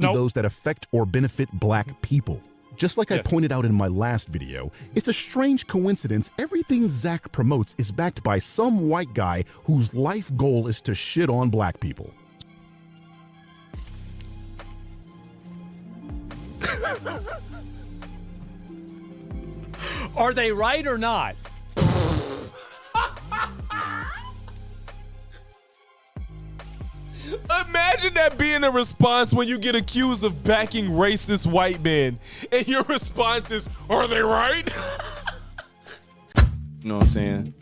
those that affect or benefit black people. Just like I pointed out in my last video, it's a strange coincidence everything Zach promotes is backed by some white guy whose life goal is to shit on black people. Are they right or not? Imagine that being a response when you get accused of backing racist white men, and your response is, "Are they right?" You know what I'm saying?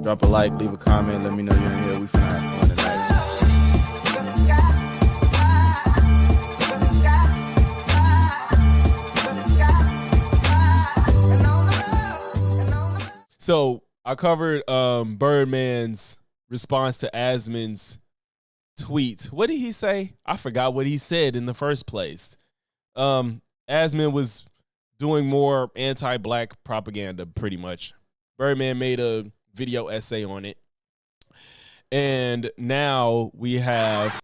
Drop a like, leave a comment, let me know you're in here. We finna have fun tonight. So I covered Birdman's response to Asmon's tweet. What did he say? I forgot what he said in the first place. Asmon was doing more anti-black propaganda, pretty much. Birdman made a video essay on it. And now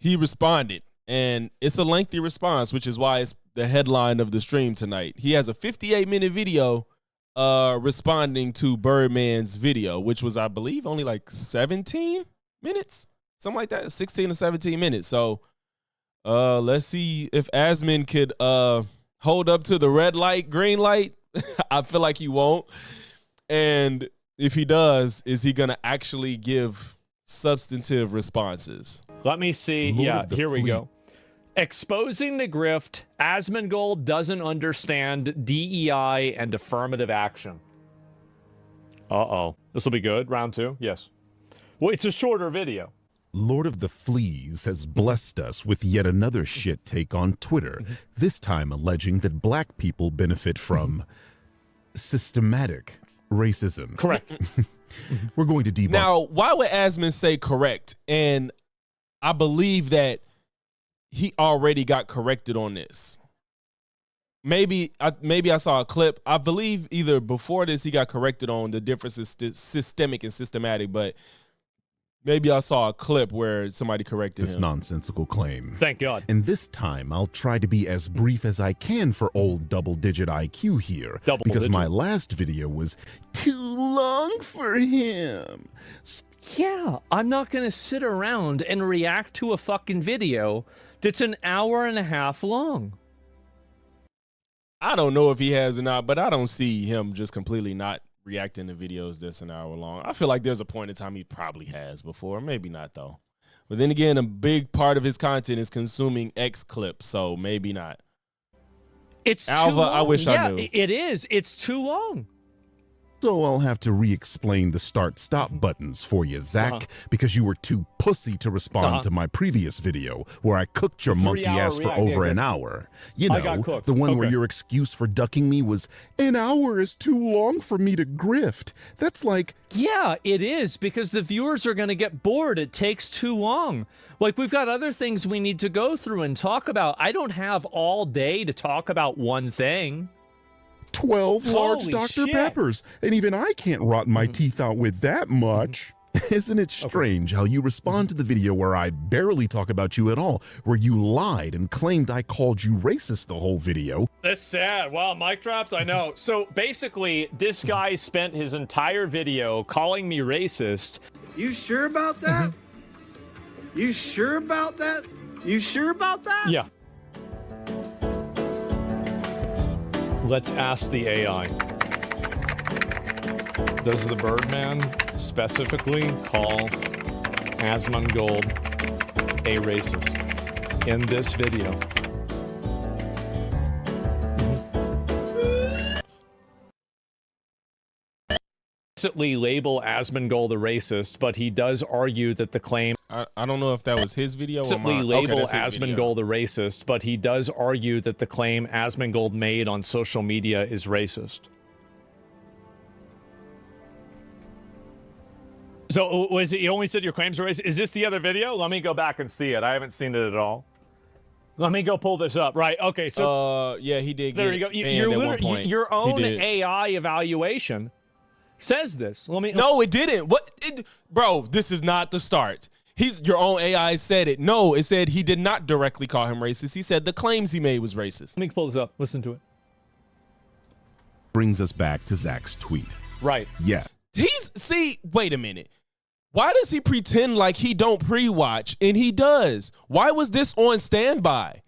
he responded. And it's a lengthy response, which is why it's the headline of the stream tonight. He has a 58-minute video responding to Birdman's video, which was, I believe, only like 17 minutes, something like that, 16 or 17 minutes. So let's see if Asmon could hold up to the red light, green light. I feel like he won't. And if he does, is he going to actually give substantive responses? Let me see. Here we go. Exposing the grift, Asmongold doesn't understand DEI and affirmative action. Uh-oh. This will be good. Round 2. Yes. Well, it's a shorter video. Lord of the Fleas has blessed us with yet another shit take on Twitter, this time alleging that black people benefit from systematic racism. Correct. We're going to debunk. Now, why would Asmon say correct? And I believe that he already got corrected on this. Maybe I saw a clip. I believe either before this he got corrected on the differences systemic and systematic, but maybe I saw a clip where somebody corrected this him. Nonsensical claim. Thank God. And this time I'll try to be as brief as I can for old double-digit IQ here, because my last video was too long for him. Yeah, I'm not going to sit around and react to a fucking video that's an hour and a half long. I don't know if he has or not, but I don't see him just completely not reacting to videos that's an hour long. I feel like there's a point in time he probably has before. Maybe not, though. But then again, a big part of his content is consuming X clips, so maybe not. It's Alva, too long. I wish I knew. It is. It's too long. So I'll have to re-explain the start-stop buttons for you, Zach, because you were too pussy to respond to my previous video where I cooked your monkey ass for over an hour. You know, the one where your excuse for ducking me was, an hour is too long for me to grift. That's like... Yeah, it is, because the viewers are going to get bored. It takes too long. Like, we've got other things we need to go through and talk about. I don't have all day to talk about one thing. 12 large Dr. Peppers, and even I can't rot my teeth out with that much. Isn't it strange how you respond to the video where I barely talk about you at all, where you lied and claimed I called you racist the whole video? That's sad. Wow, mic drops, I know. So basically, this guy spent his entire video calling me racist. You sure about that? You sure about that? You sure about that? Yeah. Let's ask the AI. Does the Birdman specifically call Asmongold a racist in this video? Explicitly label Asmongold a racist, but he does argue that the claim... I don't know if that was his video or mine. label Asmongold a racist, but he does argue that the claim Asmongold made on social media is racist. So, was it, you only said your claims are racist? Is this the other video? Let me go back and see it. I haven't seen it at all. Let me go pull this up. Right, okay, so... yeah, he did there you go. Your own AI evaluation says this. No, it didn't. Bro, this is not the start. Your own AI said it. No, it said he did not directly call him racist. He said the claims he made was racist. Let me pull this up. Listen to it. Brings us back to Zach's tweet. Right. Yeah. Wait a minute. Why does he pretend like he don't pre-watch and he does? Why was this on standby?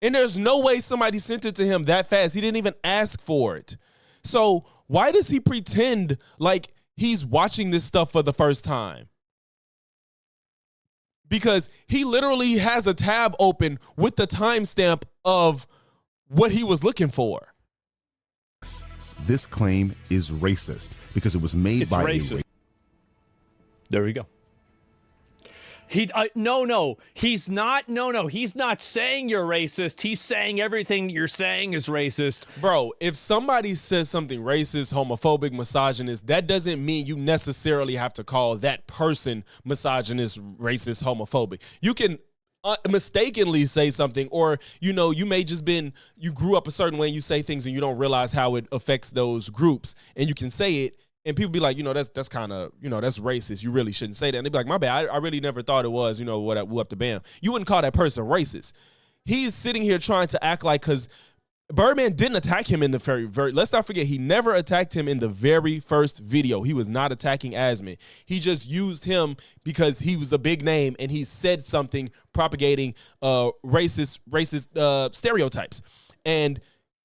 And there's no way somebody sent it to him that fast. He didn't even ask for it. So why does he pretend like he's watching this stuff for the first time? Because he literally has a tab open with the timestamp of what he was looking for. This claim is racist because it was made by racist. There we go. He's not saying you're racist. He's saying everything you're saying is racist. Bro, if somebody says something racist, homophobic, misogynist, that doesn't mean you necessarily have to call that person misogynist, racist, homophobic. You can mistakenly say something, or you may just you grew up a certain way and you say things and you don't realize how it affects those groups, and you can say it and people be like, that's kind of, that's racist, you really shouldn't say that. And they be like, my bad, I really never thought it was, what up to bam. You wouldn't call that person racist. He's sitting here trying to act like, because Birdman didn't attack him in the very, let's not forget, he never attacked him in the very first video. He was not attacking Asmon. He just used him because he was a big name and he said something propagating racist stereotypes. And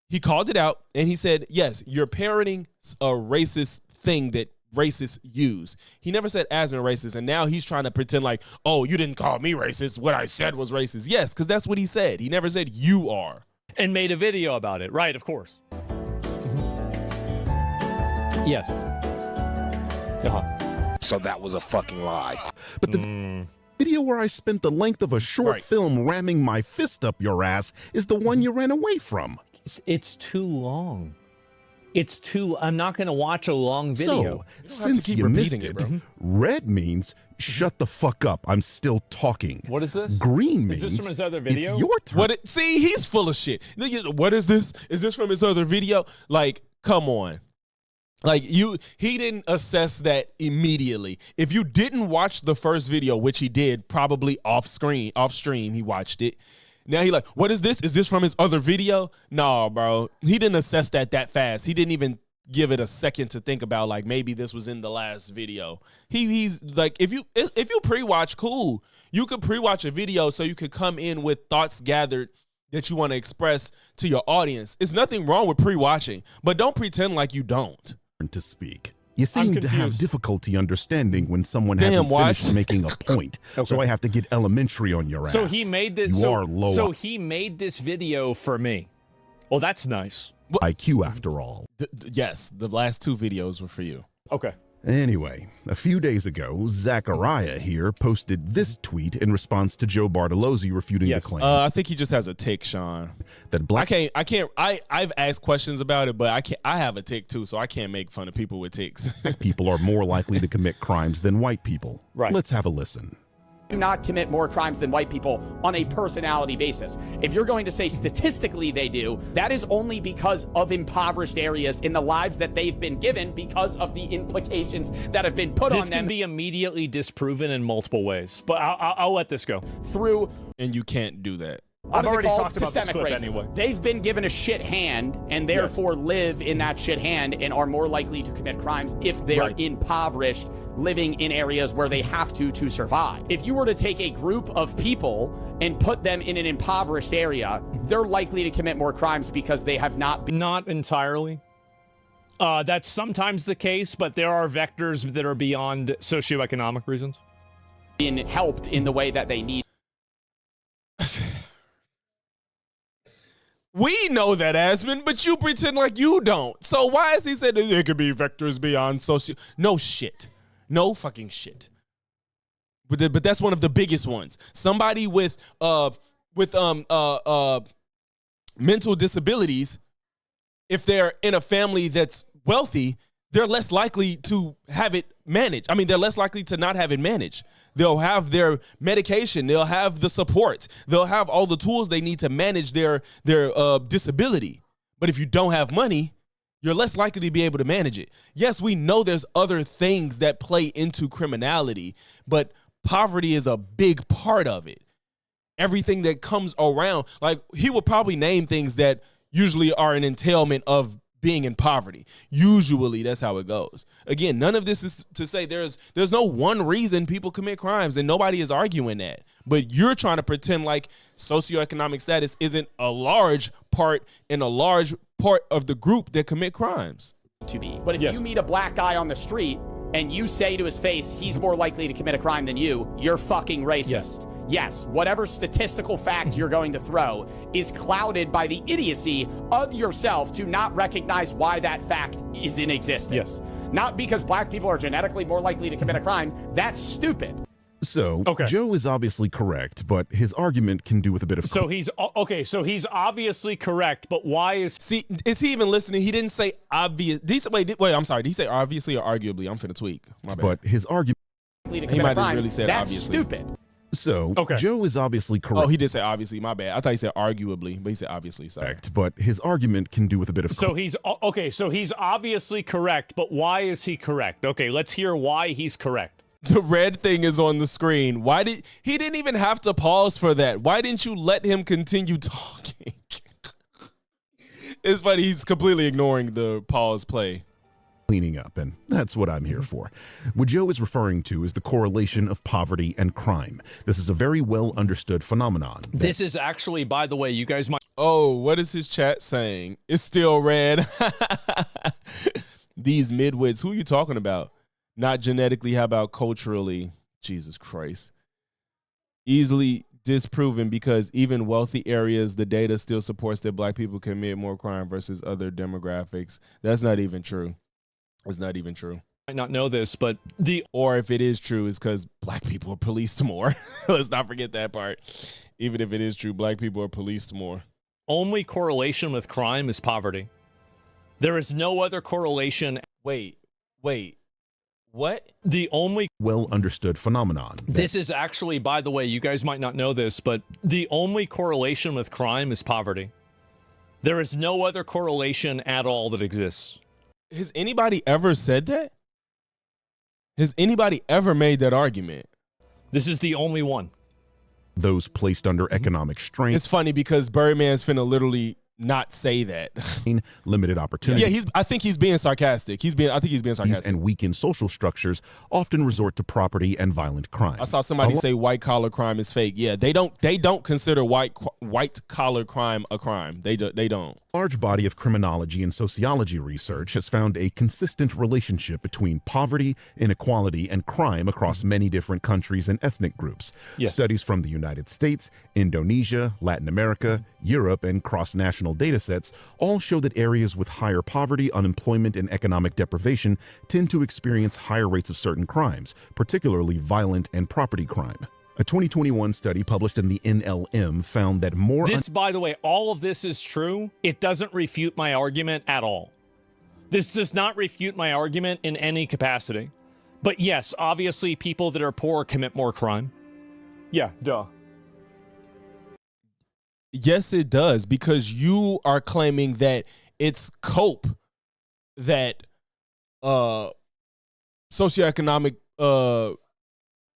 he called it out and he said, yes, you're parroting a racist thing that racists use. He never said Asmon racist, and now he's trying to pretend like, oh, you didn't call me racist. What I said was racist. Yes, because that's what he said. He never said you are. And made a video about it. Right, of course. Yes. So that was a fucking lie. But the video where I spent the length of a short film ramming my fist up your ass is the one you ran away from. It's too long. I'm not going to watch a long video. So, since you missed it, red means shut the fuck up. I'm still talking. What is this? Green means is this from his other video? It's your turn. See, he's full of shit. What is this? Is this from his other video? Like, come on. Like, he didn't assess that immediately. If you didn't watch the first video, which he did, probably off stream, he watched it. Now he like, what is this? Is this from his other video? No, bro. He didn't assess that fast. He didn't even give it a second to think about, like, maybe this was in the last video. He's like, if you pre-watch, cool. You could pre-watch a video so you could come in with thoughts gathered that you want to express to your audience. It's nothing wrong with pre-watching, but don't pretend like you don't. To speak. You seem to have difficulty understanding when someone hasn't finished making a point. Okay. So I have to get elementary on your ass. So he made this. You are low. So he made this video for me. Well, that's nice. IQ after all. Yes, the last two videos were for you. Okay. Anyway, a few days ago, Zachariah here posted this tweet in response to Joe Bartolozzi refuting the claim. I think he just has a tick, Sean. That I've asked questions about it, but I have a tick too, so I can't make fun of people with ticks. People are more likely to commit crimes than white people. Right. Let's have a listen. Do not commit more crimes than white people on a personality basis. If you're going to say statistically they do, that is only because of impoverished areas in the lives that they've been given because of the implications that have been put on them. This can be immediately disproven in multiple ways, but I'll let this go. And you can't do that. I've already talked about this clip anyway. They've been given a shit hand and therefore live in that shit hand and are more likely to commit crimes if they're impoverished, living in areas where they have to survive. If you were to take a group of people and put them in an impoverished area, they're likely to commit more crimes because they have not been... Not entirely. That's sometimes the case, but there are vectors that are beyond socioeconomic reasons. Been helped in the way that they need. We know that, Asmon, but you pretend like you don't. So why is he saying there could be vectors beyond socio? No shit. No fucking shit. But that's one of the biggest ones. Somebody with mental disabilities, if they're in a family that's wealthy, they're less likely to have it managed. I mean, they're less likely to not have it managed. They'll have their medication. They'll have the support. They'll have all the tools they need to manage their disability. But if you don't have money, you're less likely to be able to manage it. Yes, we know there's other things that play into criminality, but poverty is a big part of it. Everything that comes around, like he would probably name things that usually are an entailment of being in poverty. Usually that's how it goes. Again, none of this is to say there's no one reason people commit crimes, and nobody is arguing that. But you're trying to pretend like socioeconomic status isn't a large part and a large part of the group that commit crimes. To be. But if you meet a black guy on the street and you say to his face, he's more likely to commit a crime than you're fucking racist. Yes, whatever statistical fact you're going to throw is clouded by the idiocy of yourself to not recognize why that fact is in existence. Not because black people are genetically more likely to commit a crime. That's stupid. So, Joe is obviously correct, but his argument can do with a bit of... So he's obviously correct, but why is... See, is he even listening? He didn't say obvious. Wait, I'm sorry. Did he say obviously or arguably? I'm finna tweak. My bad. But his argument... He might have really said That's obviously. Stupid. So, Joe is obviously correct. Oh, he did say obviously. My bad. I thought he said arguably, but he said obviously. Sorry. Correct, but his argument can do with a bit of... So he's obviously correct, but why is he correct? Okay, let's hear why he's correct. The red thing is on the screen. He didn't even have to pause for that. Why didn't you let him continue talking? It's funny. He's completely ignoring the pause play. Cleaning up, and that's what I'm here for. What Joe is referring to is the correlation of poverty and crime. This is a very well understood phenomenon. This is actually, by the way, you guys might... Oh, what is his chat saying? It's still red. These midwits, who are you talking about? Not genetically, how about culturally? Jesus Christ. Easily disproven because even wealthy areas, the data still supports that black people commit more crime versus other demographics. That's not even true. It's not even true. Might not know this, but or if it is true, it's because black people are policed more. Let's not forget that part. Even if it is true, black people are policed more. Only correlation with crime is poverty. There is no other correlation. Wait. What? The only well understood phenomenon. This is actually, by the way, you guys might not know this, but the only correlation with crime is poverty. There is no other correlation at all that exists. Has anybody ever said that? Has anybody ever made that argument? This is the only one. Those placed under economic strain. It's funny because Birdman's finna literally not say that. Limited opportunity. Yeah, I think he's being sarcastic. I think he's being sarcastic. And weakened social structures often resort to property and violent crime. I saw somebody say white collar crime is fake. Yeah, they don't consider white collar crime a crime. They don't. A large body of criminology and sociology research has found a consistent relationship between poverty, inequality, and crime across many different countries and ethnic groups. Studies from the United States, Indonesia, Latin America, Europe, and cross-national data sets all show that areas with higher poverty, unemployment, and economic deprivation tend to experience higher rates of certain crimes, particularly violent and property crime. A 2021 study published in the NLM found that more... This, by the way, all of this is true. It doesn't refute my argument at all. This does not refute my argument in any capacity. But yes, obviously people that are poor commit more crime. Yeah, duh. Yes, it does, because you are claiming that it's cope that socioeconomic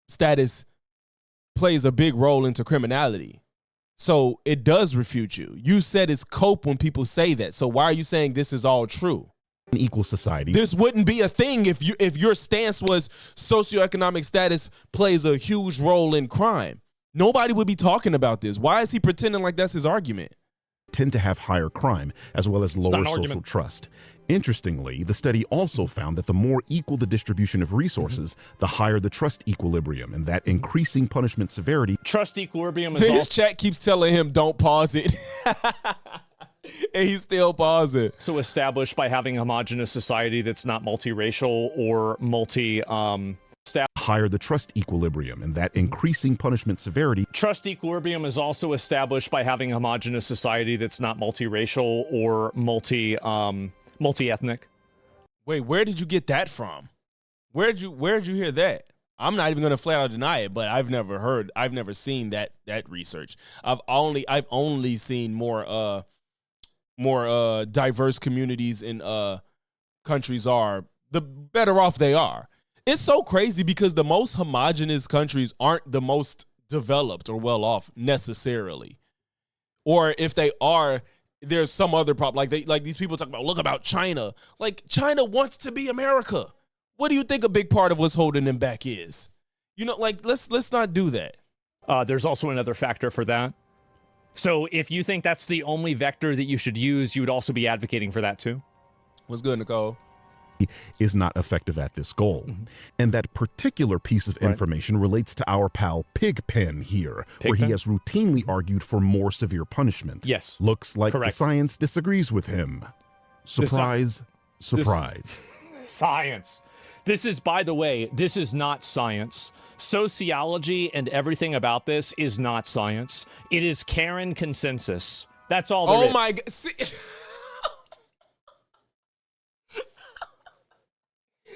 status plays a big role into criminality. So it does refute you. You said it's cope when people say that. So why are you saying this is all true? Equal societies. This wouldn't be a thing if your stance was socioeconomic status plays a huge role in crime. Nobody would be talking about this. Why is he pretending like that's his argument? Tend to have higher crime as well as lower social trust. Interestingly, the study also found that the more equal the distribution of resources, the higher the trust equilibrium, and that increasing punishment severity. Trust equilibrium is his chat keeps telling him don't pause it. And he still pauses. So established by having a homogenous society that's not multiracial or higher the trust equilibrium, and that increasing punishment severity. Trust equilibrium is also established by having a homogenous society that's not multiracial or multi-ethnic. Wait, where did you get that from? Where'd you hear that? I'm not even gonna flat out deny it, but I've never seen that research. I've only seen more diverse communities in countries are, the better off they are. It's so crazy because the most homogenous countries aren't the most developed or well off necessarily. Or if they are, there's some other problem. Like these people talk about, look about China. Like China wants to be America. What do you think a big part of what's holding them back is? You know, like let's not do that. There's also another factor for that. So if you think that's the only vector that you should use, you would also be advocating for that too. What's good, Nicole? Is not effective at this goal. And that particular piece of information relates to our pal Pigpen here, where he has routinely argued for more severe punishment. Yes. Looks like Correct. the science disagrees with him. Surprise, surprise. Science. This is, by the way, this is not science. Sociology and everything about this is not science. It is Karen consensus. That's all there is. Oh my God. See,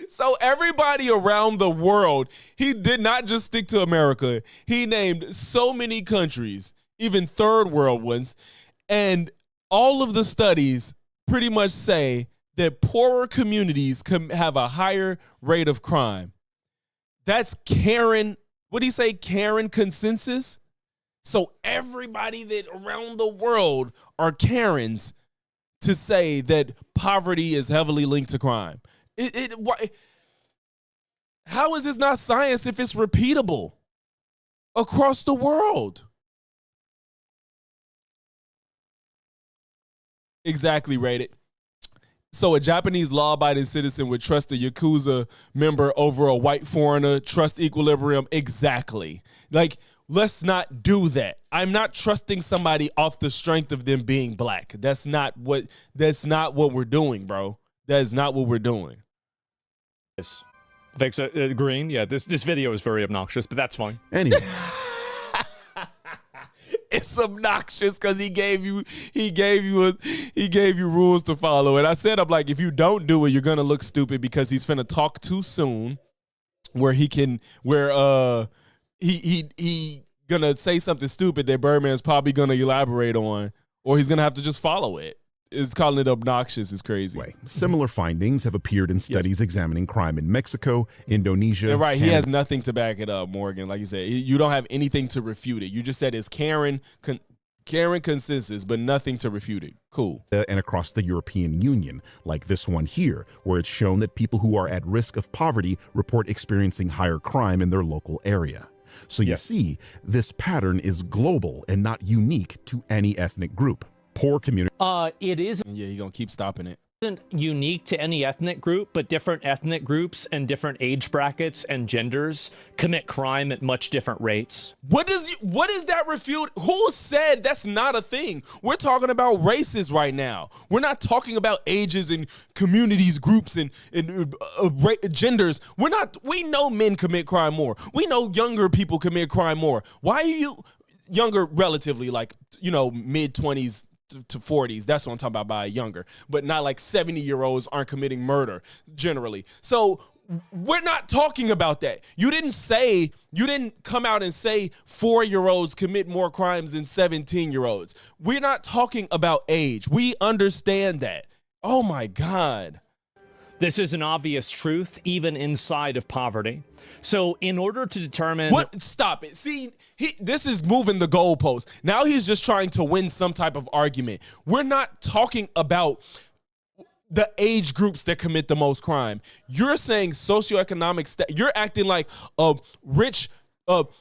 so everybody around the world, he did not just stick to America. He named so many countries, even third world ones, and all of the studies pretty much say that poorer communities can have a higher rate of crime. That's Karen, what do you say, Karen consensus? So everybody that around the world are Karens to say that poverty is heavily linked to crime. How is this not science if it's repeatable across the world? Exactly, rated. So a Japanese law-abiding citizen would trust a Yakuza member over a white foreigner, trust equilibrium. Exactly. Like, let's not do that. I'm not trusting somebody off the strength of them being black. That's not what we're doing, bro. That is not what we're doing. Yes. Thanks, Green. Yeah, this video is very obnoxious, but that's fine. Anyway. It's obnoxious because he gave you rules to follow. And I said, I'm like, if you don't do it, you're gonna look stupid because he's finna talk too soon where he gonna say something stupid that Birdman's probably gonna elaborate on, or he's gonna have to just follow it. It's calling it obnoxious is crazy. Similar findings have appeared in studies examining crime in Mexico, Indonesia. Right, he has nothing to back it up, Morgan. Like you said, you don't have anything to refute it. You just said it's Karen consensus, but nothing to refute it. Cool. And across the European Union, like this one here, where it's shown that people who are at risk of poverty report experiencing higher crime in their local area. So you see, this pattern is global and not unique to any ethnic group. Poor community. It isn't. Yeah, you're gonna keep stopping it. Isn't unique to any ethnic group, but different ethnic groups and different age brackets and genders commit crime at much different rates. What is that refute? Who said that's not a thing? We're talking about races right now. We're not talking about ages and communities, groups and genders. We know men commit crime more. We know younger people commit crime more. Why are you younger relatively, like, you know, mid-20s to 40s? That's what I'm talking about by younger, but not like 70-year-olds aren't committing murder generally. So we're not talking about that. You didn't come out and say 4-year-olds commit more crimes than 17-year-olds. We're not talking about age. We understand that. Oh my God. This is an obvious truth, even inside of poverty. So in order to determine... What? Stop it. See, this is moving the goalpost. Now he's just trying to win some type of argument. We're not talking about the age groups that commit the most crime. You're saying socioeconomic... You're acting like a rich...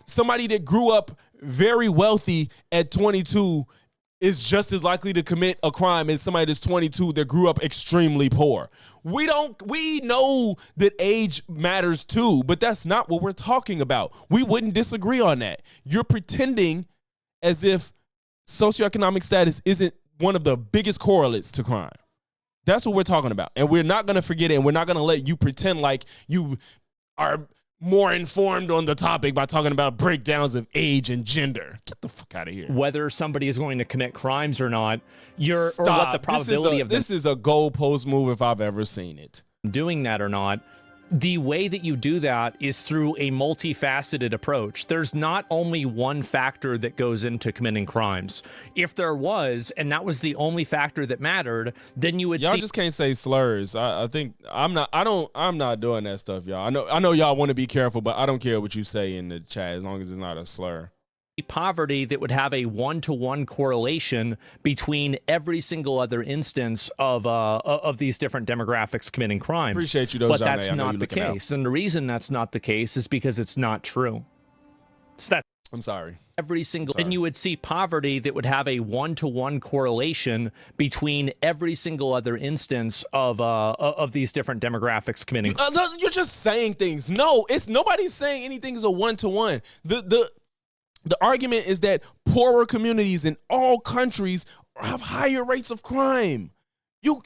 somebody that grew up very wealthy at 22 is just as likely to commit a crime as somebody that's 22 that grew up extremely poor. We know that age matters too, but that's not what we're talking about. We wouldn't disagree on that. You're pretending as if socioeconomic status isn't one of the biggest correlates to crime. That's what we're talking about. And we're not going to forget it, and we're not going to let you pretend like you are more informed on the topic by talking about breakdowns of age and gender. Get the fuck out of here. Whether somebody is going to commit crimes or not, or what the probability of this is a goalpost move if I've ever seen it. Doing that or not, The way that you do that is through a multifaceted approach. There's not only one factor that goes into committing crimes. If there was, and that was the only factor that mattered, then you would y'all see. Just can't say slurs. I think I'm not doing that stuff, y'all. I know y'all want to be careful, but I don't care what you say in the chat as long as it's not a slur. Poverty that would have a one-to-one correlation between every single other instance of these different demographics committing crimes. Appreciate you, though, but Johnny. that's not the case. And the reason that's not the case is because it's not true. It's that I'm sorry. Every single, and you would see poverty that would have a one-to-one correlation between every single other instance of these different demographics committing. You're just saying things. No, it's nobody's saying anything is a one-to-one. The argument is that poorer communities in all countries have higher rates of crime. You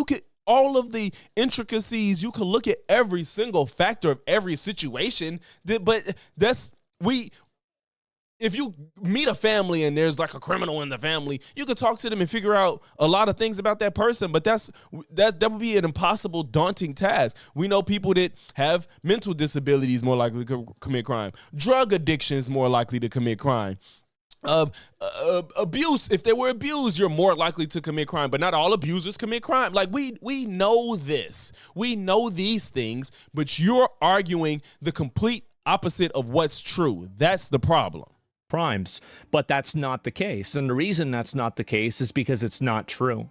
could all of the intricacies. You could look at every single factor of every situation. But if you meet a family and there's like a criminal in the family, you could talk to them and figure out a lot of things about that person, but that would be an impossible, daunting task. We know people that have mental disabilities more likely to commit crime. Drug addiction is more likely to commit crime. Abuse, if they were abused, you're more likely to commit crime, but not all abusers commit crime. Like we know this. We know these things, but you're arguing the complete opposite of what's true. That's the problem. Crimes, but that's not the case. And the reason that's not the case is because it's not true.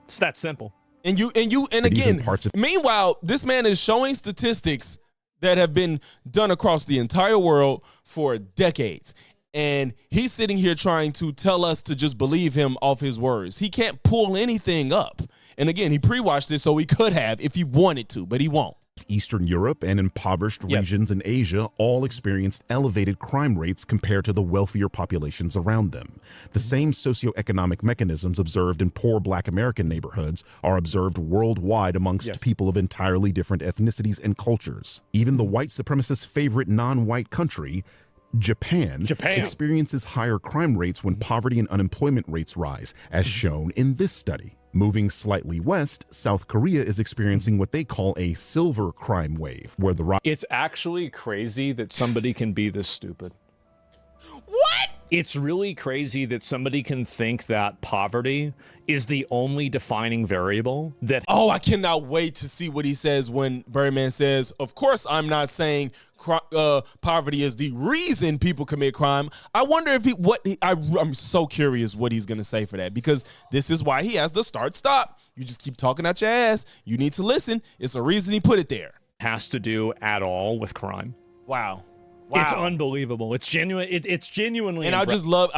It's that simple. And again, meanwhile, this man is showing statistics that have been done across the entire world for decades. And he's sitting here trying to tell us to just believe him off his words. He can't pull anything up. And again, he pre-watched this, so he could have if he wanted to, but he won't. Eastern Europe and impoverished regions in Asia all experienced elevated crime rates compared to the wealthier populations around them. The same socioeconomic mechanisms observed in poor Black American neighborhoods are observed worldwide amongst people of entirely different ethnicities and cultures. Even the white supremacist's favorite non-white country, Japan experiences higher crime rates when poverty and unemployment rates rise, as shown in this study. Moving slightly west, South Korea is experiencing what they call a silver crime wave, where the It's actually crazy that somebody can be this stupid. What? It's really crazy that somebody can think that poverty is the only defining variable that... Oh, I cannot wait to see what he says when Birdman says, of course, I'm not saying poverty is the reason people commit crime. I wonder if I'm so curious what he's going to say for that, because this is why he has the start-stop. You just keep talking out your ass. You need to listen. It's a reason he put it there. Has to do at all with crime. Wow. It's unbelievable. It's genuine. It's genuinely. And I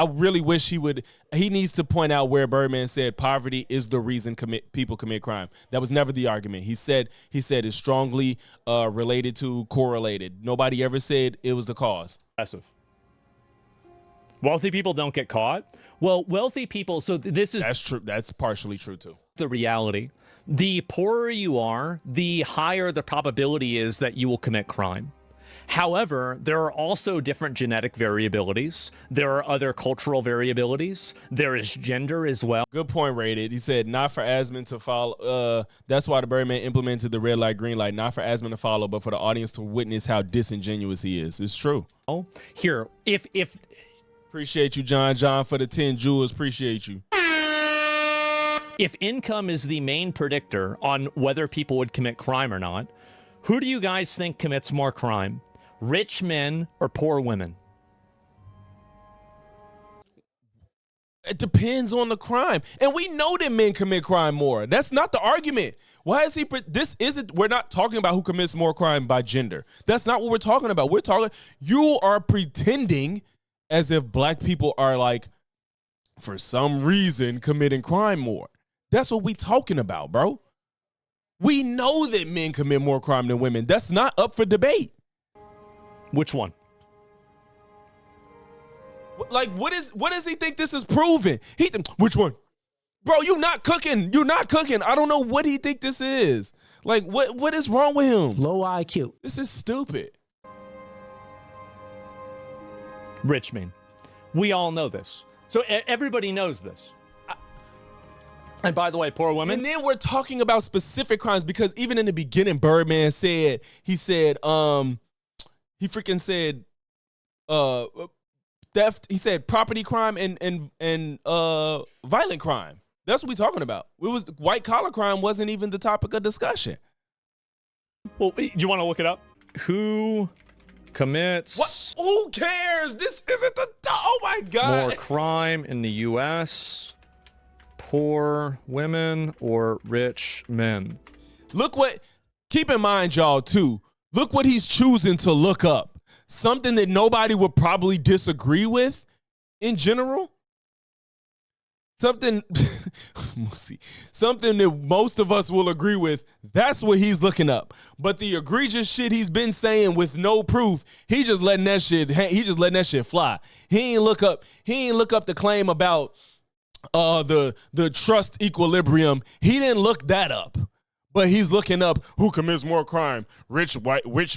really wish he needs to point out where Birdman said poverty is the reason people commit crime. That was never the argument. He said it's strongly related to correlated. Nobody ever said it was the cause. Impressive. Wealthy people don't get caught. Well, wealthy people. So that's true. That's partially true too. The reality. The poorer you are, the higher the probability is that you will commit crime. However, there are also different genetic variabilities. There are other cultural variabilities. There is gender as well. Good point, Rated. He said, not for Asmon to follow. That's why the Birdman implemented the red light, green light. Not for Asmon to follow, but for the audience to witness how disingenuous he is. It's true. Here, if appreciate you, John, for the 10 jewels. Appreciate you. If income is the main predictor on whether people would commit crime or not, who do you guys think commits more crime? Rich men or poor women? It depends on the crime. And we know that men commit crime more. That's not the argument. Why is we're not talking about who commits more crime by gender. That's not what we're talking about. You are pretending as if black people are like, for some reason, committing crime more. That's what we talking about, bro. We know that men commit more crime than women. That's not up for debate. Which one? Like, what does he think this is proving? Which one? Bro, you not cooking. You're not cooking. I don't know what he think this is. Like, what is wrong with him? Low IQ. This is stupid. Rich men. We all know this. So everybody knows this. And by the way, poor women. And then we're talking about specific crimes because even in the beginning, Birdman said, he freaking said, theft. He said property crime and violent crime. That's what we're talking about. It was white collar crime wasn't even the topic of discussion. Well, do you want to look it up? Who commits? What? Who cares? This isn't the. Oh my God. More crime in the U.S. Poor women or rich men? Look what. Keep in mind, y'all, too. Look what he's choosing to look up. Something that nobody would probably disagree with in general. Something that most of us will agree with. That's what he's looking up. But the egregious shit he's been saying with no proof, he just letting that shit fly. He ain't look up the claim about the trust equilibrium. He didn't look that up. But he's looking up who commits more crime, rich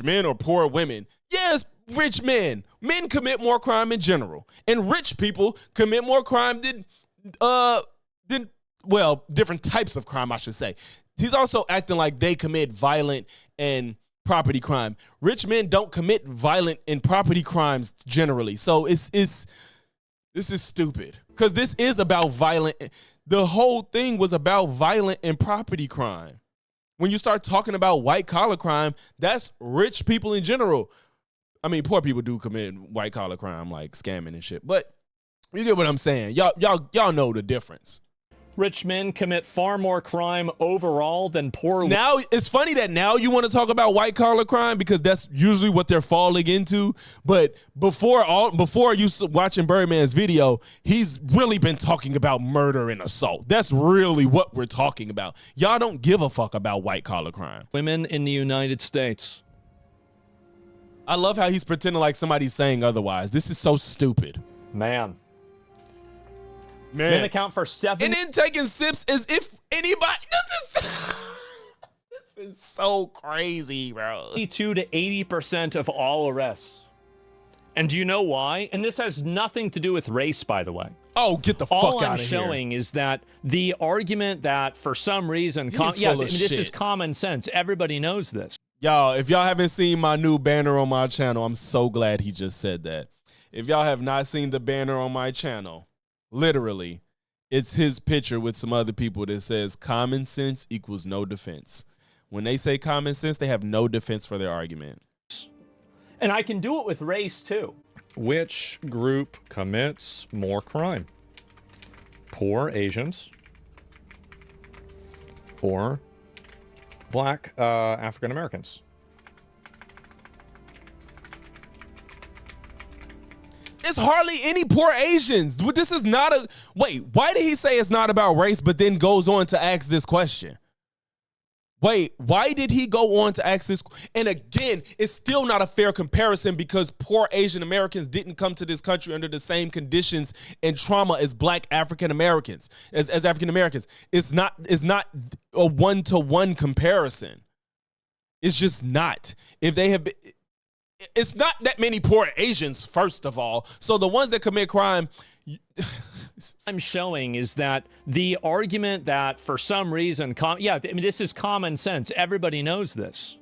men or poor women. Yes, rich men. Men commit more crime in general. And rich people commit more crime than different types of crime, I should say. He's also acting like they commit violent and property crime. Rich men don't commit violent and property crimes generally. So this is stupid. Because this is about violent. The whole thing was about violent and property crime. When you start talking about white collar crime, that's rich people in general. I mean, poor people do commit white collar crime like scamming and shit, but you get what I'm saying. Y'all know the difference. Rich men commit far more crime overall than poor. Now, it's funny that now you want to talk about white collar crime because that's usually what they're falling into. But before you watching Birdman's video, he's really been talking about murder and assault. That's really what we're talking about. Y'all don't give a fuck about white collar crime. Women in the United States. I love how he's pretending like somebody's saying otherwise. This is so stupid. Man. Men account for 7. And then taking sips as if anybody. This is so crazy, bro. 82 to 80% of all arrests. And do you know why? And this has nothing to do with race, by the way. Oh, get the fuck out of here. All I'm showing is that the argument that for some reason, this is common sense. Everybody knows this. Y'all, if y'all haven't seen my new banner on my channel, I'm so glad he just said that. If y'all have not seen the banner on my channel, literally, it's his picture with some other people that says common sense equals no defense. When they say common sense, they have no defense for their argument. And I can do it with race, too. Which group commits more crime? Poor Asians or black African Americans? There's hardly any poor Asians. This is not a... Wait, why did he say it's not about race, but then goes on to ask this question? Wait, why did he go on to ask this? And again, it's still not a fair comparison because poor Asian Americans didn't come to this country under the same conditions and trauma as black African Americans, as African Americans. It's not a one-to-one comparison. It's just not. If they have been... It's not that many poor Asians, first of all. So the ones that commit crime... I'm showing is that the argument that for some reason... this is common sense. Everybody knows this.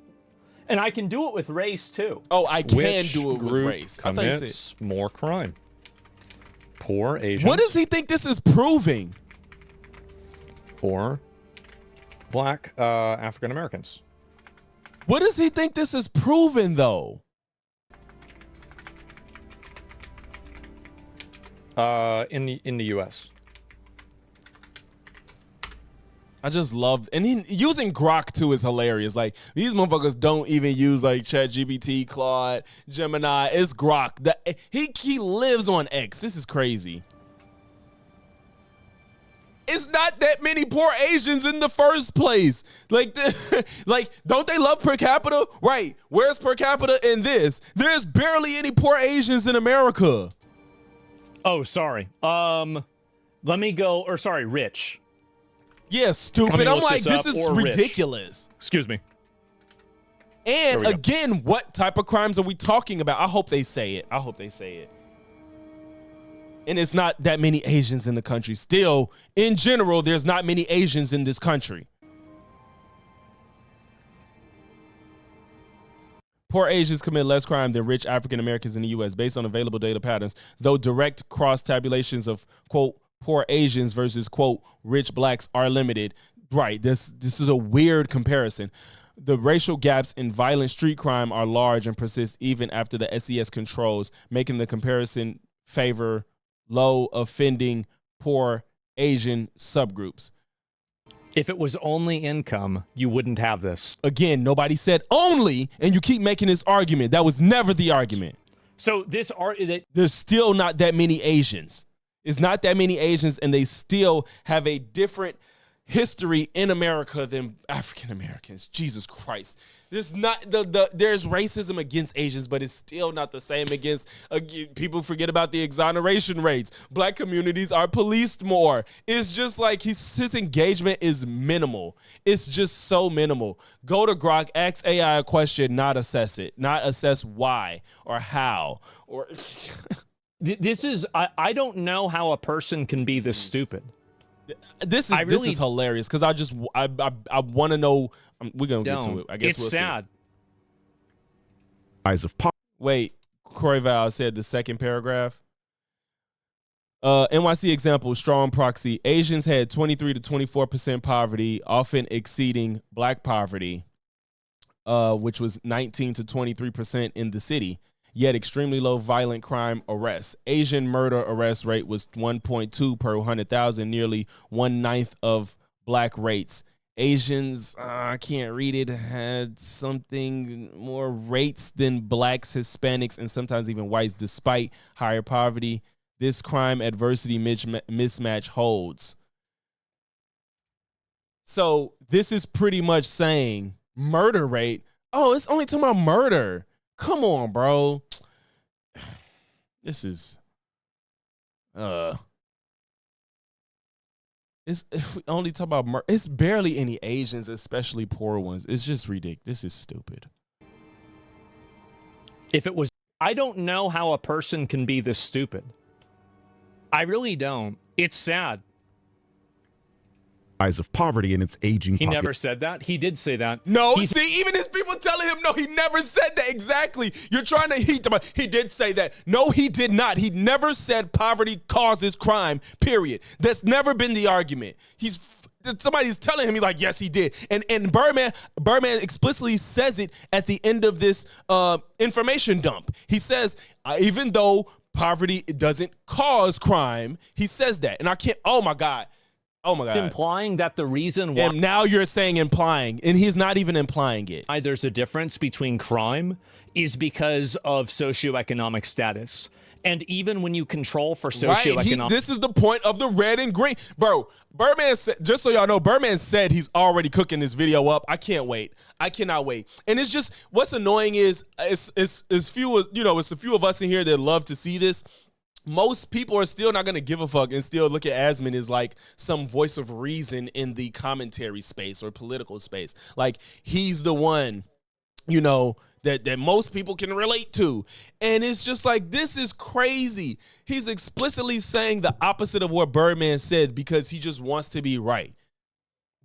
And I can do it with race, too. Oh, I can do it with race. Commits more crime? Poor Asians. What does he think this is proving? Or black African Americans. What does he think this is proving, though? In the U.S. I just love, and using Grok too is hilarious. Like these motherfuckers don't even use like ChatGPT, Claude, Gemini. It's Grok. He lives on X. This is crazy. It's not that many poor Asians in the first place. Like, don't they love per capita? Right. Where's per capita in this? There's barely any poor Asians in America. Oh, sorry. Let me go, rich. Yeah, stupid. I'm like, this is ridiculous. Rich. Excuse me. And again, what type of crimes are we talking about? I hope they say it. And it's not that many Asians in the country. Still, in general, there's not many Asians in this country. Poor Asians commit less crime than rich African Americans in the U.S. based on available data patterns, though direct cross tabulations of, quote, poor Asians versus, quote, rich blacks are limited. Right, this is a weird comparison. The racial gaps in violent street crime are large and persist even after the SES controls, making the comparison favor low offending poor Asian subgroups. If it was only income, you wouldn't have this. Again, nobody said only, and you keep making this argument. That was never the argument. So there's still not that many Asians. It's not that many Asians, and they still have a different history in America than African Americans. Jesus Christ. There's not there's racism against Asians, but it's still not the same against people forget about the exoneration rates. Black communities are policed more. It's just like his engagement is minimal. It's just so minimal. Go to Grok, ask AI a question, not assess it, not assess why or how or this is I don't know how a person can be this stupid. This is hilarious because I want to know. We're gonna get to it. I guess it's sad. Eyes of Wait, Corey Val said the second paragraph. NYC example, strong proxy. Asians had 23 to 24% poverty, often exceeding black poverty, which was 19 to 23% in the city. Yet extremely low violent crime arrests. Asian murder arrest rate was 1.2 per 100,000, nearly 1/9 of black rates. Asians, I can't read it, had something more rates than blacks, Hispanics, and sometimes even whites, despite higher poverty. This crime adversity mismatch holds. So this is pretty much saying murder rate. Oh, it's only talking about murder. Come on, bro. This is it's if we only talk about it's barely any Asians, especially poor ones. It's just ridiculous. This is stupid. If it was, I don't know how a person can be this stupid. I really don't. It's sad. Eyes of poverty and its aging He never said that. He did say that. No, see, even his people telling him, no, he never said that. Exactly. You're trying to heat them up. He did say that. No, he did not. He never said poverty causes crime, period. That's never been the argument. Somebody's telling him, he's like, yes, he did. And Birdman explicitly says it at the end of this information dump. He says, even though poverty doesn't cause crime, he says that. And I can't, oh my God. Implying that the reason why. And now you're saying implying, and he's not even implying it. There's a difference between crime is because of socioeconomic status. And even when you control for socioeconomic. Right, this is the point of the red and green. Bro, Birdman said, just so y'all know, Birdman said he's already cooking this video up. I can't wait. I cannot wait. And it's just, what's annoying is it's a few of us in here that love to see this. Most people are still not going to give a fuck and still look at Asmon as like some voice of reason in the commentary space or political space. Like he's the one, that most people can relate to. And it's just like, this is crazy. He's explicitly saying the opposite of what Birdman said because he just wants to be right.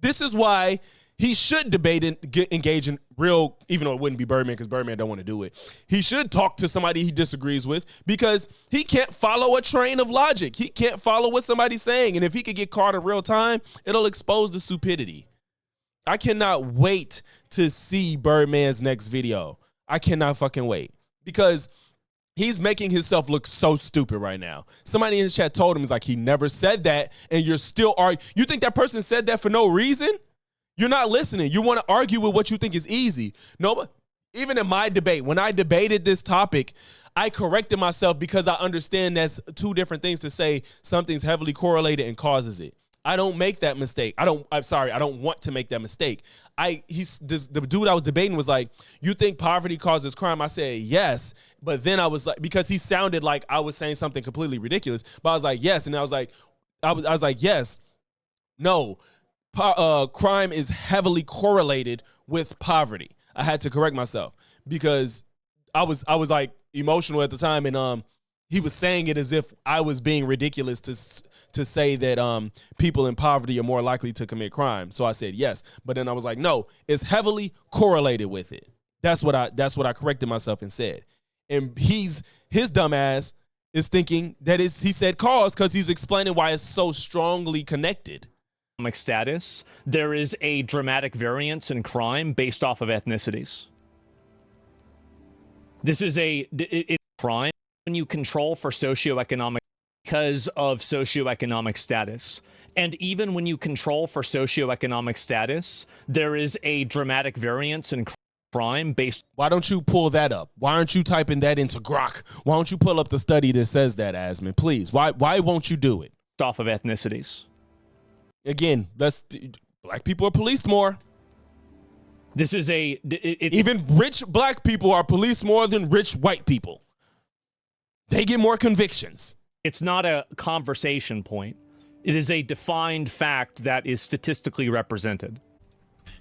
This is why he should debate and engage in real, even though it wouldn't be Birdman because Birdman don't want to do it. He should talk to somebody he disagrees with because he can't follow a train of logic. He can't follow what somebody's saying. And if he could get caught in real time, it'll expose the stupidity. I cannot wait to see Birdman's next video. I cannot fucking wait because he's making himself look so stupid right now. Somebody in the chat told him, he's like, he never said that. And you're still you think that person said that for no reason? You're not listening. You want to argue with what you think is easy. No, but even in my debate, when I debated this topic, I corrected myself because I understand that's two different things to say something's heavily correlated and causes it. I don't make that mistake. I don't want to make that mistake. The dude I was debating was like, you think poverty causes crime? I said, yes. But then I was like, because he sounded like I was saying something completely ridiculous, but I was like, yes. And I was like, yes, no. Crime is heavily correlated with poverty. I had to correct myself because I was like emotional at the time, and he was saying it as if I was being ridiculous to say that people in poverty are more likely to commit crime. So I said yes, but then I was like, no, it's heavily correlated with it. That's what I corrected myself and said. And his dumb ass is thinking that he said cause because he's explaining why it's so strongly connected. Status, there is a dramatic variance in crime based off of ethnicities. This is a crime when you control for socioeconomic because of socioeconomic status. And even when you control for socioeconomic status, there is a dramatic variance in crime based. Why don't you pull that up? Why aren't you typing that into Grok? Why don't you pull up the study that says that, Asmon? Please. Why won't you do it? Off of ethnicities. Again, black people are policed more. This is even rich black people are policed more than rich white people. They get more convictions. It's not a conversation point. It is a defined fact that is statistically represented.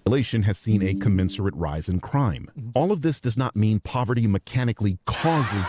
Population has seen a commensurate rise in crime. All of this does not mean poverty mechanically causes.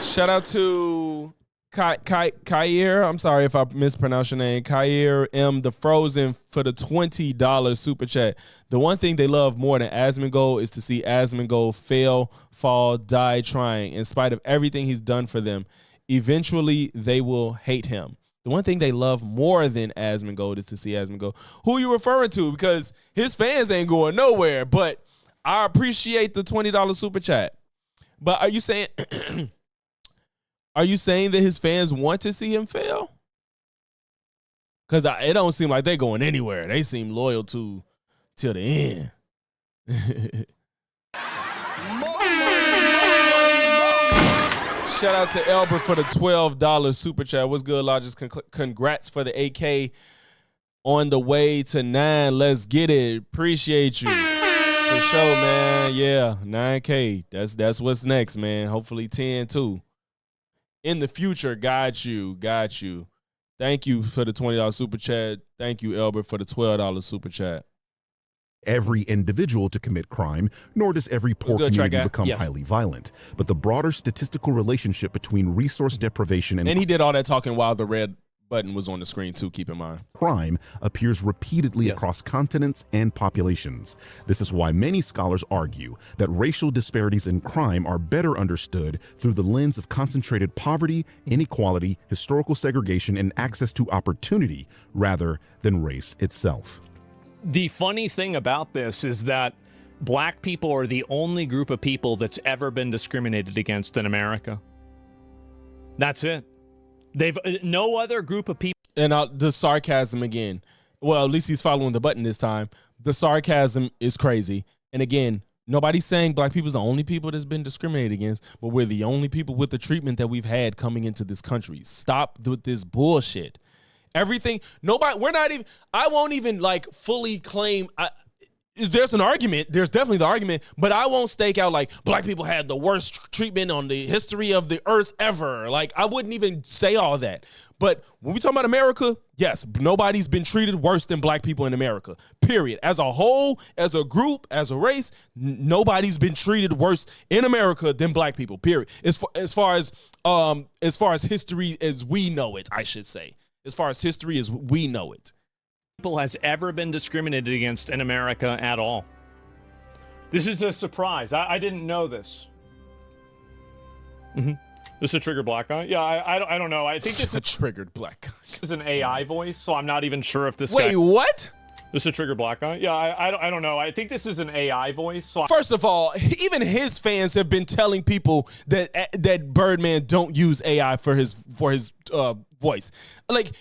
Shout out to Kair, I'm sorry if I mispronounced your name. Kair M. the Frozen for the $20 super chat. The one thing they love more than Asmongold is to see Asmongold fail, fall, die trying. In spite of everything he's done for them, eventually they will hate him. The one thing they love more than Asmongold is to see Asmongold. Who you referring to? Because his fans ain't going nowhere. But I appreciate the $20 super chat. But are you saying? Are you saying that his fans want to see him fail? Because it don't seem like they're going anywhere. They seem loyal till the end. Shout out to Elbert for the $12 super chat. What's good, Lodges? Congrats for the AK on the way to 9. Let's get it. Appreciate you. For sure, man. Yeah, 9K. That's what's next, man. Hopefully 10 too. In the future, got you. Thank you for the $20 super chat. Thank you, Elbert, for the $12 super chat. Every individual to commit crime, nor does every poor community become highly violent. But the broader statistical relationship between resource deprivation and he did all that talking while the red button was on the screen too, keep in mind. Crime appears repeatedly across continents and populations. This is why many scholars argue that racial disparities in crime are better understood through the lens of concentrated poverty, inequality, historical segregation, and access to opportunity rather than race itself. The funny thing about this is that black people are the only group of people that's ever been discriminated against in America. That's it. They've no other group of people. And the sarcasm again. Well, at least he's following the button this time. The sarcasm is crazy. And again, nobody's saying black people is the only people that's been discriminated against, but we're the only people with the treatment that we've had coming into this country. Stop with this bullshit. Everything, we're not even, I won't even like fully claim, there's an argument, there's definitely the argument, but I won't stake out like black people had the worst treatment on the history of the earth ever. Like I wouldn't even say all that. But when we talk about America, yes, nobody's been treated worse than black people in America, period. As a whole, as a group, as a race, nobody's been treated worse in America than black people, period. As far as history as we know it, I should say. As far as history as we know it. People has ever been discriminated against in America at all. This is a surprise. I didn't know this. This is a triggered black guy? Yeah, I don't know. I think this is a triggered black guy. This is an AI voice, so I'm not even sure if this Wait, what? This is a triggered black guy? Yeah, I don't know. I think this is an AI voice. So First of all, even his fans have been telling people that Birdman don't use AI for his voice. Like,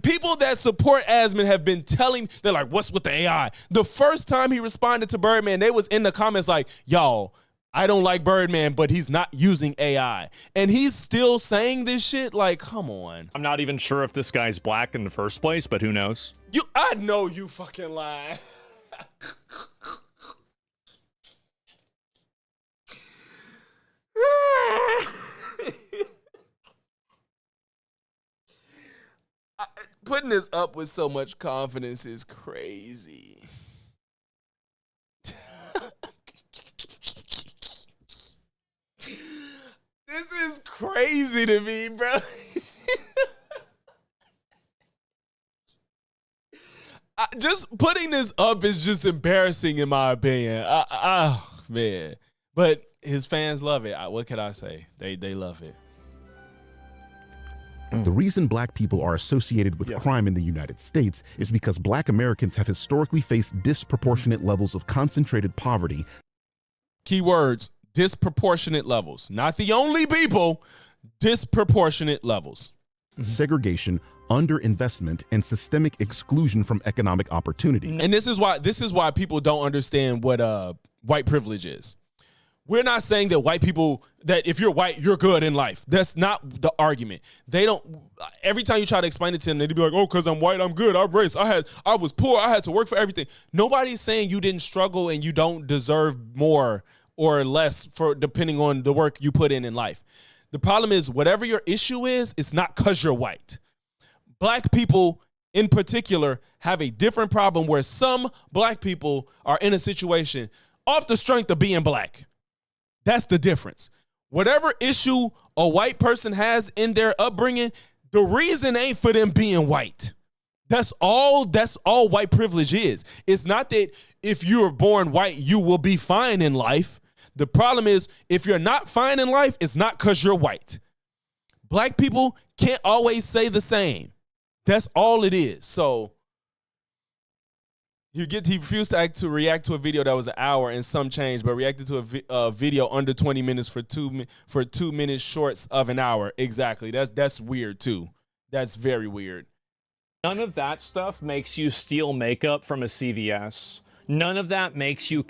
people that support Asmon have been telling, they're like, what's with the AI? The first time he responded to Birdman, they was in the comments like, y'all, I don't like Birdman, but he's not using AI. And he's still saying this shit? Like, come on. I'm not even sure if this guy's black in the first place, but who knows? I know you fucking lie. Putting this up with so much confidence is crazy. crazy to me, bro. Just putting this up is just embarrassing in my opinion. Man. But his fans love it. What can I say? They love it. The reason black people are associated with crime in the United States is because black Americans have historically faced disproportionate levels of concentrated poverty. Keywords, disproportionate levels. Not the only people, disproportionate levels. Segregation, underinvestment, and systemic exclusion from economic opportunity. And this is why people don't understand what white privilege is. We're not saying that white people, that if you're white, you're good in life. That's not the argument. They don't, every time you try to explain it to them, they'd be like, oh, because I'm white, I'm good, I'm racist, I was poor, I had to work for everything. Nobody's saying you didn't struggle and you don't deserve more or less for depending on the work you put in life. The problem is whatever your issue is, it's not because you're white. Black people in particular have a different problem where some black people are in a situation off the strength of being black. That's the difference. Whatever issue a white person has in their upbringing, the reason ain't for them being white. That's all white privilege is. It's not that if you were born white, you will be fine in life. The problem is if you're not fine in life, it's not because you're white. Black people can't always say the same. That's all it is. So he refused to react to a video that was an hour and some change, but reacted to a video under 20 minutes for 2 minutes shorts of an hour. Exactly. That's weird too. That's very weird. None of that stuff makes you steal makeup from a CVS. None of that makes you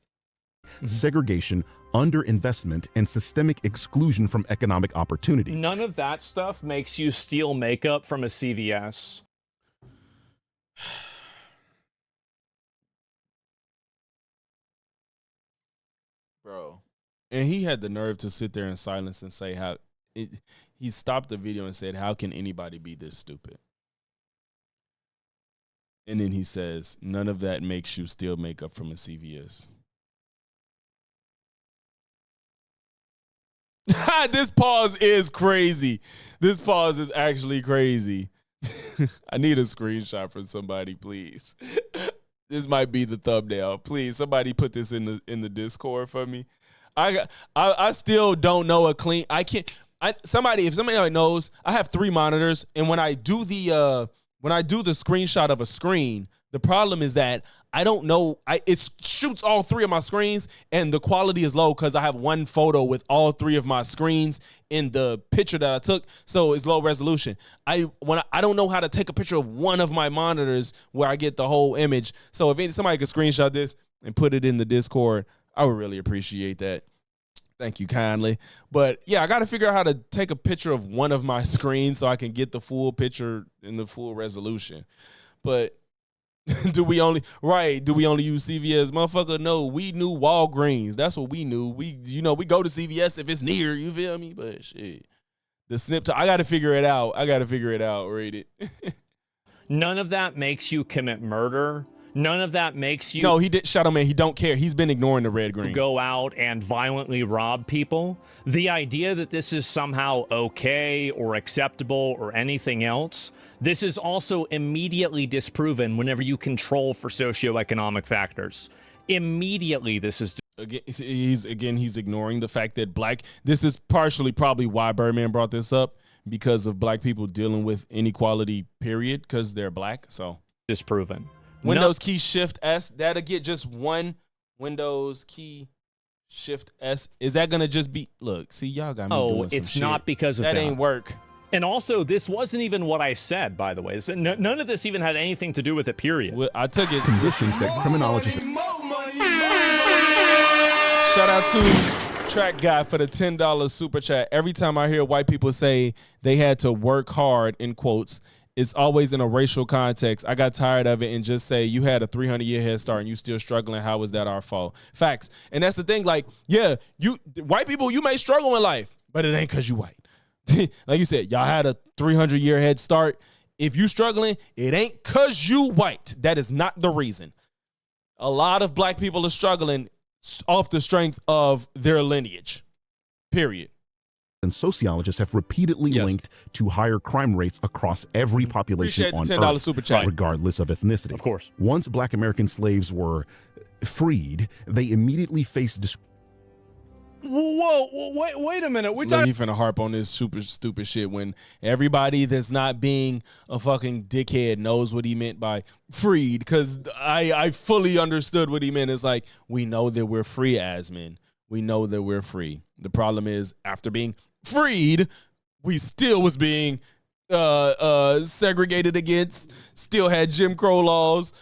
Segregation, underinvestment, and systemic exclusion from economic opportunity. None of that stuff makes you steal makeup from a CVS. Bro. And he had the nerve to sit there in silence and say he stopped the video and said, how can anybody be this stupid? And then he says, none of that makes you steal makeup from a CVS. This pause is crazy. This pause is actually crazy. I need a screenshot from somebody, please. This might be the thumbnail. Please, somebody put this in the Discord for me. I still don't know a clean. If somebody knows, I have 3 monitors, and when I do the screenshot of a screen, the problem is that I don't know. It shoots all 3 of my screens, and the quality is low because I have one photo with all 3 of my screens in the picture that I took, so it's low resolution. I don't know how to take a picture of one of my monitors where I get the whole image. So if somebody could screenshot this and put it in the Discord, I would really appreciate that. Thank you kindly. But yeah, I got to figure out how to take a picture of one of my screens so I can get the full picture in the full resolution. But do we only use CVS? Motherfucker, no, we knew Walgreens. That's what we knew. We go to CVS if it's near, you feel me? But shit. The snip I got to figure it out. Read it. None of that makes you commit murder. None of that makes you... No, he did. Shadow Man, he don't care. He's been ignoring the red green. ...go out and violently rob people. The idea that this is somehow okay or acceptable or anything else, this is also immediately disproven whenever you control for socioeconomic factors. Immediately, this is... He's ignoring the fact that this is partially probably why Birdman brought this up, because of black people dealing with inequality, period, because they're black, so... Disproven. Windows key Shift S, that'll get just one Windows key Shift S. Is that gonna just be, look, see, y'all got me doing some it's shit. not because of that. That ain't work. And also, this wasn't even what I said, by the way. None of this even had anything to do with it, period. Well, I took it. Conditions that criminologists... Shout out to Track Guy for the $10 super chat. Every time I hear white people say they had to work hard, in quotes, it's always in a racial context. I got tired of it and just say, you had a 300-year head start and you still struggling. How is that our fault? Facts. And that's the thing. Like, yeah, white people, you may struggle in life, but it ain't because you white. Like you said, y'all had a 300-year head start. If you struggling, it ain't because you white. That is not the reason. A lot of black people are struggling off the strength of their lineage. Period. and sociologists have repeatedly linked to higher crime rates across every population on Earth, super chat. regardless of ethnicity. Of course. Once Black American slaves were freed, they immediately faced Whoa, wait a minute. We're Look, talking. he finna harp on this super stupid shit when everybody that's not being a fucking dickhead knows what he meant by freed, because I fully understood what he meant. It's like, we know that we're free as men. We know that we're free. The problem is, after being freed, we still was being segregated against, still had Jim Crow laws,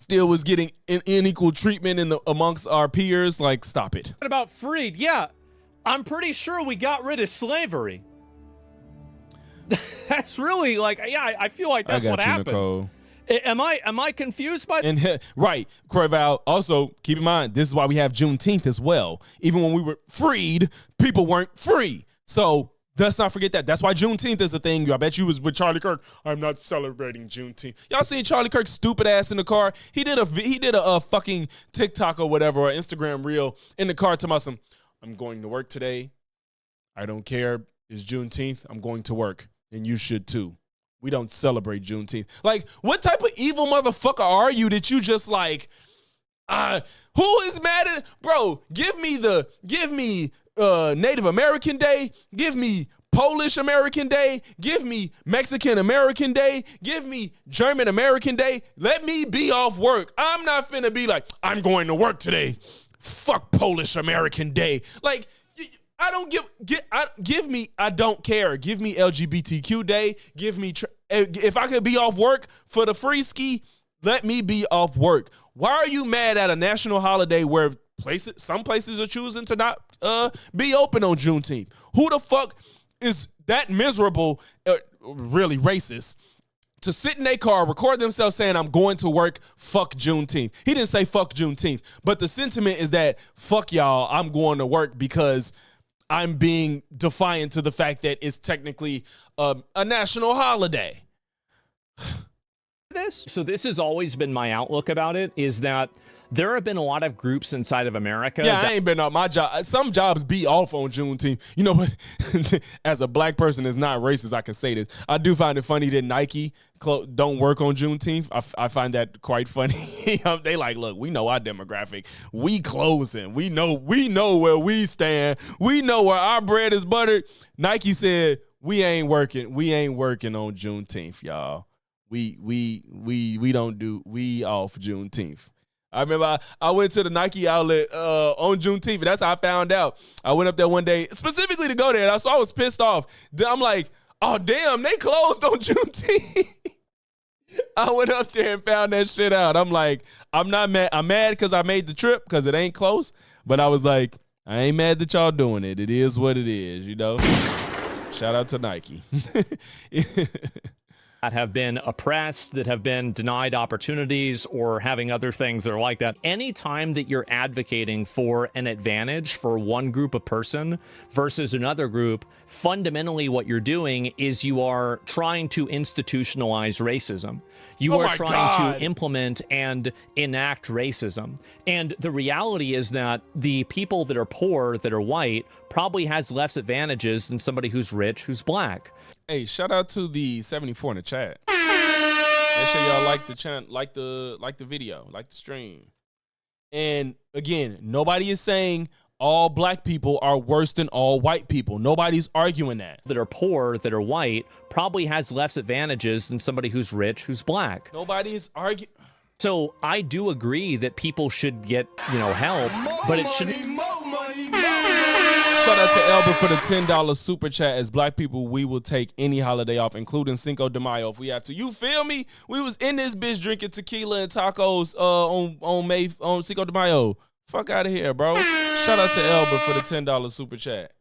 still was getting unequal treatment amongst our peers. Like, stop it. What about freed? Yeah, I'm pretty sure we got rid of slavery. That's really like, yeah, I feel like that's what happened. Nicole. Am I confused by? And right, Corval. Also, keep in mind, this is why we have Juneteenth as well. Even when we were freed, people weren't free. So let's not forget that. That's why Juneteenth is a thing. I bet you was with Charlie Kirk. I'm not celebrating Juneteenth. Y'all seen Charlie Kirk's stupid ass in the car? He did a fucking TikTok or whatever, or Instagram reel in the car to my son. I'm going to work today. I don't care. It's Juneteenth. I'm going to work, and you should too. We don't celebrate Juneteenth. Like, what type of evil motherfucker are you that you just like, who is mad at, bro, give me Native American Day, give me Polish American Day, give me Mexican American Day, give me German American Day. Let me be off work. I'm not finna be like, I'm going to work today. Fuck Polish American Day. Like, I don't give me, I don't care. Give me LGBTQ Day. Give me, if I could be off work for the free ski, let me be off work. Why are you mad at a national holiday where some places are choosing to not be open on Juneteenth? Who the fuck is that miserable, really racist, to sit in their car, record themselves saying, I'm going to work, fuck Juneteenth? He didn't say fuck Juneteenth, but the sentiment is that, fuck y'all, I'm going to work because I'm being defiant to the fact that it's technically a national holiday. So this has always been my outlook about it, is that there have been a lot of groups inside of America. Yeah, I ain't been on my job. Some jobs be off on Juneteenth. You know what? As a black person that's not racist, I can say this. I do find it funny that Nike don't work on Juneteenth. I find that quite funny. They like, look, we know our demographic. We closing. We know where we stand. We know where our bread is buttered. Nike said, we ain't working. We ain't working on Juneteenth, y'all. We don't do, we off Juneteenth. I remember I went to the Nike outlet on Juneteenth, and that's how I found out. I went up there one day specifically to go there, so I was pissed off. I'm like, oh, damn, they closed on Juneteenth. I went up there and found that shit out. I'm like, I'm not mad. I'm mad because I made the trip because it ain't close, but I was like, I ain't mad that y'all doing it. It is what it is, you know? Shout out to Nike. That have been oppressed, that have been denied opportunities, or having other things that are like that. Anytime that you're advocating for an advantage for one group of person versus another group, fundamentally what you're doing is you are trying to institutionalize racism. You are trying to implement and enact racism. And the reality is that the people that are poor, that are white, probably has less advantages than somebody who's rich, who's black. Hey, shout out to the 74 in the chat. Make sure y'all like the channel, like the video, like the stream. And again, nobody is saying all black people are worse than all white people. Nobody's arguing that. That are poor, that are white, probably has less advantages than somebody who's rich, who's black. Nobody's arguing. So I do agree that people should get, help, but it shouldn't. Shout out to Elba for the $10 super chat. As black people, we will take any holiday off, including Cinco de Mayo if we have to. You feel me? We was in this bitch drinking tequila and tacos on Cinco de Mayo. Fuck out of here, bro. Shout out to Elba for the $10 super chat.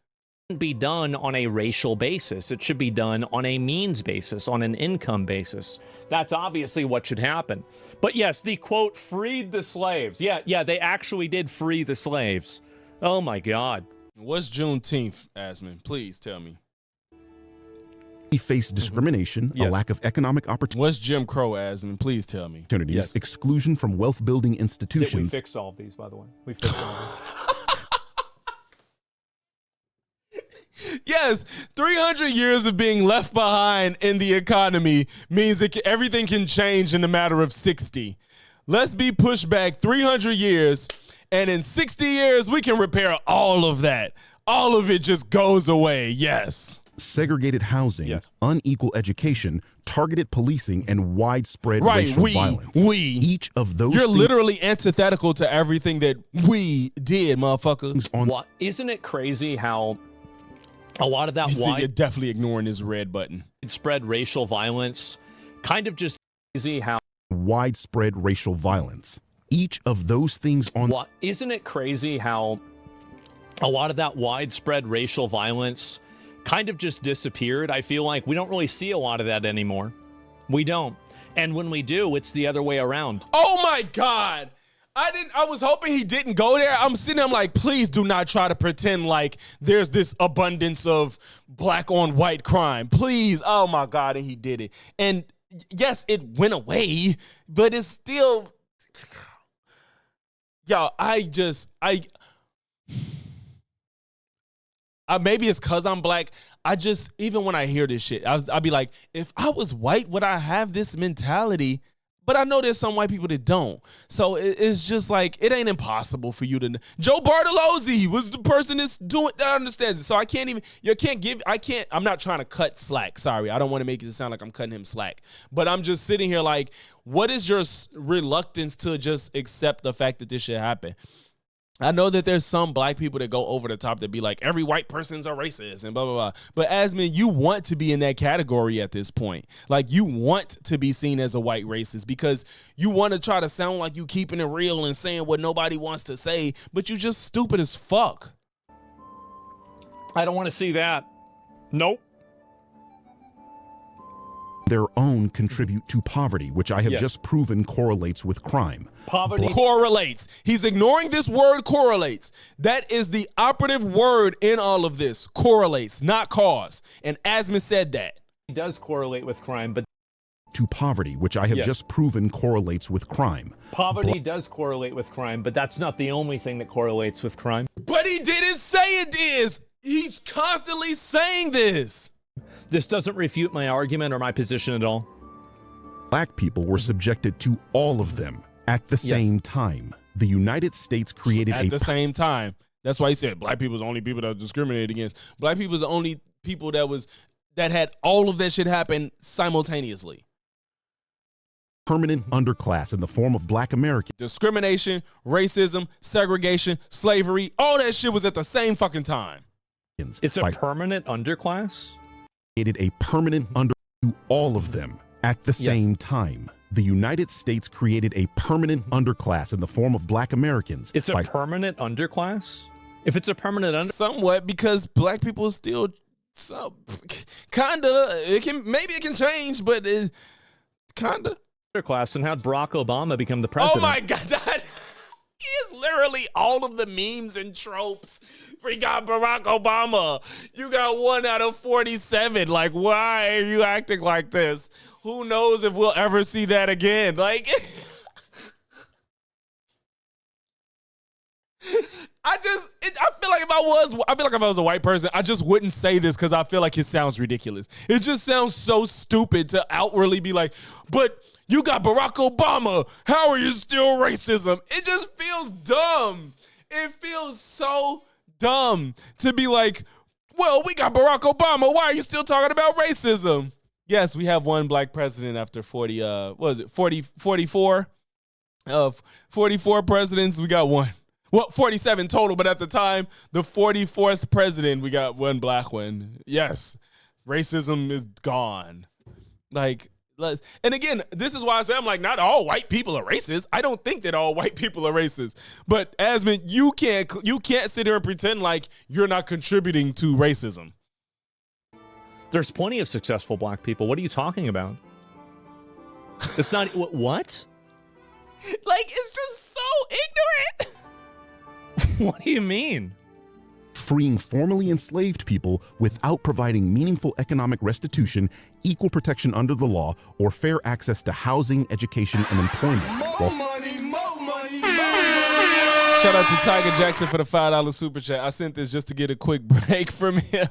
Be done on a racial basis. It should be done on a means basis, on an income basis. That's obviously what should happen. But yes, the quote, freed the slaves. Yeah, they actually did free the slaves. Oh my God. What's Juneteenth, Asmon? Please tell me. We face discrimination, a lack of economic opportunity. What's Jim Crow, Asmon? Please tell me. Exclusion from wealth-building institutions. We fixed all of these, by the way. We fixed all of these. Yeah, yes, 300 years of being left behind in the economy means that everything can change in a matter of 60. Let's be pushed back 300 years, and in 60 years, we can repair all of that. All of it just goes away, yes. Segregated housing, unequal education, targeted policing, and widespread racial violence. Each of those You're literally antithetical to everything that we did, motherfucker. What, isn't it crazy how a lot of that You're definitely ignoring this red button. Widespread racial violence, kind of just crazy how widespread racial violence. Each of those things on what, isn't it crazy how a lot of that widespread racial violence kind of just disappeared? I feel like we don't really see a lot of that anymore. We don't. And when we do, it's the other way around. Oh my God. I was hoping he didn't go there. I'm sitting there, I'm like, please do not try to pretend like there's this abundance of black on white crime. Please. Oh my God. And he did it. And yes, it went away, but it's still, yo, maybe it's because I'm black. Even when I hear this shit, I'd be like, if I was white, would I have this mentality? But I know there's some white people that don't. So it's just like, it ain't impossible for you to. Joe Bartolozzi was the person that understands it. So I'm not trying to cut slack. Sorry, I don't want to make it sound like I'm cutting him slack. But I'm just sitting here like, what is your reluctance to just accept the fact that this shit happened? I know that there's some black people that go over the top that be like, every white person's a racist and blah, blah, blah. But Asmon, you want to be in that category at this point. Like, you want to be seen as a white racist because you want to try to sound like you keeping it real and saying what nobody wants to say, but you just stupid as fuck. I don't want to see that. Nope. Their own contribute to poverty, which I have just proven correlates with crime. Poverty correlates. He's ignoring this word correlates. That is the operative word in all of this. Correlates, not cause. And Asmon said that. It does correlate with crime, but to poverty, which I have just proven correlates with crime. Poverty does correlate with crime, but that's not the only thing that correlates with crime. But he didn't say it is. He's constantly saying this. This doesn't refute my argument or my position at all. Black people were subjected to all of them at the same time. The United States created at the same time. That's why he said black people is the only people that are discriminated against. Black people is the only people that had all of that shit happen simultaneously. Permanent underclass in the form of black Americans. Discrimination, racism, segregation, slavery, all that shit was at the same fucking time. It's a permanent underclass? A permanent under to all of them at the same time. The United States created a permanent underclass in the form of black Americans. It's a permanent underclass? If it's a permanent somewhat, because black people still kinda, maybe it can change, but kinda underclass. And how'd Barack Obama become the president? Oh my God, that is literally all of the memes and tropes. We got Barack Obama. You got 1 out of 47. Like, why are you acting like this? Who knows if we'll ever see that again? Like, I feel like if I was a white person, I just wouldn't say this because I feel like it sounds ridiculous. It just sounds so stupid to outwardly be like, but you got Barack Obama. How are you still racism? It just feels dumb. It feels so dumb to be like, well, we got Barack Obama. Why are you still talking about racism? Yes, we have one black president after 44? Of 44 presidents, we got one. Well, 47 total, but at the time, the 44th president, we got one black one. Yes, racism is gone. Like, and again, this is why I say I'm like, not all white people are racist. I don't think that all white people are racist. But Asmon, you can't sit here and pretend like you're not contributing to racism. There's plenty of successful black people. What are you talking about? It's not what? Like, it's just so ignorant. What do you mean? Freeing formerly enslaved people without providing meaningful economic restitution, equal protection under the law, or fair access to housing, education, and employment. Shout Shout out to Tiger Jackson for the $5 super chat. I sent this just to get a quick break from him.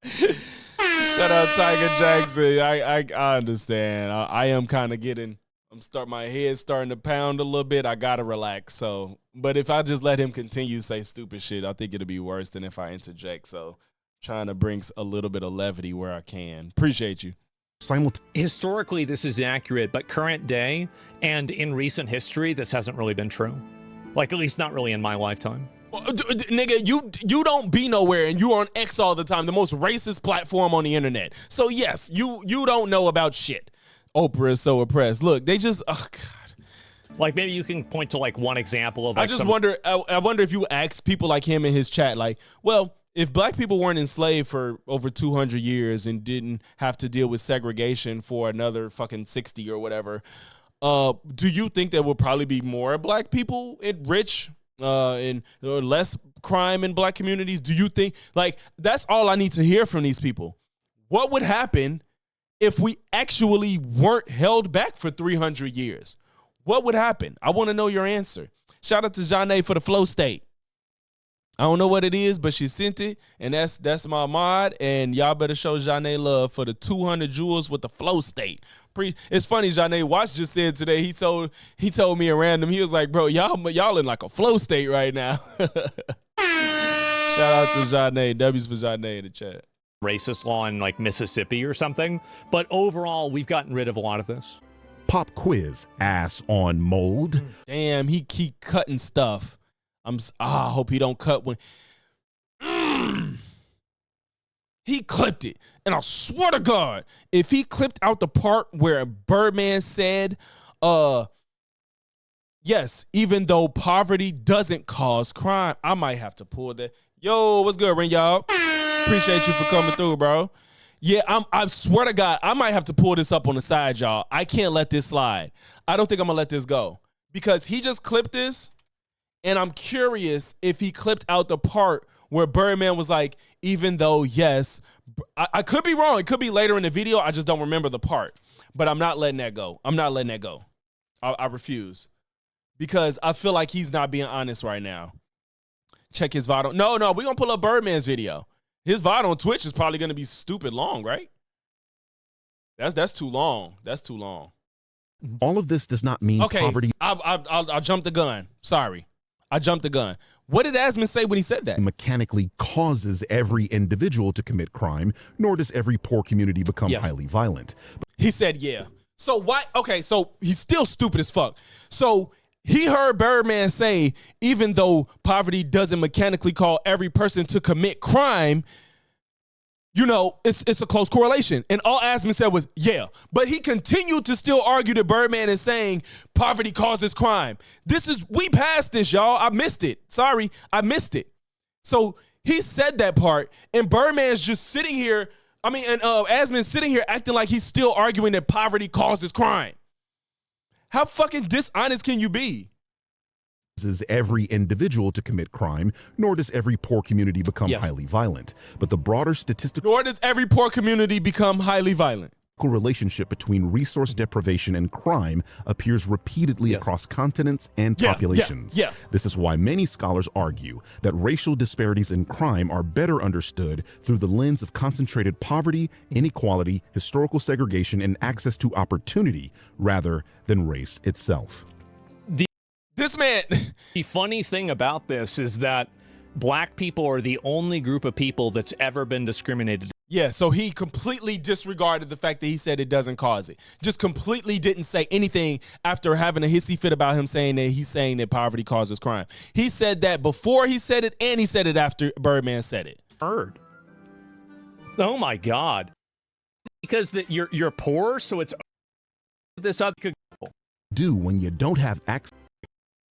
Shout out Tiger Jackson. I understand. I am kind of getting. My head starting to pound a little bit. I gotta relax. So, but if I just let him continue to say stupid shit, I think it'll be worse than if I interject. So, trying to bring a little bit of levity where I can. Appreciate you. Historically, this is accurate, but current day and in recent history, this hasn't really been true. Like, at least not really in my lifetime. Nigga, you don't be nowhere and you on X all the time, the most racist platform on the internet. So yes, you don't know about shit. Oprah is so oppressed. Look, they just, oh God. Like, maybe you can point to like one example of like I just wonder if you ask people like him in his chat, like, well, if black people weren't enslaved for over 200 years and didn't have to deal with segregation for another fucking 60 or whatever, do you think there would probably be more black people rich and less crime in black communities? Do you think, like, that's all I need to hear from these people? What would happen if we actually weren't held back for 300 years? What would happen? I want to know your answer. Shout out to Janae for the flow state. I don't know what it is, but she sent it, and that's my mod, and y'all better show Janae love for the 200 jewels with the flow state. It's funny, Janae Watts just said today, he told me at random, he was like, bro, y'all in like a flow state right now. Shout out to Janae. W's for Janae in the chat. Racist law in like Mississippi or something, but overall, we've gotten rid of a lot of this. Pop quiz, ass on mold. Damn, he keep cutting stuff. I hope he don't cut when he clipped it. And I swear to God, if he clipped out the part where Birdman said, yes, even though poverty doesn't cause crime, I might have to pull that. Yo, what's good, Ring, y'all? Appreciate you for coming through, bro. Yeah, I swear to God, I might have to pull this up on the side, y'all. I can't let this slide. I don't think I'm gonna let this go because he just clipped this. And I'm curious if he clipped out the part where Birdman was like, even though, yes, I could be wrong. It could be later in the video. I just don't remember the part. But I'm not letting that go. I'm not letting that go. I refuse. Because I feel like he's not being honest right now. Check his VOD. No, we're going to pull up Birdman's video. His VOD on Twitch is probably going to be stupid long, right? That's too long. That's too long. All of this does not mean poverty. I'll jump the gun. Sorry. I jumped the gun. What did Asman say when he said that? Mechanically causes every individual to commit crime, nor does every poor community become highly violent. He said, yeah. So why? Okay, so he's still stupid as fuck. So he heard Birdman say, even though poverty doesn't mechanically cause every person to commit crime, you know, it's a close correlation. And all Asman said was, yeah. But he continued to still argue that Birdman is saying poverty causes crime. We passed this, y'all. I missed it. Sorry, I missed it. So he said that part, and Birdman's just sitting here. Asman's sitting here acting like he's still arguing that poverty causes crime. How fucking dishonest can you be? Every individual to commit crime, nor does every poor community become highly violent. But the broader statistical Nor does every poor community become highly violent. Relationship between resource deprivation and crime appears repeatedly across continents and populations. This is why many scholars argue that racial disparities in crime are better understood through the lens of concentrated poverty, inequality, historical segregation, and access to opportunity rather than race itself. This man. The funny thing about this is that black people are the only group of people that's ever been discriminated. Yeah, so he completely disregarded the fact that he said it doesn't cause it. Just completely didn't say anything after having a hissy fit about him saying that poverty causes crime. He said that before he said it, and he said it after Birdman said it. Heard. Oh my God. Because you're poor, so it's this other do when you don't have access.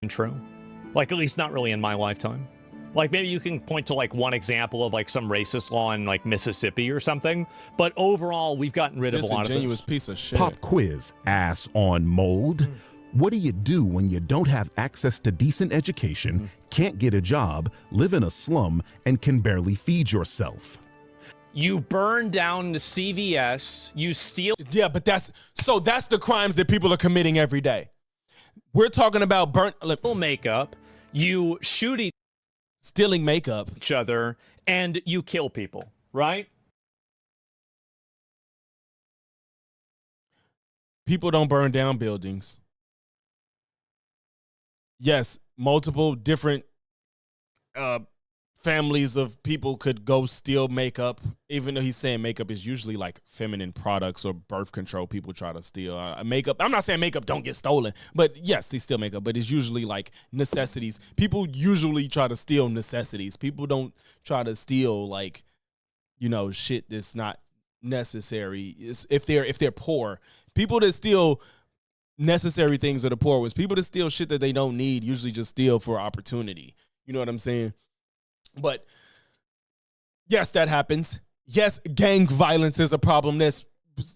True. Like, at least not really in my lifetime. Like, maybe you can point to like one example of like some racist law in like Mississippi or something, but overall we've gotten rid of a lot of disingenuous piece of shit. Pop quiz, ass on mold. What do you do when you don't have access to decent education, can't get a job, live in a slum, and can barely feed yourself? You burn down the CVS, you steal. Yeah, but that's the crimes that people are committing every day. We're talking about burnt makeup. You shoot Stealing makeup. each other and you kill people, right? People don't burn down buildings. Yes, multiple different families of people could go steal makeup, even though he's saying makeup is usually like feminine products or birth control people try to steal. Makeup, I'm not saying makeup don't get stolen, but yes, they steal makeup, but it's usually like necessities. People usually try to steal necessities. People don't try to steal like, you know, shit that's not necessary. If they're poor. People that steal necessary things are the poor ones. People that steal shit that they don't need usually just steal for opportunity. You know what I'm saying? But yes, that happens. Yes, gang violence is a problem that's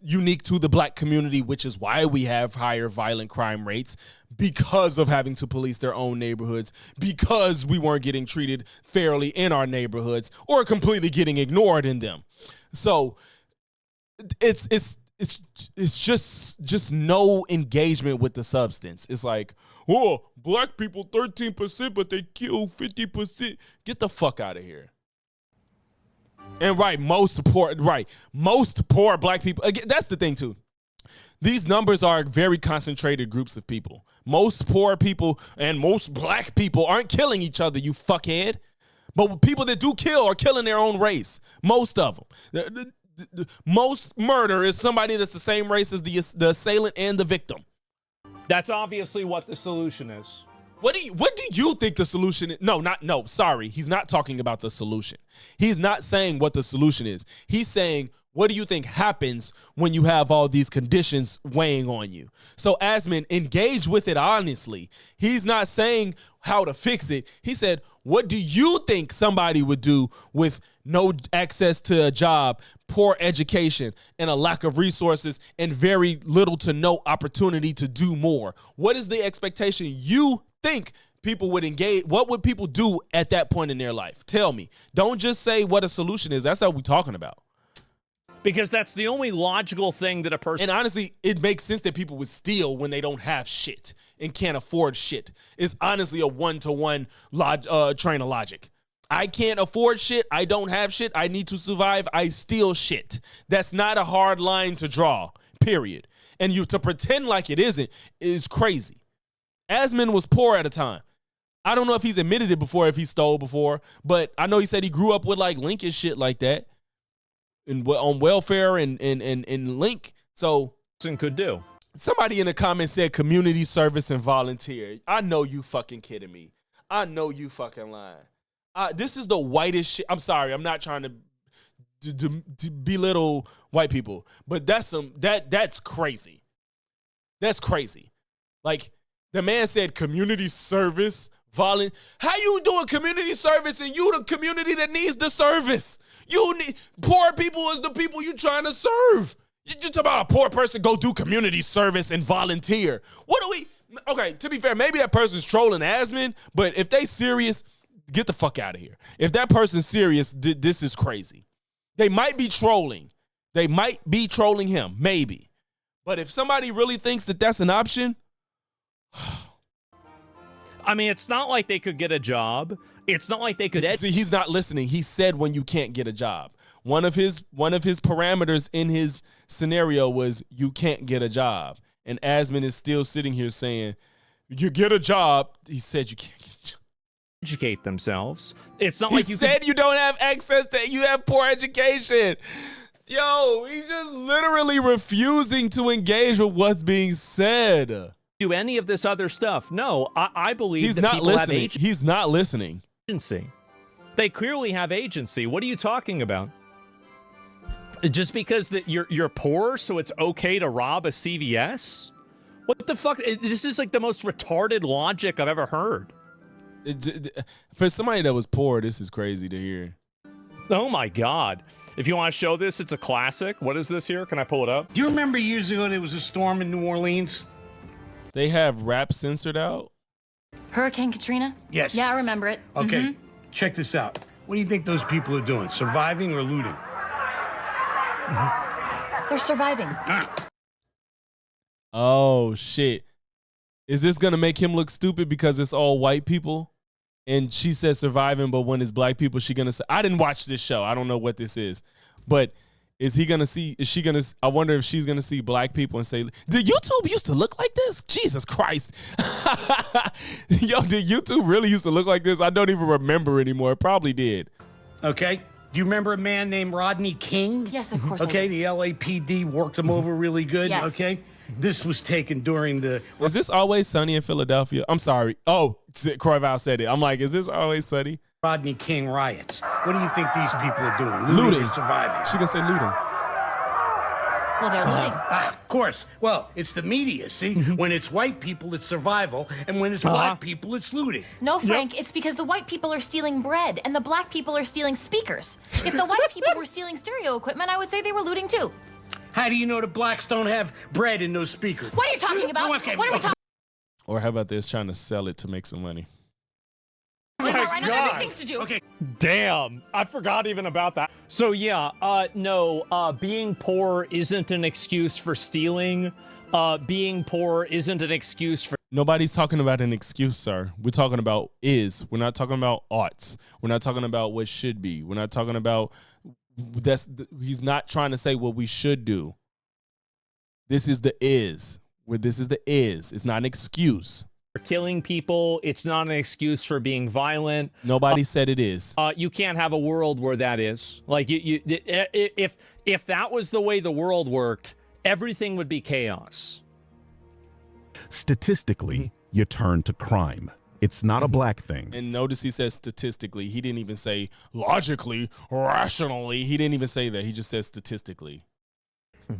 unique to the black community, which is why we have higher violent crime rates, because of having to police their own neighborhoods, because we weren't getting treated fairly in our neighborhoods or completely getting ignored in them. So it's just no engagement with the substance. It's like, oh, black people 13%, but they kill 50%. Get the fuck out of here. And most poor black people. Again, that's the thing too. These numbers are very concentrated groups of people. Most poor people and most black people aren't killing each other, you fuckhead. But people that do kill are killing their own race. Most of them. Most murder is somebody that's the same race as the assailant and the victim. That's obviously what the solution is. What do you think the solution is? No, sorry. He's not talking about the solution. He's not saying what the solution is. He's saying, what do you think happens when you have all these conditions weighing on you? So Asmon, engage with it honestly. He's not saying how to fix it. He said, what do you think somebody would do with no access to a job, poor education, and a lack of resources, and very little to no opportunity to do more? What is the expectation you think people would engage? What would people do at that point in their life? Tell me. Don't just say what a solution is. That's what we're talking about. Because that's the only logical thing that a person... And honestly, it makes sense that people would steal when they don't have shit and can't afford shit. It's honestly a one-to-one train of logic. I can't afford shit. I don't have shit. I need to survive. I steal shit. That's not a hard line to draw, period. And you to pretend like it isn't is crazy. Asmon was poor at a time. I don't know if he's admitted it before, if he stole before, but I know he said he grew up with like Link and shit like that. And on welfare and Link. So could do. Somebody in the comments said community service and volunteer. I know you fucking kidding me. I know you fucking lying. This is the whitest shit. I'm sorry. I'm not trying to belittle white people, but that's crazy. That's crazy. Like the man said community service, How you doing community service and you the community that needs the service? You need poor people is the people you trying to serve. You talk about a poor person go do community service and volunteer. What do we? Okay, to be fair, maybe that person's trolling Asmon, but if they serious, get the fuck out of here. If that person's serious, this is crazy. They might be trolling. They might be trolling him, maybe. But if somebody really thinks that that's an option, I mean, it's not like they could get a job. It's not like they could. See, he's not listening. He said when you can't get a job. One of his parameters in his scenario was you can't get a job. And Asmon is still sitting here saying, you get a job. He said you can't get a job. Educate themselves. It's not like you said you don't have access to, you have poor education. Yo, he's just literally refusing to engage with what's being said. Do any of this other stuff. No, I believe he's that not people listening. have He's not listening. Agency. They clearly have agency. What are you talking about? Just because that you're poor, so it's okay to rob a CVS? What the fuck? This is like the most retarded logic I've ever heard. For somebody that was poor, this is crazy to hear. Oh my God. If you want to show this, it's a classic. What is this here? Can I pull it up? Do you remember years ago there was a storm in New Orleans? They have rap censored out? Hurricane Katrina? Yes. Yeah, I remember it. Okay, check this out. What do you think those people are doing? Surviving or looting? They're surviving. Oh, shit. Is this going to make him look stupid because it's all white people? and she said surviving, but when it's black people, she gonna say, I didn't watch this show. I don't know what this is, but is she gonna, I wonder if she's gonna see black people and say, did YouTube used to look like this? Jesus Christ. Yo, did YouTube really used to look like this? I don't even remember anymore. It probably did. Okay? Do you remember a man named Rodney King? Yes, of course. Okay, the LAPD worked him over really good. Yes. Okay? This was taken during the... Was this Always Sunny in Philadelphia? I'm sorry. Oh, Croy Val said it. I'm like, is this Always Sunny? Rodney King riots. What do you think these people are doing? Looting. Or surviving? She gonna say looting. Well, they're looting. Of course. Well, it's the media, see? When it's white people, it's survival. And when it's black people, it's looting. No, Frank, it's because the white people are stealing bread and the black people are stealing speakers. If the white people were stealing stereo equipment, I would say they were looting too. How do you know the blacks don't have bread in those speakers? What are you talking about? Okay, What are we talking Or how about this, trying to sell it to make some money? about right now? I have things to do. Okay. Damn, I forgot even about that. So yeah, no, being poor isn't an excuse for stealing. Being poor isn't an excuse for... Nobody's talking about an excuse, sir. We're talking about is. We're not talking about oughts. We're not talking about what should be. We're not talking about... He's not trying to say what we should do. This is the is. This is the is. It's not an excuse. killing people. It's not an excuse for being violent. Nobody said it is. You can't have a world where that is. Like, if that was the way the world worked, everything would be chaos. Statistically, you turn to crime. It's not a black thing. And notice he says statistically. He didn't even say logically, rationally. He didn't even say that. He just says statistically.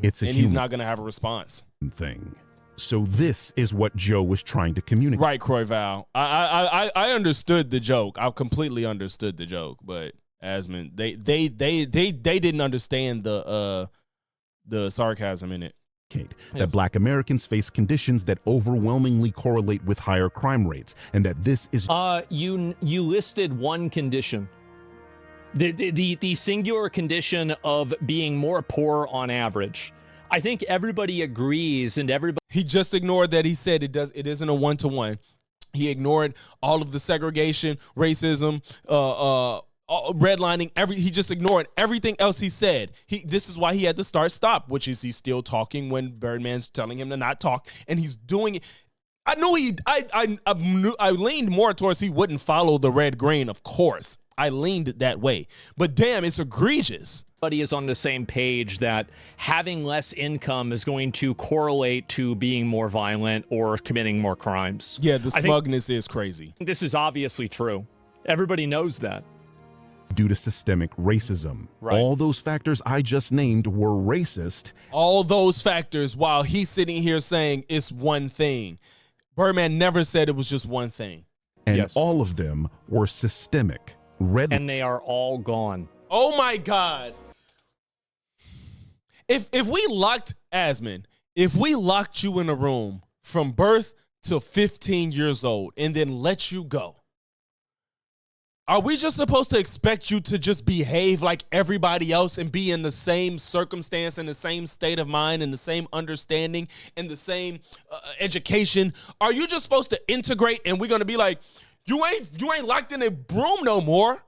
It's a and he's not going to have a response. Thing. So this is what Joe was trying to communicate. Right, Croy Val. I understood the joke. I completely understood the joke, but Asmon, they didn't understand the sarcasm in it. That black Americans face conditions that overwhelmingly correlate with higher crime rates, and that this is you listed one condition, the singular condition of being more poor on average. I think everybody agrees, and everybody... He just ignored that. He said it isn't a one-to-one. He ignored all of the segregation, racism, redlining. He just ignored everything else he said. This is why he had to start-stop, which is he's still talking when Birdman's telling him to not talk, and he's doing it. I knew I leaned more towards he wouldn't follow the red grain, of course. I leaned that way. But damn, it's egregious. Everybody is on the same page that having less income is going to correlate to being more violent or committing more crimes. Yeah, the smugness is crazy. This is obviously true. Everybody knows that. Due to systemic racism. Right. All those factors I just named were racist. All those factors while he's sitting here saying it's one thing. Birdman never said it was just one thing. And all of them were systemic. And they are all gone. Oh my God. If we locked Asmon, if we locked you in a room from birth to 15 years old and then let you go, are we just supposed to expect you to just behave like everybody else and be in the same circumstance, in the same state of mind, in the same understanding, in the same education? Are you just supposed to integrate and we're going to be like, you ain't locked in a room no more?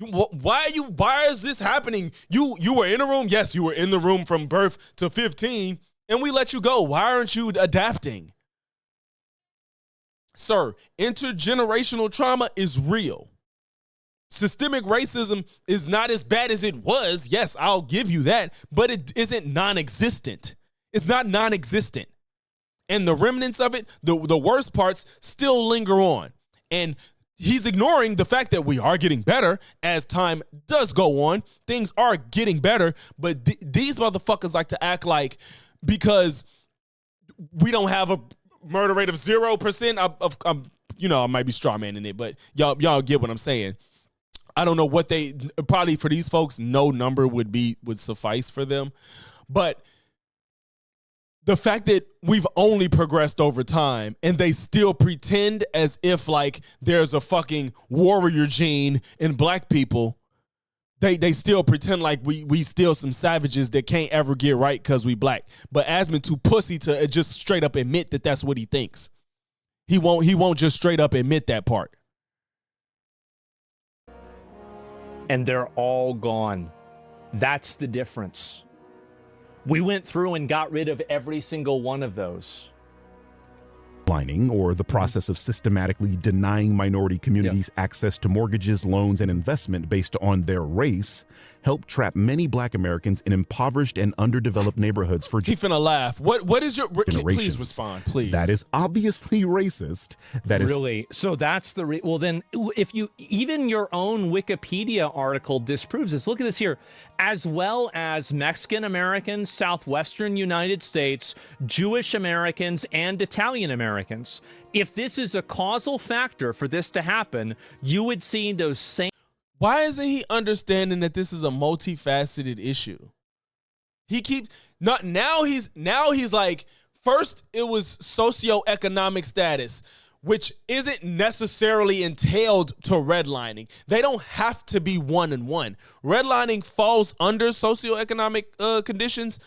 Why is this happening? You were in a room. Yes, you were in the room from birth to 15 and we let you go. Why aren't you adapting? Sir, intergenerational trauma is real. Systemic racism is not as bad as it was. Yes, I'll give you that, but it isn't non-existent. It's not non-existent. And the remnants of it, the worst parts still linger on. And he's ignoring the fact that we are getting better as time does go on. Things are getting better, but these motherfuckers like to act like because we don't have a murder rate of 0%. I might be strawmanning it, but y'all get what I'm saying. I don't know what probably for these folks, no number would suffice for them. But the fact that we've only progressed over time and they still pretend as if like there's a fucking warrior gene in black people, they still pretend like we still some savages that can't ever get right because we black. But Asmon too pussy to just straight up admit that that's what he thinks. He won't just straight up admit that part. and they're all gone. That's the difference. We went through and got rid of every single one of those. Lining, or the process of systematically denying minority communities access to mortgages, loans, and investment based on their race, helped trap many Black Americans in impoverished and underdeveloped neighborhoods for He finna laugh. What is your... Please respond, please. That is obviously racist. That is really? So that's the... well, then, if you... even your own Wikipedia article disproves this. Look at this here. As well as Mexican Americans, Southwestern United States, Jewish Americans, and Italian Americans. If this is a causal factor for this to happen, you would see those same... Why isn't he understanding that this is a multifaceted issue? He keeps not now he's like, first it was socioeconomic status, which isn't necessarily entailed to redlining. They don't have to be one and one. Redlining falls under socioeconomic conditions,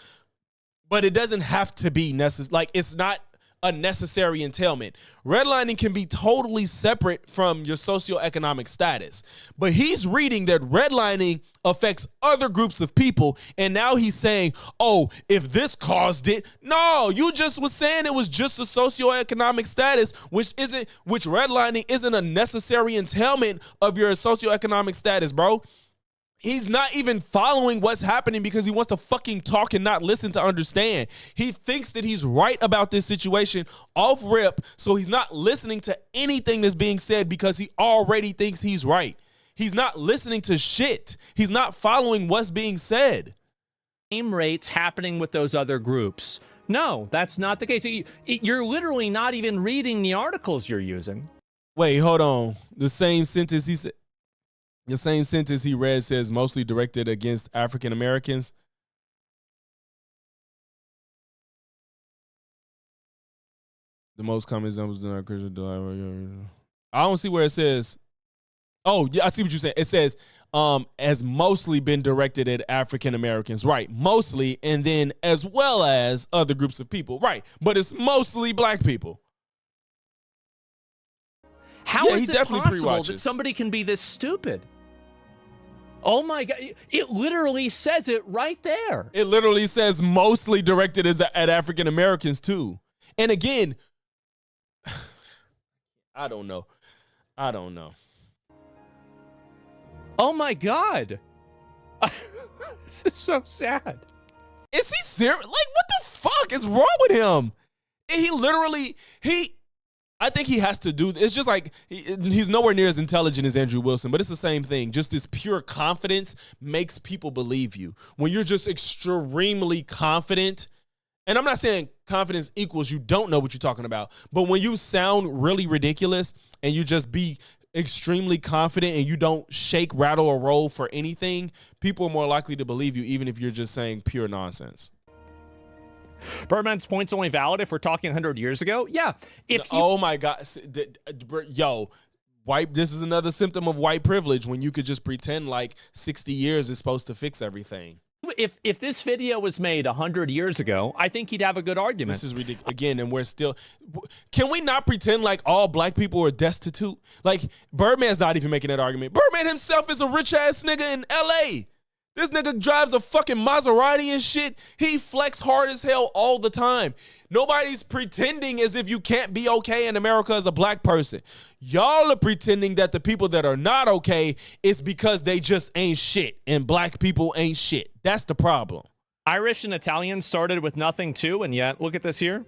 but it doesn't have to be necessary. Like, it's not a necessary entailment. Redlining can be totally separate from your socioeconomic status. But he's reading that redlining affects other groups of people, and now he's saying, oh, if this caused it. No, you just was saying it was just a socioeconomic status, which redlining isn't a necessary entailment of your socioeconomic status, bro. He's not even following what's happening because he wants to fucking talk and not listen to understand. He thinks that he's right about this situation off rip, so he's not listening to anything that's being said because he already thinks he's right. He's not listening to shit. He's not following what's being said. Same rates happening with those other groups. No, that's not the case. You're literally not even reading the articles you're using. Wait, hold on. The same sentence he said. The same sentence he read says mostly directed against African Americans. The most common examples do not Christian. I don't see where it says. Oh, yeah, I see what you're saying. It says has mostly been directed at African Americans. Right. Mostly, and then as well as other groups of people. Right. But it's mostly Black people. How is it possible that somebody can be this stupid? Oh my God, it literally says it right there. It literally says mostly directed at African Americans too. And again, I don't know. Oh my God. This is so sad. Is he serious? Like, what the fuck is wrong with him? He literally, I think he has to do, it's just like, he's nowhere near as intelligent as Andrew Wilson, but it's the same thing. Just this pure confidence makes people believe you. When you're just extremely confident, and I'm not saying confidence equals you don't know what you're talking about, but when you sound really ridiculous and you just be extremely confident and you don't shake, rattle, or roll for anything, people are more likely to believe you even if you're just saying pure nonsense. Birdman's point's only valid if we're talking 100 years ago? Yeah. Oh my God. Yo, this is another symptom of white privilege when you could just pretend like 60 years is supposed to fix everything. If this video was made 100 years ago, I think he'd have a good argument. This is ridiculous. Again, and we're still... Can we not pretend like all Black people are destitute? Like, Birdman's not even making that argument. Birdman himself is a rich-ass nigga in L.A., This nigga drives a fucking Maserati and shit. He flex hard as hell all the time. Nobody's pretending as if you can't be okay in America as a Black person. Y'all are pretending that the people that are not okay is because they just ain't shit and Black people ain't shit. That's the problem. Irish and Italian started with nothing too, and yet, look at this here.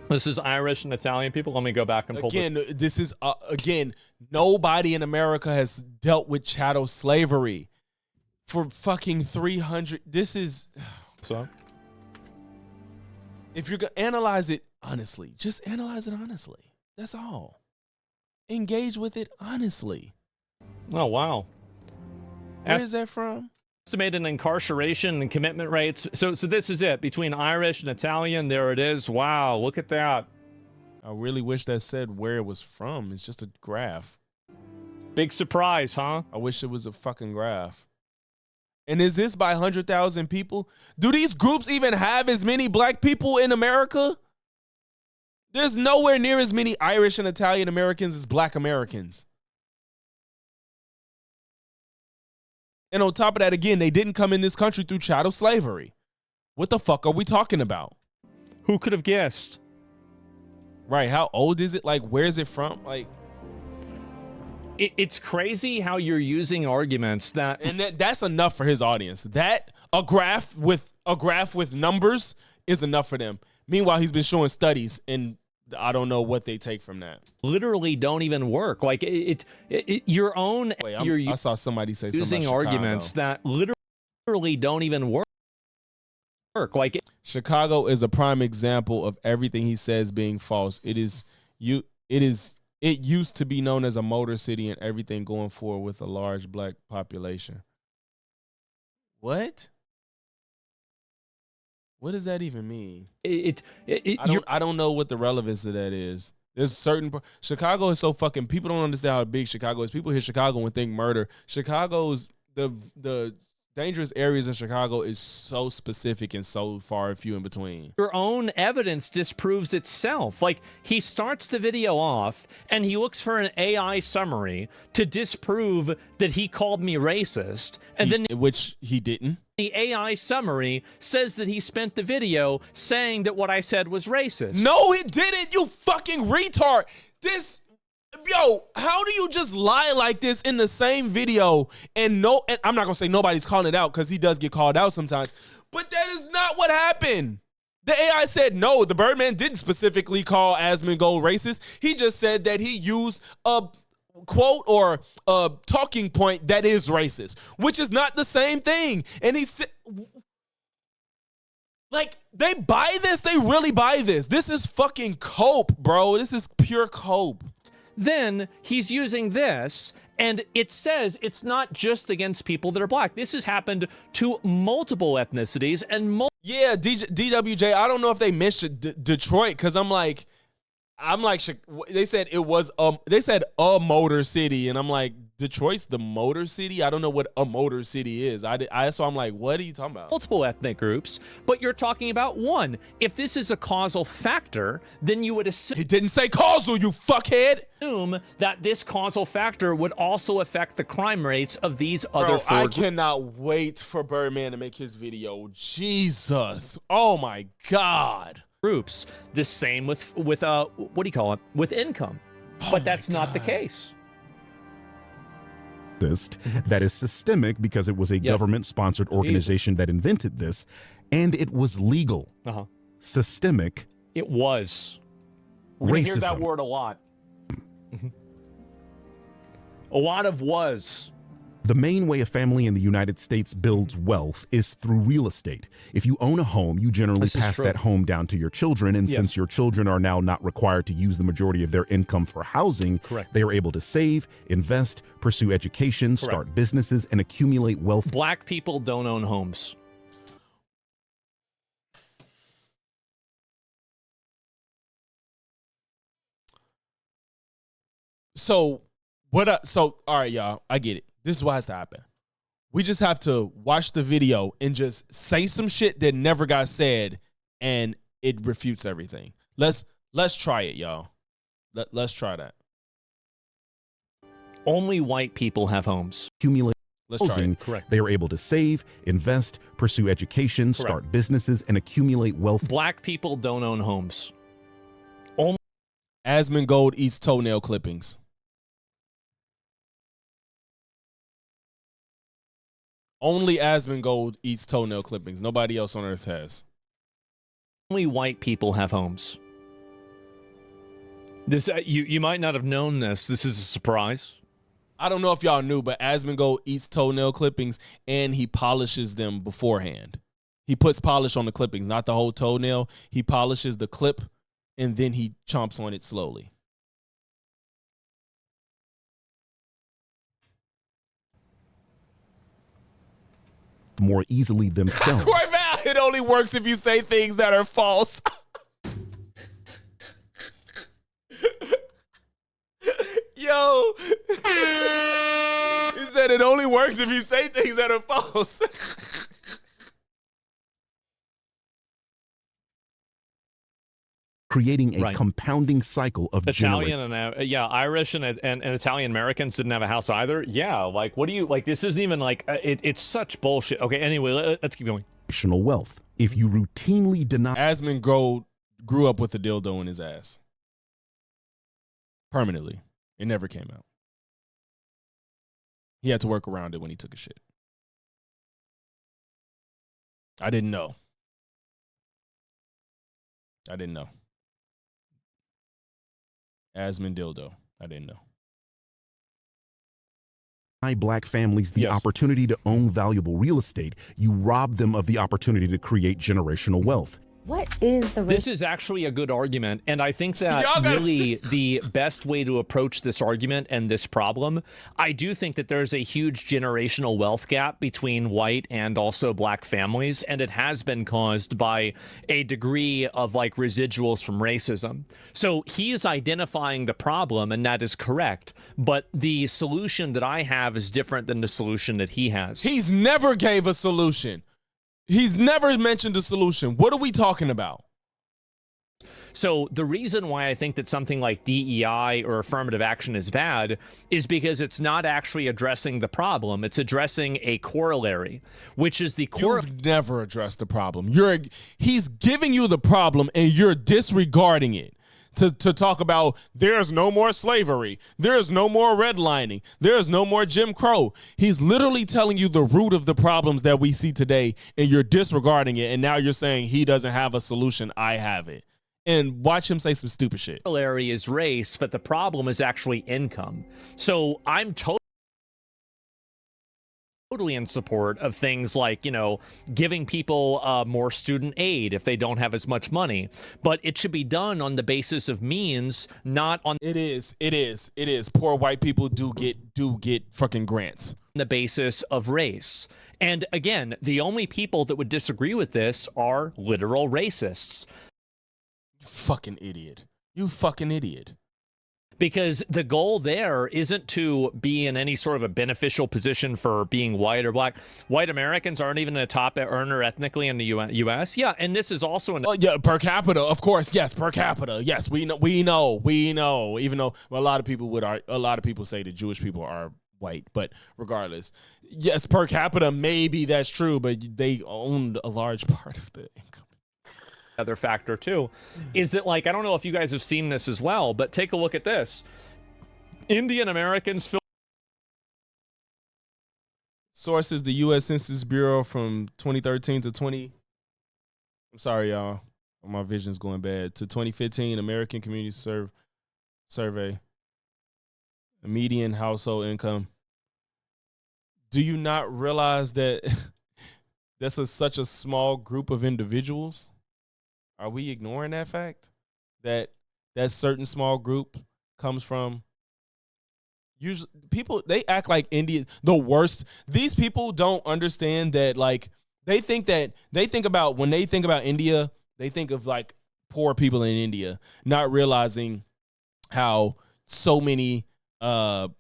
This is Irish and Italian people. Let me go back and pull this is, again, nobody in America has dealt with chattel slavery for fucking 300. This is... So? If you're going to analyze it honestly, just analyze it honestly. That's all. Engage with it honestly. Oh, wow. Where is that from? Estimated incarceration and commitment rates. So this is it. Between Irish and Italian, there it is. Wow, look at that. I really wish that said where it was from. It's just a graph. Big surprise, huh? I wish it was a fucking graph. And is this by 100,000 people? Do these groups even have as many Black people in America? There's nowhere near as many Irish and Italian Americans as Black Americans. And on top of that, again, they didn't come in this country through chattel slavery. What the fuck are we talking about? Who could have guessed? Right. How old is it? Like, where is it from? Like, it's crazy how you're using arguments that, and that's enough for his audience. That a graph with numbers is enough for them. Meanwhile, he's been showing studies, and I don't know what they take from that. Literally don't even work. Like your own. Wait, I saw somebody say using arguments that literally don't even work. Like Chicago is a prime example of everything he says being false. It used to be known as a motor city and everything going forward with a large black population. What? What does that even mean? I don't know what the relevance of that is. There's certain Chicago is so fucking, people don't understand how big Chicago is. People hear Chicago and think murder. Chicago's the dangerous areas in Chicago is so specific and so far and few in between. Your own evidence disproves itself. Like, he starts the video off and he looks for an AI summary to disprove that he called me racist, and then which he didn't. The AI summary says that he spent the video saying that what I said was racist. No, it didn't, you fucking retard. Yo, how do you just lie like this in the same video and I'm not gonna say nobody's calling it out because he does get called out sometimes, but that is not what happened. The AI said no, the Birdman didn't specifically call Asmongold racist. He just said that he used a quote or a talking point that is racist, which is not the same thing. And he said, like, they buy this? They really buy this? This is fucking cope, bro. This is pure cope. Then he's using this, and it says it's not just against people that are black. This has happened to multiple ethnicities and yeah, DWJ, I don't know if they mentioned Detroit, because I'm like, they said it was they said a motor city, and I'm like, Detroit's the motor city? I don't know what a motor city is. So I'm like, what are you talking about? Multiple ethnic groups, but you're talking about one. If this is a causal factor, then you would assume— It didn't say causal, you fuckhead! Assume that this causal factor would also affect the crime rates of these other four. I cannot wait for Birdman to make his video. Jesus. Oh my God. Groups. The same with what do you call it? With income. But that's not the case. That is systemic because it was a government-sponsored organization that invented this, and it was legal. Systemic. It was. We're gonna hear that word a lot. A lot of was. The main way a family in the United States builds wealth is through real estate. If you own a home, you generally pass that home down to your children, and since your children are now not required to use the majority of their income for housing, they are able to save, invest, pursue education, start businesses, and accumulate wealth. Black people don't own homes. So all right, y'all, I get it. This is what has to happen. We just have to watch the video and just say some shit that never got said, and it refutes everything. Let's try it, y'all. Let's try that. Only white people have homes. Accumulate housing. They are able to save, invest, pursue education, start businesses, and accumulate wealth. Black people don't own homes. Asmongold eats toenail clippings. Only Asmongold eats toenail clippings. Nobody else on earth has. Only white people have homes. This you might not have known this. This is a surprise. I don't know if y'all knew, but Asmongold eats toenail clippings and he polishes them beforehand. He puts polish on the clippings, not the whole toenail. He polishes the clip and then he chomps on it slowly. More easily themselves. Corval, it only works if you say things that are false. Yo. He said it only works if you say things that are false. creating a compounding cycle of Italian and Irish and Italian Americans didn't have a house either. Yeah, like what do you like? This isn't even like it's such bullshit. Okay, anyway, let's keep going. generational wealth. If you routinely deny Asmongold grew up with a dildo in his ass. Permanently. It never came out. He had to work around it when he took a shit. I didn't know. Asmon dildo. I didn't know. Black families the opportunity to own valuable real estate, you rob them of the opportunity to create generational wealth. What is the This is actually a good argument, and I think that really the best way to approach this argument and this problem, I do think that there's a huge generational wealth gap between white and also black families, and it has been caused by a degree of like residuals from racism. So he's identifying the problem, and that is correct, but the solution that I have is different than the solution that he has. He's never gave a solution. He's never mentioned a solution. What are we talking about? So the reason why I think that something like DEI or affirmative action is bad is because it's not actually addressing the problem. It's addressing a corollary, which is the You've never addressed the problem. He's giving you the problem and you're disregarding it. To talk about there's no more slavery, there's no more redlining, there's no more Jim Crow. He's literally telling you the root of the problems that we see today, and you're disregarding it, and now you're saying he doesn't have a solution, I have it. And watch him say some stupid shit. The corollary is race, but the problem is actually income. So I'm totally in support of things like, you know, giving people more student aid if they don't have as much money, but it should be done on the basis of means, not on It is. Poor white people do get fucking grants. The basis of race. And again, the only people that would disagree with this are literal racists. Fucking idiot. You fucking idiot. Because the goal there isn't to be in any sort of a beneficial position for being white or black. White Americans aren't even a top earner ethnically in the U.S. Yeah, and this is also per capita, of course. Yes, per capita. Yes, we know. Even though a lot of people say that Jewish people are white, but regardless, yes, per capita, maybe that's true, but they owned a large part of the income. Other factor too is that, like, I don't know if you guys have seen this as well, but take a look at this. Indian Americans Sources: the U.S. Census Bureau from 2013 to 20. I'm sorry, y'all. My vision's going bad. To 2015 American Community Survey. The median household income. Do you not realize that that's such a small group of individuals? Are we ignoring that fact? That certain small group comes from usually people, they act like India, the worst. These people don't understand that, like, when they think about India, they think of like poor people in India, not realizing how so many, how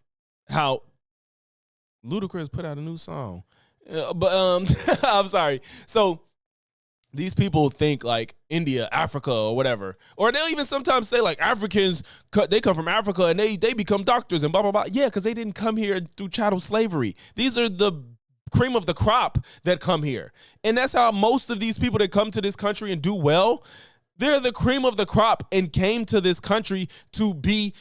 Ludacris put out a new song. I'm sorry. So these people think like India, Africa, or whatever. Or they'll even sometimes say like Africans, they come from Africa and they become doctors and blah, blah, blah. Yeah, because they didn't come here through chattel slavery. These are the cream of the crop that come here. And that's how most of these people that come to this country and do well, they're the cream of the crop and came to this country to be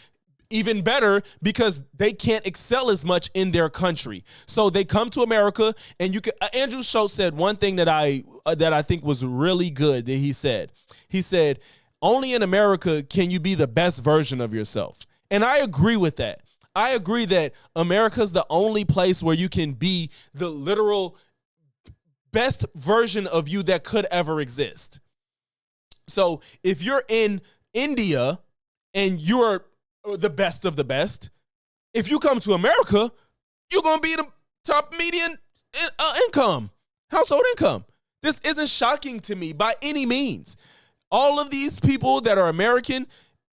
even better because they can't excel as much in their country. So they come to America, and you can. Andrew Schultz said one thing that I think was really good that he said. He said, only in America can you be the best version of yourself. And I agree with that. I agree that America's the only place where you can be the literal best version of you that could ever exist. So if you're in India and you're the best of the best, if you come to America, you're going to be the top median household income. This isn't shocking to me by any means. All of these people that are American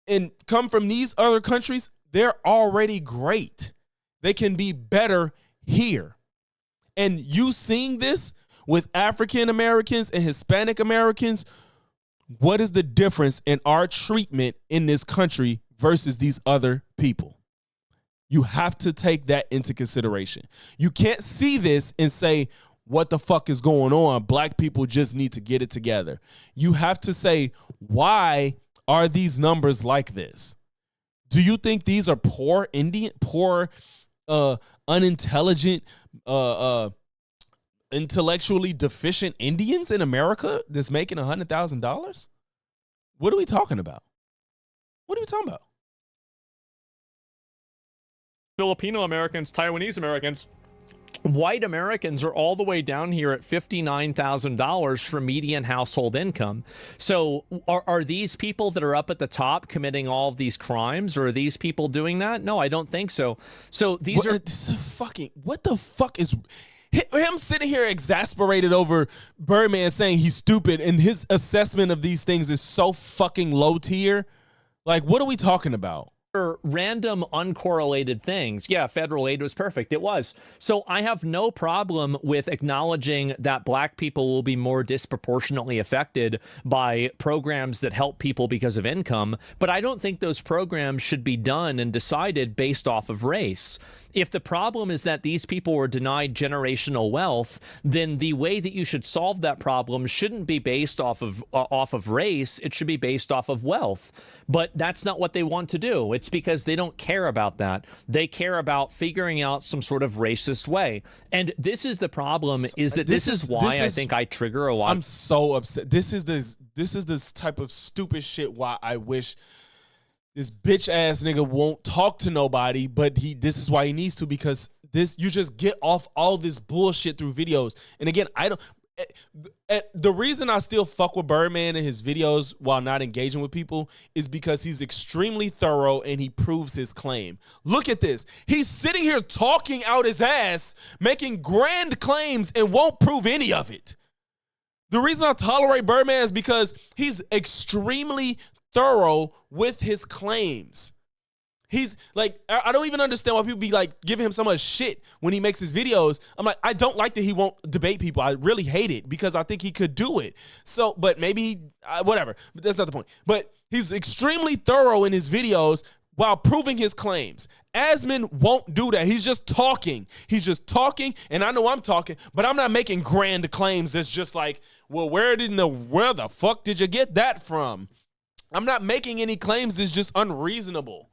and come from these other countries, they're already great. They can be better here. And you seeing this with African Americans and Hispanic Americans, what is the difference in our treatment in this country versus these other people? You have to take that into consideration. You can't see this and say, what the fuck is going on? Black people just need to get it together. You have to say, why are these numbers like this? Do you think these are poor, unintelligent, intellectually deficient Indians in America that's making $100,000? What are we talking about? What are we talking about? Filipino Americans, Taiwanese Americans, white Americans are all the way down here at $59,000 for median household income. So are these people that are up at the top committing all of these crimes, or are these people doing that? No, I don't think so. So these are fucking, what the fuck is him sitting here exasperated over Birdman saying he's stupid and his assessment of these things is so fucking low tier? Like, what are we talking about? Random uncorrelated things. Yeah, federal aid was perfect. It was. So I have no problem with acknowledging that black people will be more disproportionately affected by programs that help people because of income, but I don't think those programs should be done and decided based off of race. If the problem is that these people were denied generational wealth, then the way that you should solve that problem shouldn't be based off of race. It should be based off of wealth. But that's not what they want to do. It's because they don't care about that. They care about figuring out some sort of racist way. And this is the problem, is that this is why I think I trigger a lot. I'm so upset. This is this type of stupid shit why I wish this bitch ass nigga won't talk to nobody, but this is why he needs to, because you just get off all this bullshit through videos. And again, the reason I still fuck with Birdman and his videos while not engaging with people is because he's extremely thorough and he proves his claim. Look at this. He's sitting here talking out his ass, making grand claims and won't prove any of it. The reason I tolerate Birdman is because he's extremely thorough with his claims. He's like, I don't even understand why people be like giving him so much shit when he makes his videos. I'm like, I don't like that he won't debate people. I really hate it because I think he could do it. So, but maybe, whatever. But that's not the point. But he's extremely thorough in his videos while proving his claims. Asmon won't do that. He's just talking. He's just talking, and I know I'm talking, but I'm not making grand claims that's just like, well, where the fuck did you get that from? I'm not making any claims that's just unreasonable.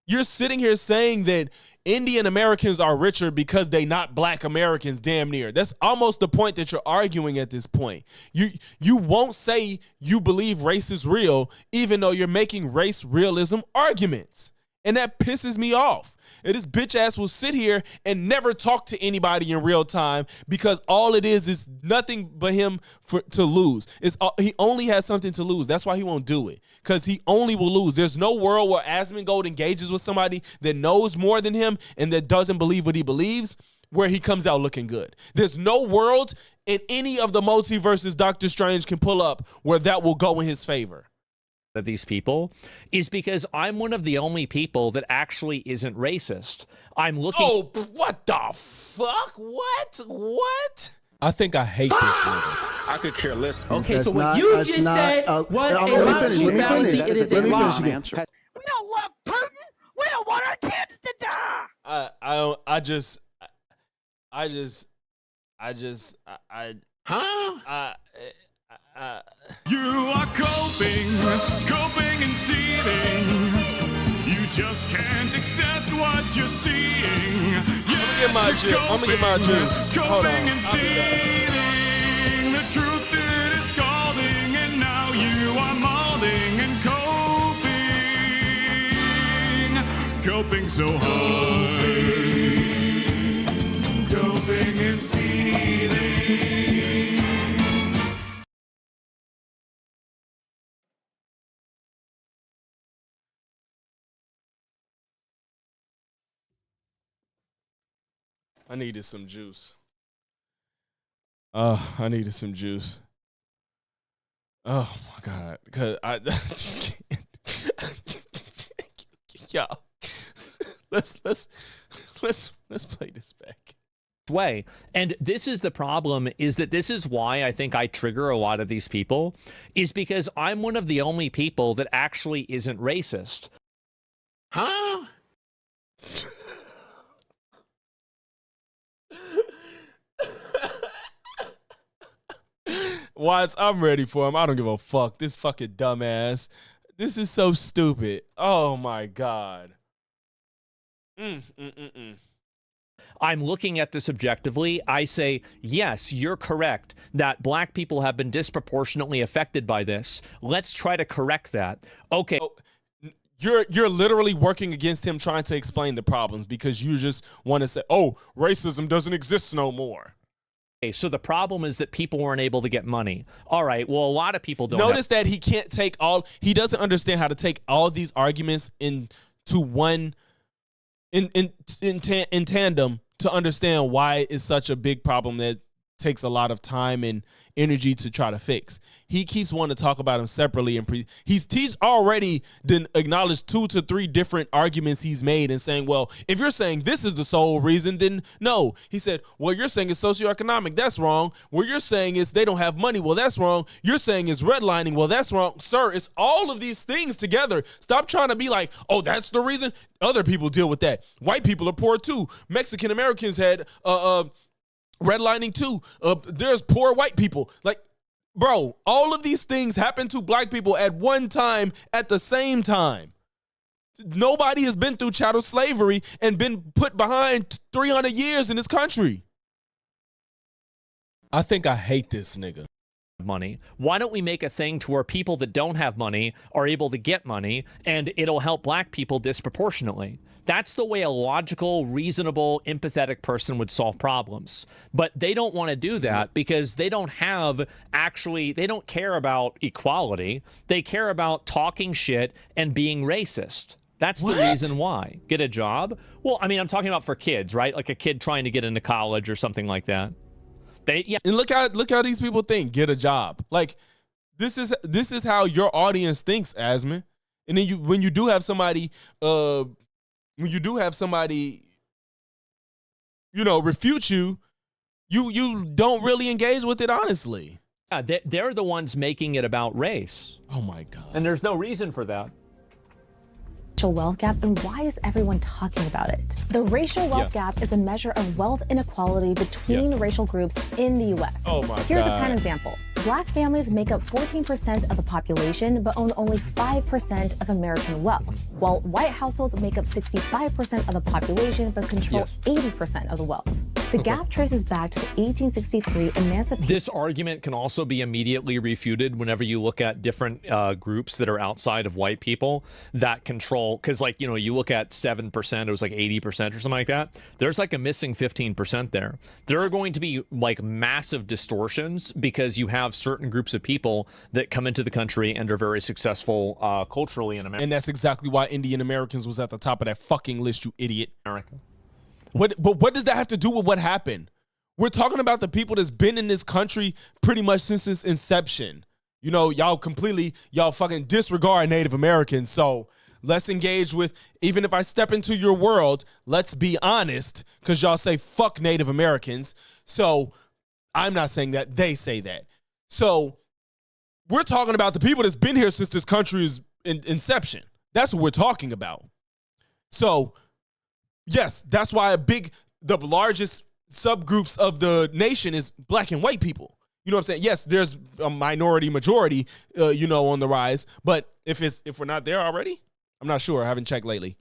You're sitting here saying that Indian Americans are richer because they not black Americans, damn near. That's almost the point that you're arguing at this point. You won't say you believe race is real, even though you're making race realism arguments. And that pisses me off. And this bitch ass will sit here and never talk to anybody in real time because all it is nothing but him to lose. He only has something to lose. That's why he won't do it, because he only will lose. There's no world where Asmongold engages with somebody that knows more than him and that doesn't believe what he believes, where he comes out looking good. There's no world in any of the multiverses Doctor Strange can pull up where that will go in his favor. Of these people is because I'm one of the only people that actually isn't racist. I'm looking. Oh, what the fuck? What? I think I hate this nigga. I could care less. Okay, that's so what you just said was a logic fallacy. It is a wrong answer. We don't love Putin. We don't want our kids to die. You are coping and seething. You just can't accept what you're seeing. I'm gonna get my juice. Hold on. And seething. The truth it is scalding, and now you are molding and coping so hard. Coping and seething. I needed some juice. I needed some juice. Oh my God. Because I just can't. Y'all. Let's play this back. way. And this is the problem, is that this is why I think I trigger a lot of these people, is because I'm one of the only people that actually isn't racist. Huh? Watts, I'm ready for him. I don't give a fuck. This fucking dumbass. This is so stupid. Oh my God. I'm looking at this objectively. I say, yes, you're correct that black people have been disproportionately affected by this. Let's try to correct that. Okay. Oh, you're literally working against him trying to explain the problems because you just want to say, oh, racism doesn't exist no more. Okay, so the problem is that people weren't able to get money. All right, well, a lot of people don't. Notice that he can't take all, he doesn't understand how to take all these arguments into one, in tandem to understand why it's such a big problem that takes a lot of time and energy to try to fix. He keeps wanting to talk about them separately, and he's already acknowledged 2 to 3 different arguments he's made and saying, well, if you're saying this is the sole reason, then no. He said, well, you're saying it's socioeconomic. That's wrong. What you're saying is they don't have money. Well, that's wrong. You're saying it's redlining. Well, that's wrong. Sir, it's all of these things together. Stop trying to be like, oh, that's the reason. Other people deal with that. White people are poor too. Mexican Americans had redlining too. There's poor white people. Like, bro, all of these things happen to black people at one time, at the same time. Nobody has been through chattel slavery and been put behind 300 years in this country. I think I hate this nigga. Money. Why don't we make a thing to where people that don't have money are able to get money, and it'll help black people disproportionately? That's the way a logical, reasonable, empathetic person would solve problems. But they don't want to do that because they don't have they don't care about equality. They care about talking shit and being racist. That's the reason why. Get a job? Well, I mean, I'm talking about for kids, right? Like a kid trying to get into college or something like that. And look how these people think. Get a job. Like, this is how your audience thinks, Asmon. And then when you do have somebody refute you, you don't really engage with it honestly. Yeah, they're the ones making it about race. Oh my God. And there's no reason for that. Racial wealth gap, and why is everyone talking about it? The racial wealth gap is a measure of wealth inequality between racial groups in the U.S. Oh my Here's God. a prime example. Black families make up 14% of the population, but own only 5% of American wealth, while white households make up 65% of the population, but control 80% of the wealth. The gap traces back to the 1863 emancipation. This argument can also be immediately refuted whenever you look at different groups that are outside of white people that control, because like, you look at 7%, it was like 80% or something like that. There's like a missing 15% there. There are going to be like massive distortions because you have certain groups of people that come into the country and are very successful culturally in America. And that's exactly why Indian Americans was at the top of that fucking list, you idiot. America. But what does that have to do with what happened? We're talking about the people that's been in this country pretty much since its inception. Y'all fucking disregard Native Americans. So let's engage with, even if I step into your world, let's be honest, because y'all say fuck Native Americans. So I'm not saying that, they say that. So we're talking about the people that's been here since this country's inception. That's what we're talking about. So yes, that's why the largest subgroups of the nation is black and white people. You know what I'm saying? Yes, there's a minority majority, on the rise. But if we're not there already, I'm not sure. I haven't checked lately.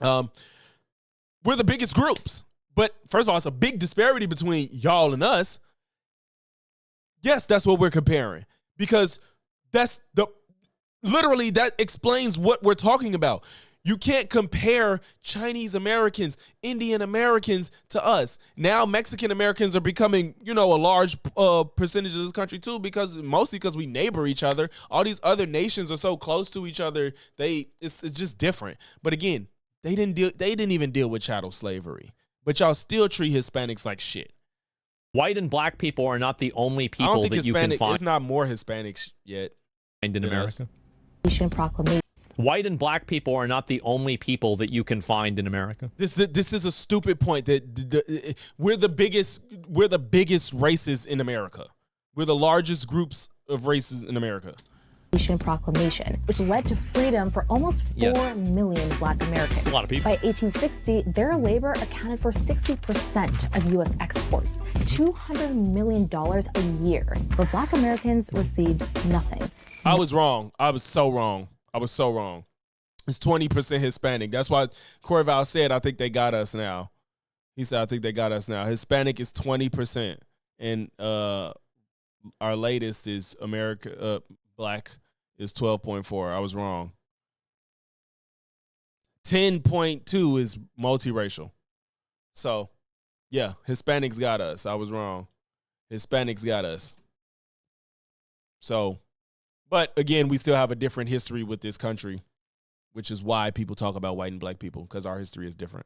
We're the biggest groups. But first of all, it's a big disparity between y'all and us. Yes, that's what we're comparing. Because that explains what we're talking about. You can't compare Chinese Americans, Indian Americans to us. Now Mexican Americans are becoming, a large percentage of this country too, mostly because we neighbor each other. All these other nations are so close to each other. It's just different. But again, they didn't even deal with chattel slavery. But y'all still treat Hispanics like shit. White and black people are not the only people that you can find. It's not more Hispanics yet in America. Proclamation. White and black people are not the only people that you can find in America. This is a stupid point that we're the biggest races in America. We're the largest groups of races in America. Proclamation, which led to freedom for almost 4 million black Americans. That's a lot of people. By 1860, their labor accounted for 60% of U.S. exports, $200 million a year, but black Americans received nothing. I was wrong. I was so wrong. It's 20% Hispanic. That's why Corval said, I think they got us now. He said, I think they got us now. Hispanic is 20%. And our latest is black is 12.4. I was wrong. 10.2 is multiracial. So, yeah, Hispanics got us. I was wrong. Hispanics got us. So, but again, we still have a different history with this country, which is why people talk about white and black people, because our history is different.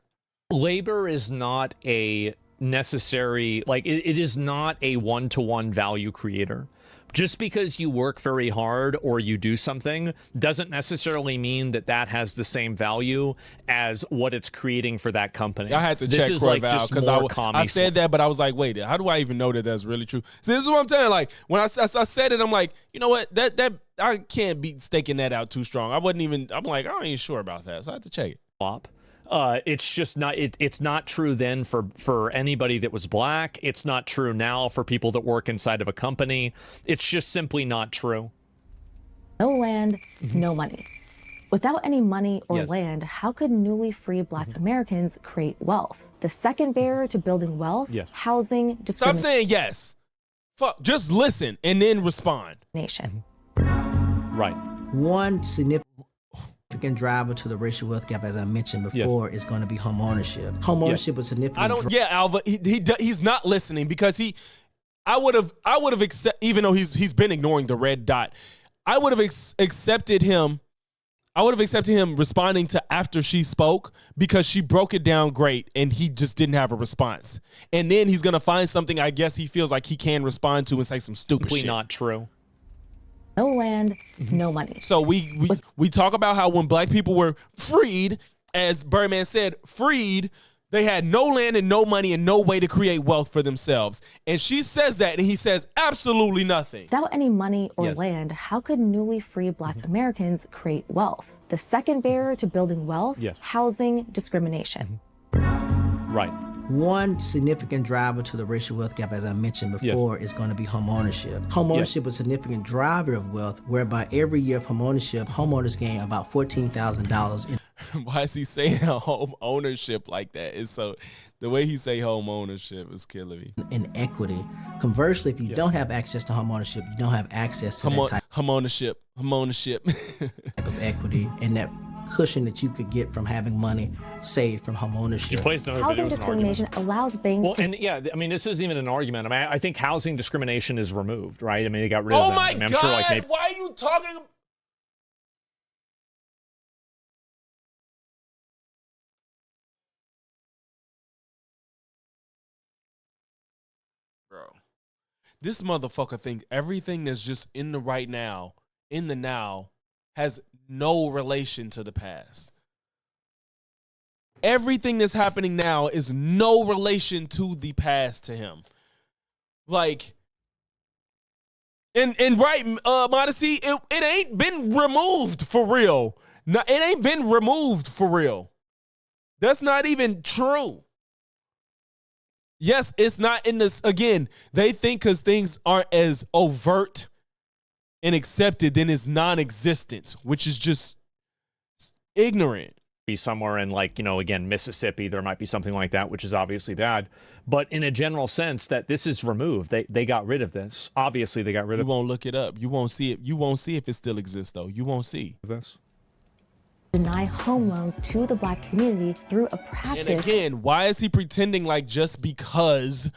Labor is not a necessary, like, it is not a one-to-one value creator. Just because you work very hard or you do something doesn't necessarily mean that that has the same value as what it's creating for that company. I had to check Corval because I said that, but I was like, wait, how do I even know that that's really true? So this is what I'm saying. Like when I said it, I'm like, you know what? That I can't be staking that out too strong. I'm like, I ain't sure about that, so I had to check it. It's just not, it's not true then for anybody that was black. It's not true now for people that work inside of a company. It's just simply not true. No land, no money. Without any money or land, how could newly free black Americans create wealth? The second barrier to building wealth, housing, discrimination. Stop saying yes. Fuck, just listen and then respond. Right. One significant driver to the racial wealth gap, as I mentioned before, is going to be home ownership. Home ownership is significant. Alva, he's not listening because I would have accepted, even though he's been ignoring the red dot. I would have accepted him. I would have accepted him responding to after she spoke because she broke it down great and he just didn't have a response. And then he's gonna find something I guess he feels like he can respond to and say some stupid shit. Not true. No land, no money. So we talk about how when black people were freed, as Birdman said, freed, they had no land and no money and no way to create wealth for themselves. And she says that, and he says absolutely nothing. Without any money or land, how could newly free black Americans create wealth? The second barrier to building wealth, housing, discrimination. Right. One significant driver to the racial wealth gap, as I mentioned before, is going to be home ownership. Home ownership is a significant driver of wealth, whereby every year of home ownership, homeowners gain about $14,000 in. Why is he saying home ownership like that? It's so, the way he say home ownership is killing me. In equity. Conversely, if you don't have access to home ownership, you don't have access to that type home ownership type of equity and that cushion that you could get from having money saved from home ownership. Housing discrimination allows banks. Well, and I mean, this isn't even an argument. I mean, I think housing discrimination is removed, right? I mean, they got rid of that. Oh my I mean, God! Sure, like, why are you talking? Bro, this motherfucker thinks everything that's just in the right now, in the now, has no relation to the past. Everything that's happening now is no relation to the past to him. Like, and right, Modesty, it ain't been removed for real. No, it ain't been removed for real. That's not even true. Yes, it's not in this. Again, they think because things aren't as overt and accepted, then it's non-existent, which is just ignorant. Be somewhere in, like, you know, again, Mississippi, there might be something like that, which is obviously bad. But in a general sense, that this is removed. They got rid of this. Obviously, they got rid of it. You won't look it up. You won't see it. You won't see if it still exists, though. You won't see this. Deny home loans to the black community through a practice. And again, why is he pretending like just because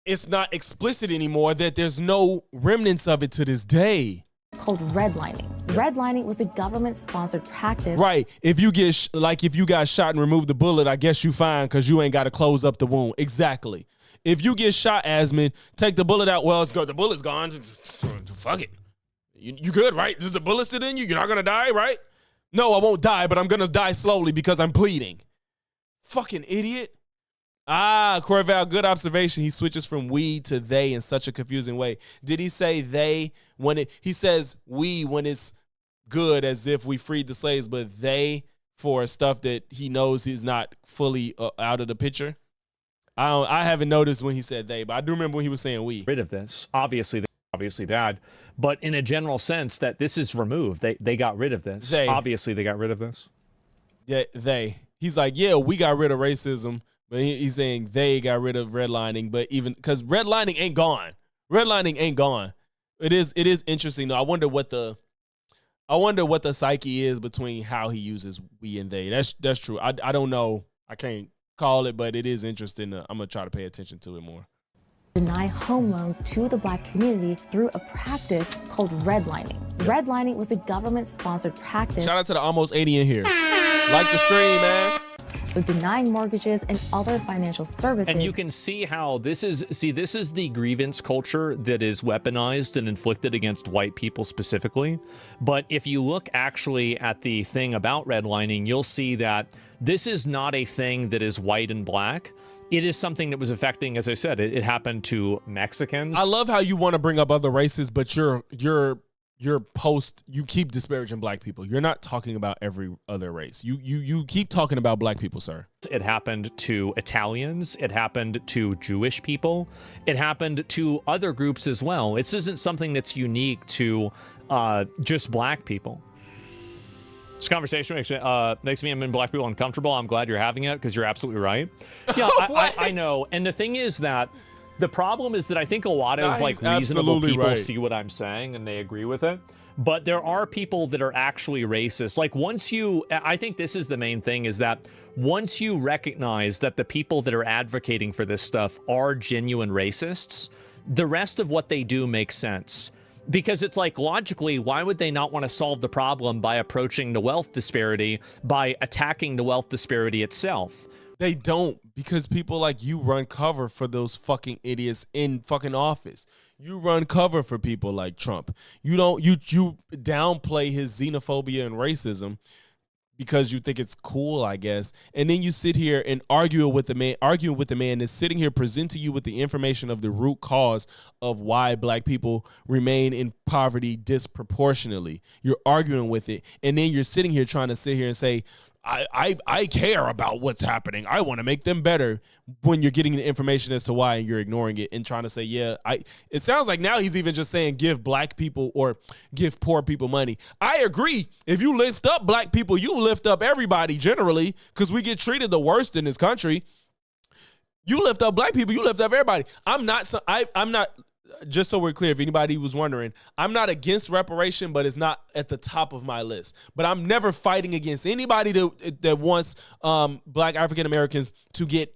it's not explicit anymore that there's no remnants of it to this day? Called redlining. Redlining was a government-sponsored practice. Right. If you get if you got shot and removed the bullet, I guess you fine because you ain't got to close up the wound. Exactly. If you get shot, Asmon, take the bullet out. Well, it's good. The bullet's gone. Fuck it. You good, right? Is the bullet still in you? You're not gonna die, right? No, I won't die, but I'm gonna die slowly because I'm bleeding. Fucking idiot. Corval, good observation. He switches from we to they in such a confusing way. Did he say they when he says we when it's good, as if we freed the slaves, but they for stuff that he knows is not fully out of the picture? I haven't noticed when he said they, but I do remember when he was saying we. Rid of this. Obviously bad, but in a general sense that this is removed. They got rid of this. Obviously they got rid of this. Yeah, they. He's like, yeah, we got rid of racism, but he's saying they got rid of redlining, but even because redlining ain't gone. Redlining ain't gone. It is interesting though. I wonder what the psyche is between how he uses we and they. That's true. I don't know. I can't call it, but it is interesting. I'm gonna try to pay attention to it more. Deny home loans to the Black community through a practice called redlining. Redlining was a government-sponsored practice. Shout out to the almost 80 in here. Like the stream, man. Of denying mortgages and other financial services. And you can see how this is the grievance culture that is weaponized and inflicted against white people specifically. But if you look actually at the thing about redlining, you'll see that this is not a thing that is white and black. It is something that was affecting, as I said, it happened to Mexicans. I love how you want to bring up other races, but you keep disparaging black people. You're not talking about every other race. You keep talking about black people, sir. It happened to Italians. It happened to Jewish people. It happened to other groups as well. This isn't something that's unique to just black people. This conversation makes me and black people uncomfortable. I'm glad you're having it because you're absolutely right. Yeah, I know. And the thing is that the problem is that I think a lot of reasonable people see what I'm saying and they agree with it. But there are people that are actually racist. Like I think this is the main thing, is that once you recognize that the people that are advocating for this stuff are genuine racists, the rest of what they do makes sense. Because it's like, logically, why would they not want to solve the problem by approaching the wealth disparity, by attacking the wealth disparity itself? They don't, because people like you run cover for those fucking idiots in fucking office. You run cover for people like Trump. You downplay his xenophobia and racism because you think it's cool, I guess. And then you sit here and arguing with the man that's sitting here presenting you with the information of the root cause of why black people remain in poverty disproportionately. You're arguing with it. And then you're sitting here trying to sit here and say, I care about what's happening. I want to make them better, when you're getting the information as to why and you're ignoring it and trying to say, it sounds like now he's even just saying give black people or give poor people money. I agree. If you lift up black people, you lift up everybody generally, because we get treated the worst in this country. You lift up black people, you lift up everybody. I'm not, just so we're clear, if anybody was wondering, I'm not against reparation, but it's not at the top of my list. But I'm never fighting against anybody that wants black African Americans to get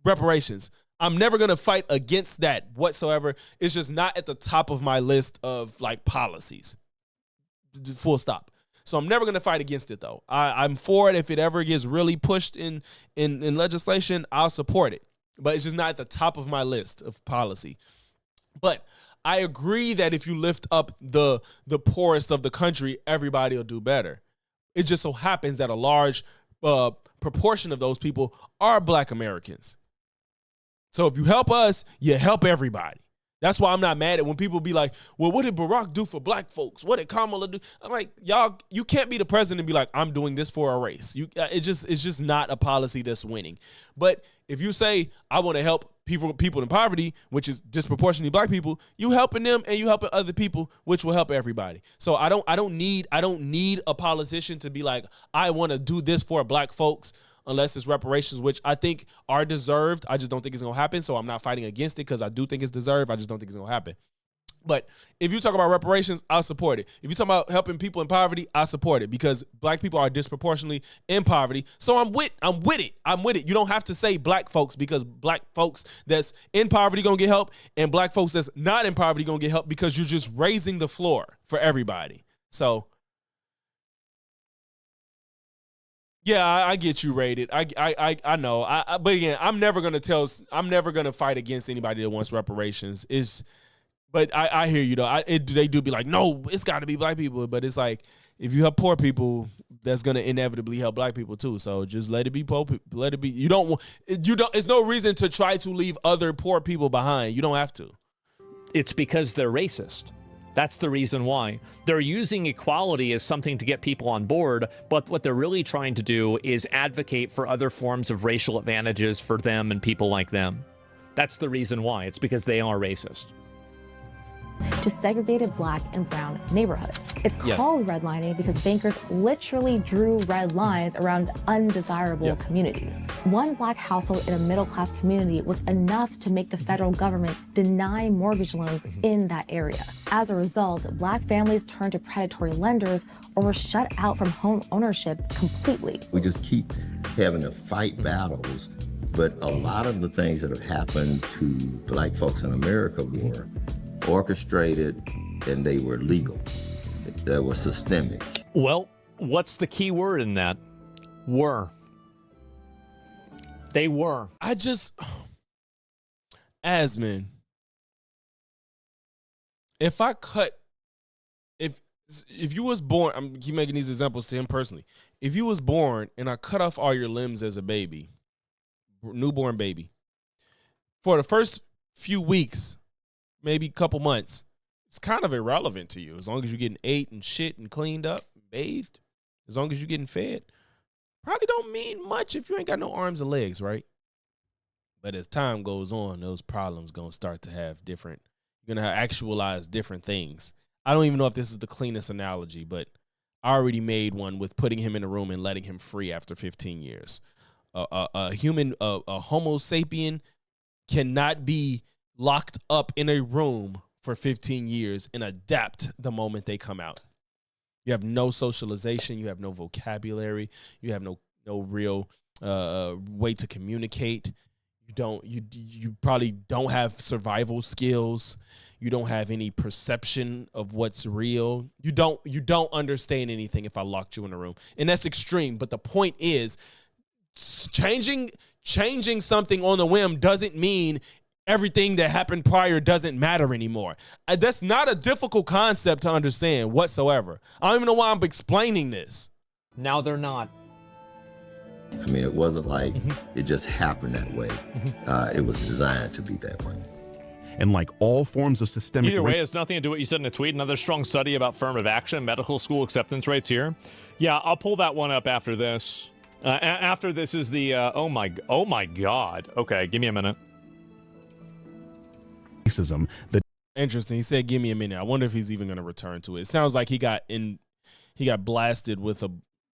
reparations. I'm never going to fight against that whatsoever. It's just not at the top of my list of like policies. Full stop. So I'm never going to fight against it, though. I'm for it. If it ever gets really pushed in legislation, I'll support it. But it's just not at the top of my list of policy. But I agree that if you lift up the poorest of the country, everybody will do better. It just so happens that a large proportion of those people are black Americans. So if you help us, you help everybody. That's why I'm not mad at when people be like, well, what did Barack do for black folks? What did Kamala do? I'm like, y'all, you can't be the president and be like, I'm doing this for a race. It's just not a policy that's winning. But if you say, I want to help people in poverty, which is disproportionately black people, you helping them and you helping other people, which will help everybody. So I don't need a politician to be like, I want to do this for black folks, unless it's reparations, which I think are deserved. I just don't think it's going to happen. So I'm not fighting against it because I do think it's deserved. I just don't think it's going to happen. But if you talk about reparations, I'll support it. If you talk about helping people in poverty, I support it, because black people are disproportionately in poverty. So I'm with it. You don't have to say black folks, because black folks that's in poverty going to get help, and black folks that's not in poverty going to get help, because you're just raising the floor for everybody. So yeah, I get you rated. I know. But again, I'm never gonna fight against anybody that wants reparations. But I hear you though. They do be like, no, it's got to be black people. But it's like, if you help poor people, that's gonna inevitably help black people too. So just let it be poor people. Let it be. You don't. There's no reason to try to leave other poor people behind. You don't have to. It's because they're racist. That's the reason why. They're using equality as something to get people on board, but what they're really trying to do is advocate for other forms of racial advantages for them and people like them. That's the reason why. It's because they are racist. To segregated black and brown neighborhoods. It's called redlining because bankers literally drew red lines around undesirable communities. One black household in a middle-class community was enough to make the federal government deny mortgage loans in that area. As a result, black families turned to predatory lenders or were shut out from home ownership completely. We just keep having to fight battles, but a lot of the things that have happened to black folks in America were orchestrated, and they were legal. They were systemic. Well, what's the key word in that? Were. They were. Asmon, if you was born, I'm keep making these examples to him personally. If you was born and I cut off all your limbs as a baby, newborn baby, for the first few weeks, maybe a couple months, it's kind of irrelevant to you. As long as you're getting ate and shit and cleaned up, bathed, as long as you're getting fed, probably don't mean much if you ain't got no arms and legs, right? But as time goes on, those problems going to start to have different, you're going to actualize different things. I don't even know if this is the cleanest analogy, but I already made one with putting him in a room and letting him free after 15 years. A human, a Homo sapien cannot be locked up in a room for 15 years and adapt the moment they come out. You have no socialization. You have no vocabulary. You have no real way to communicate. You probably don't have survival skills. You don't have any perception of what's real. You don't understand anything if I locked you in a room. And that's extreme. But the point is, changing something on the whim doesn't mean everything that happened prior doesn't matter anymore. That's not a difficult concept to understand whatsoever. I don't even know why I'm explaining this. Now they're not. I mean, it wasn't like it just happened that way. It was designed to be that way. And like all forms of systemic... Either way, it's nothing to do with what you said in a tweet. Another strong study about affirmative action, medical school acceptance rates here. Yeah, I'll pull that one up after this. After this is the... oh my God. Okay, give me a minute. Racism. Interesting. He said, give me a minute. I wonder if he's even going to return to it. It sounds like he got blasted with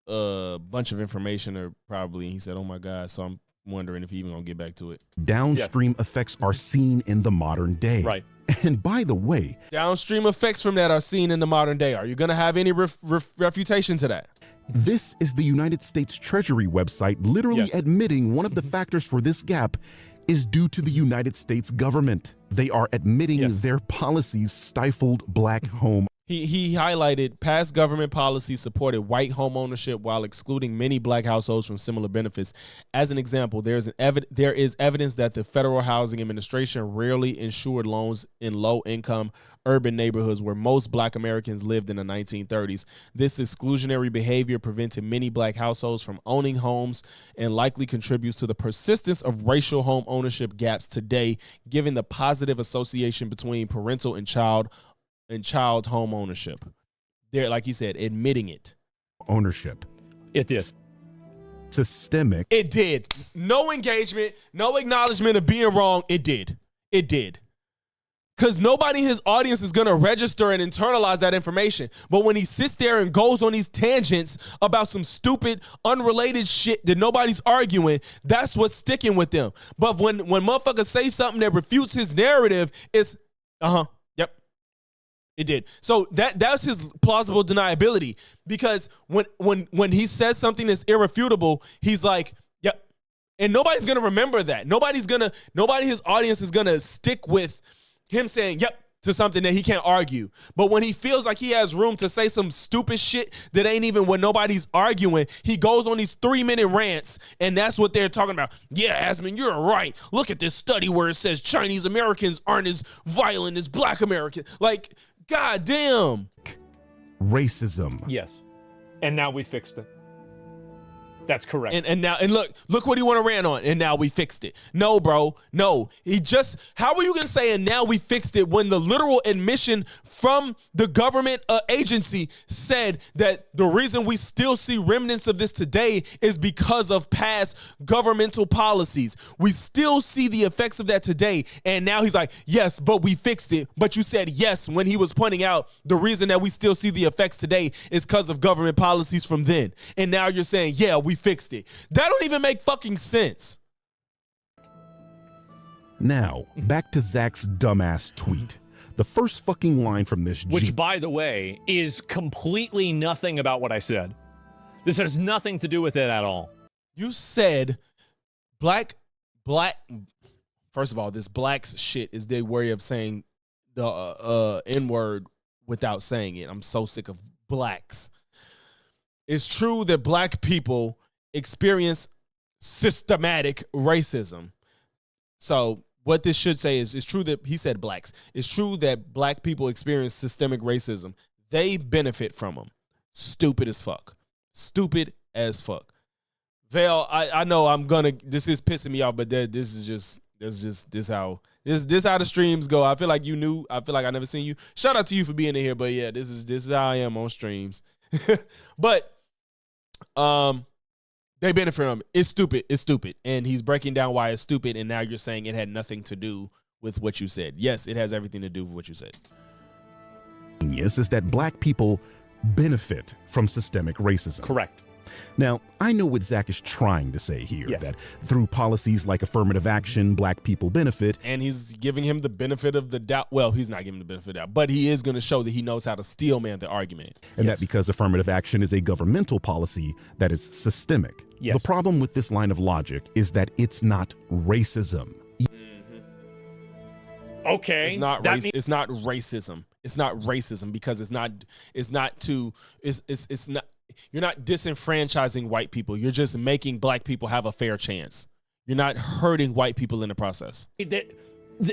a bunch of information, or probably he said, oh my God. So I'm wondering if he even going to get back to it. Downstream effects are seen in the modern day. Right. And by the way, downstream effects from that are seen in the modern day. Are you going to have any refutation to that? This is the United States Treasury website literally admitting one of the factors for this gap is due to the United States government. They are admitting their policies stifled black home. He highlighted past government policies supported white home ownership while excluding many black households from similar benefits. As an example, there is evidence that the Federal Housing Administration rarely insured loans in low-income urban neighborhoods where most black Americans lived in the 1930s. This exclusionary behavior prevented many black households from owning homes and likely contributes to the persistence of racial home ownership gaps today, given the positive association between parental and child home ownership. They're, like he said, admitting it. Ownership. It did. Systemic. It did. No engagement, no acknowledgement of being wrong. It did. It did. Because nobody in his audience is going to register and internalize that information. But when he sits there and goes on these tangents about some stupid, unrelated shit that nobody's arguing, that's what's sticking with them. But when motherfuckers say something that refutes his narrative, it's, yep, it did. So that's his plausible deniability. Because when he says something that's irrefutable, he's like, yep. And nobody's going to remember that. Nobody in his audience is going to stick with him saying, yep, to something that he can't argue. But when he feels like he has room to say some stupid shit that ain't even what nobody's arguing, he goes on these 3-minute rants, and that's what they're talking about. Yeah, Asmon, you're right. Look at this study where it says Chinese Americans aren't as violent as black Americans. Like, goddamn. Racism. Yes. And now we fixed it. That's correct. And now look what he want to rant on. And now we fixed it. No, bro. No. How are you going to say and now we fixed it when the literal admission from the government agency said that the reason we still see remnants of this today is because of past governmental policies. We still see the effects of that today. And now he's like, yes, but we fixed it. But you said yes when he was pointing out the reason that we still see the effects today is because of government policies from then. And now you're saying, yeah, we fixed it. That don't even make fucking sense. Now, back to Zach's dumbass tweet. The first fucking line from this, which, by the way, is completely nothing about what I said. This has nothing to do with it at all. You said black. First of all, this blacks shit is their way of saying the N-word without saying it. I'm so sick of blacks. It's true that black people experience systematic racism. So what this should say is, it's true that he said blacks. It's true that black people experience systemic racism. They benefit from them. Stupid as fuck. Stupid as fuck. Vale, I know this is pissing me off, but this is how the streams go. I feel like you knew. I feel like I never seen you. Shout out to you for being in here, but yeah, this is how I am on streams. But they benefit from it. It's stupid. And he's breaking down why it's stupid, and now you're saying it had nothing to do with what you said. Yes, it has everything to do with what you said. Yes, is that black people benefit from systemic racism. Correct. Now, I know what Zach is trying to say here, yes, that through policies like affirmative action, black people benefit. And he's giving him the benefit of the doubt. Well, he's not giving him the benefit of the doubt, but he is going to show that he knows how to steel man the argument. And yes, that because affirmative action is a governmental policy that is systemic. Yes. The problem with this line of logic is that it's not racism. Okay. It's not racism. It's not racism because it's not you're not disenfranchising white people. You're just making black people have a fair chance. You're not hurting white people in the process. Oh my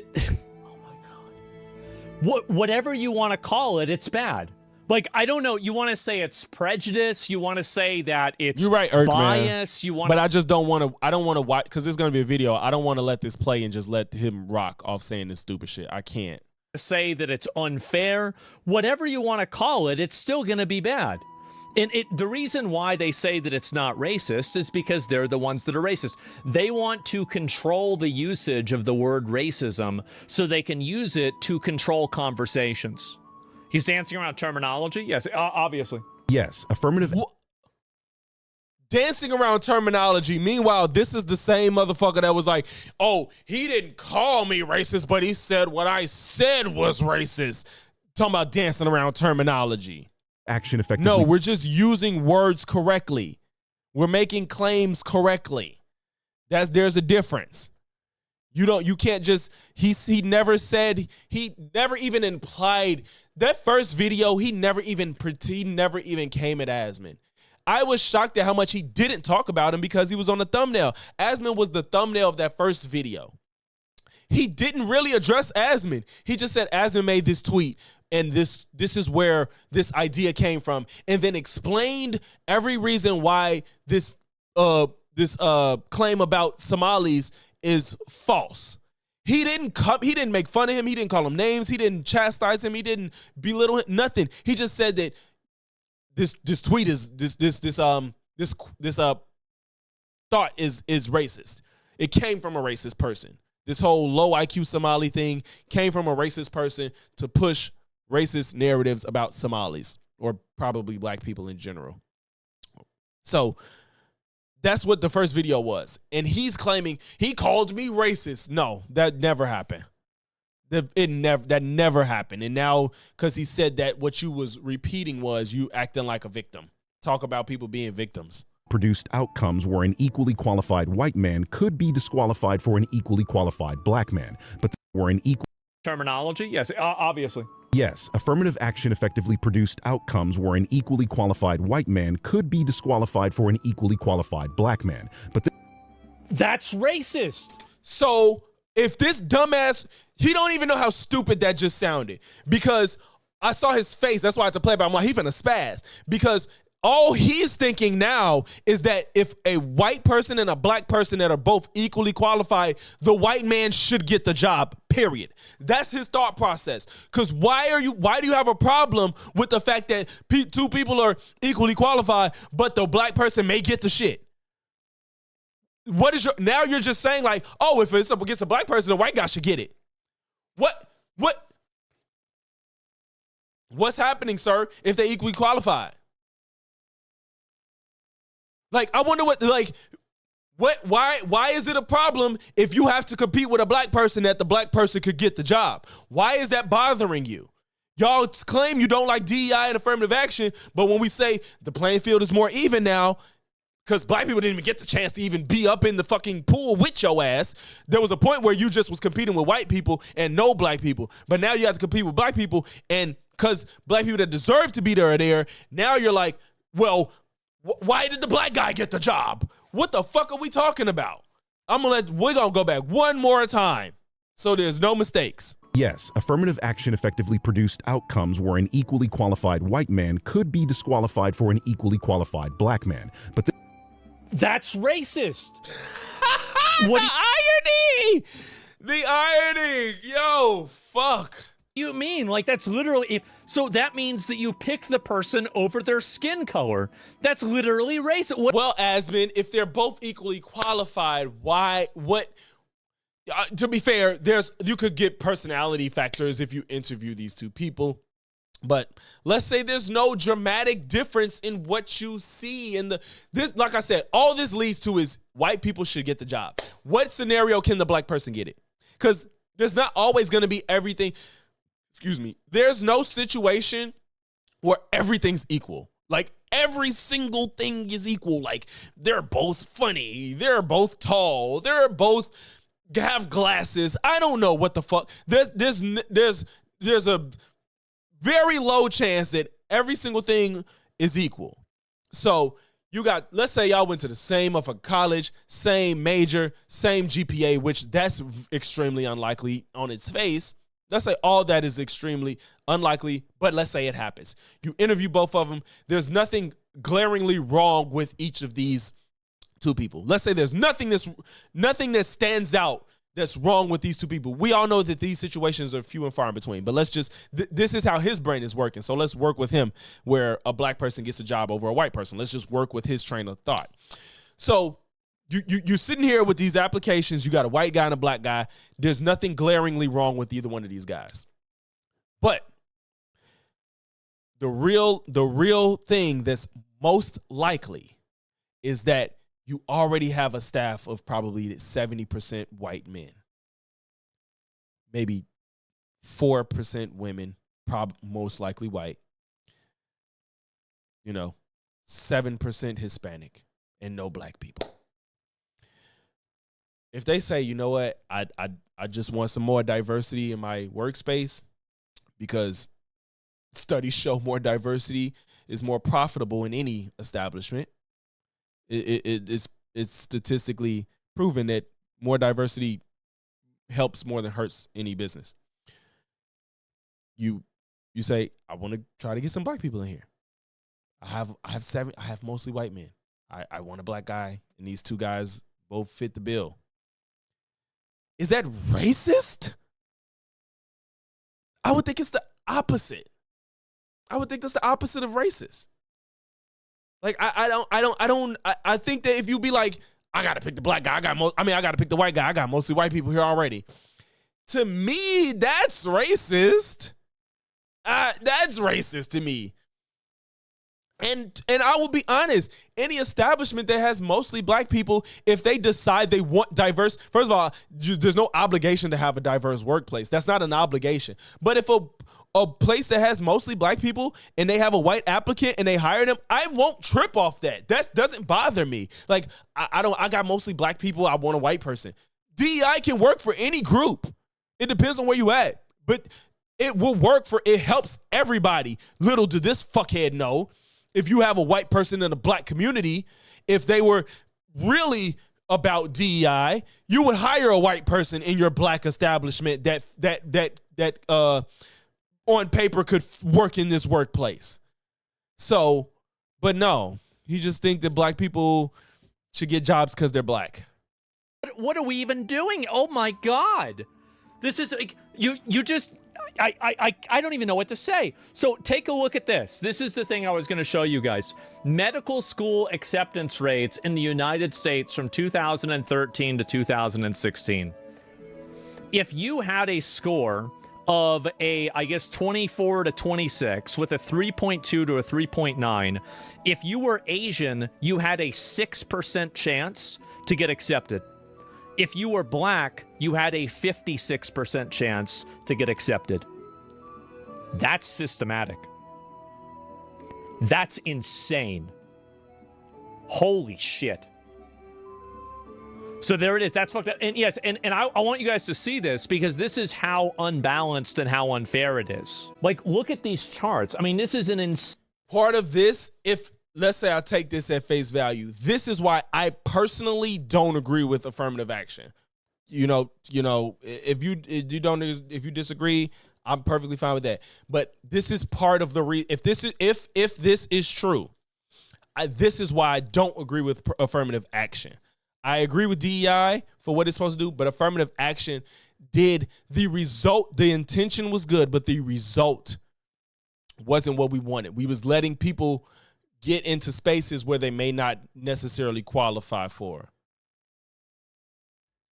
God. Whatever you want to call it, it's bad. Like, I don't know. You want to say it's prejudice. You want to say that it's You're right, bias. You want, but I just don't want to. I don't want to watch because there's going to be a video. I don't want to let this play and just let him rock off saying this stupid shit. I can't say that it's unfair. Whatever you want to call it, it's still going to be bad. And the reason why they say that it's not racist is because they're the ones that are racist. They want to control the usage of the word racism so they can use it to control conversations. He's dancing around terminology? Yes, obviously. Yes, affirmative. Dancing around terminology. Meanwhile, this is the same motherfucker that was like, oh, he didn't call me racist, but he said what I said was racist. Talking about dancing around terminology. Action effectively. No, we're just using words correctly. We're making claims correctly. There's a difference. You can't just, he never said, he never even implied, that first video, he never even came at Asmon. I was shocked at how much he didn't talk about him because he was on the thumbnail. Asmon was the thumbnail of that first video. He didn't really address Asmon. He just said Asmon made this tweet and this is where this idea came from, and then explained every reason why this claim about Somalis is false. He didn't make fun of him. He didn't call him names. He didn't chastise him. He didn't belittle him. Nothing. He just said that this tweet is this thought is racist. It came from a racist person. This whole low IQ Somali thing came from a racist person to push racist narratives about Somalis, or probably black people in general. So that's what the first video was. And he's claiming he called me racist. No, that never happened. That never happened. And now, because he said that, what you was repeating was you acting like a victim. Talk about people being victims. Produced outcomes where an equally qualified white man could be disqualified for an equally qualified black man, but where an equal terminology. Yes, obviously. Yes, affirmative action effectively produced outcomes where an equally qualified white man could be disqualified for an equally qualified black man. But that's racist. So if this dumbass, he don't even know how stupid that just sounded, because I saw his face. That's why I had to play by. I'm like, he finna spaz, because all he's thinking now is that if a white person and a black person that are both equally qualified, the white man should get the job, period. That's his thought process. Because why do you have a problem with the fact that two people are equally qualified, but the black person may get the shit? Now you're just saying like, oh, if it's up against a black person, the white guy should get it. What's happening, sir, if they equally qualified? Like, I wonder why is it a problem if you have to compete with a black person that the black person could get the job? Why is that bothering you? Y'all claim you don't like DEI and affirmative action, but when we say the playing field is more even now, because black people didn't even get the chance to even be up in the fucking pool with your ass. There was a point where you just was competing with white people and no black people. But now you have to compete with black people, and because black people that deserve to be there are there, now you're like, well, why did the black guy get the job? What the fuck are we talking about? We're gonna go back one more time so there's no mistakes. yes, affirmative action effectively produced outcomes where an equally qualified white man could be disqualified for an equally qualified black man. But that's racist. The irony. Yo, fuck. You mean like that's literally so that means that you pick the person over their skin color. That's literally racist. Well, Asmon, if they're both equally qualified, to be fair, you could get personality factors if you interview these two people. But let's say there's no dramatic difference in what you see in this. Like I said, all this leads to is white people should get the job. What scenario can the black person get it? Because there's not always going to be everything. Excuse me. There's no situation where everything's equal. Like every single thing is equal. Like they're both funny. They're both tall. They're both have glasses. I don't know what the fuck. There's a very low chance that every single thing is equal. So you got, let's say y'all went to the same of a college, same major, same GPA, which that's extremely unlikely on its face. Let's say all that is extremely unlikely, but let's say it happens. You interview both of them. There's nothing glaringly wrong with each of these two people. Let's say there's nothing that stands out that's wrong with these two people. We all know that these situations are few and far in between, but let's just, this is how his brain is working. So let's work with him where a black person gets a job over a white person. Let's just work with his train of thought. So you're sitting here with these applications. You got a white guy and a black guy. There's nothing glaringly wrong with either one of these guys. But the real thing that's most likely is that you already have a staff of probably 70% white men, maybe 4% women, most likely white, 7% Hispanic, and no black people. If they say, you know what, I just want some more diversity in my workspace because studies show more diversity is more profitable in any establishment. It's statistically proven that more diversity helps more than hurts any business. You say, I want to try to get some black people in here. I have mostly white men. I want a black guy, and these two guys both fit the bill. Is that racist? I would think it's the opposite. I would think that's the opposite of racist. Like I think that if you be like, I gotta pick the black guy, I gotta pick the white guy, I got mostly white people here already. To me, that's racist. That's racist to me. And I will be honest, any establishment that has mostly black people, if they decide they want diverse, first of all, there's no obligation to have a diverse workplace. That's not an obligation. But if a place that has mostly black people and they have a white applicant and they hire them, I won't trip off that. That doesn't bother me. Like, I got mostly black people, I want a white person. DEI can work for any group. It depends on where you at. But it will work it helps everybody. Little did this fuckhead know, if you have a white person in a black community, if they were really about DEI, you would hire a white person in your black establishment that on paper could work in this workplace. So, but no, you just think that black people should get jobs because they're black. What are we even doing? Oh my God. This is like, you just, I don't even know what to say. So take a look at this. This is the thing I was going to show you guys. Medical school acceptance rates in the United States from 2013 to 2016. If you had a score of I guess 24 to 26 with a 3.2 to a 3.9, if you were Asian, you had a 6% chance to get accepted. If you were black, you had a 56% chance to get accepted. That's systematic. That's insane. Holy shit. So there it is. That's fucked up. And yes, and I want you guys to see this because this is how unbalanced and how unfair it is. Like, look at these charts. I mean, this is an part of this, if let's say I take this at face value, this is why I personally don't agree with affirmative action. You know, if you disagree, I'm perfectly fine with that. But this is part of the if this is true, this is why I don't agree with affirmative action. I agree with DEI for what it's supposed to do, but affirmative action the intention was good, but the result wasn't what we wanted. We was letting people get into spaces where they may not necessarily qualify for.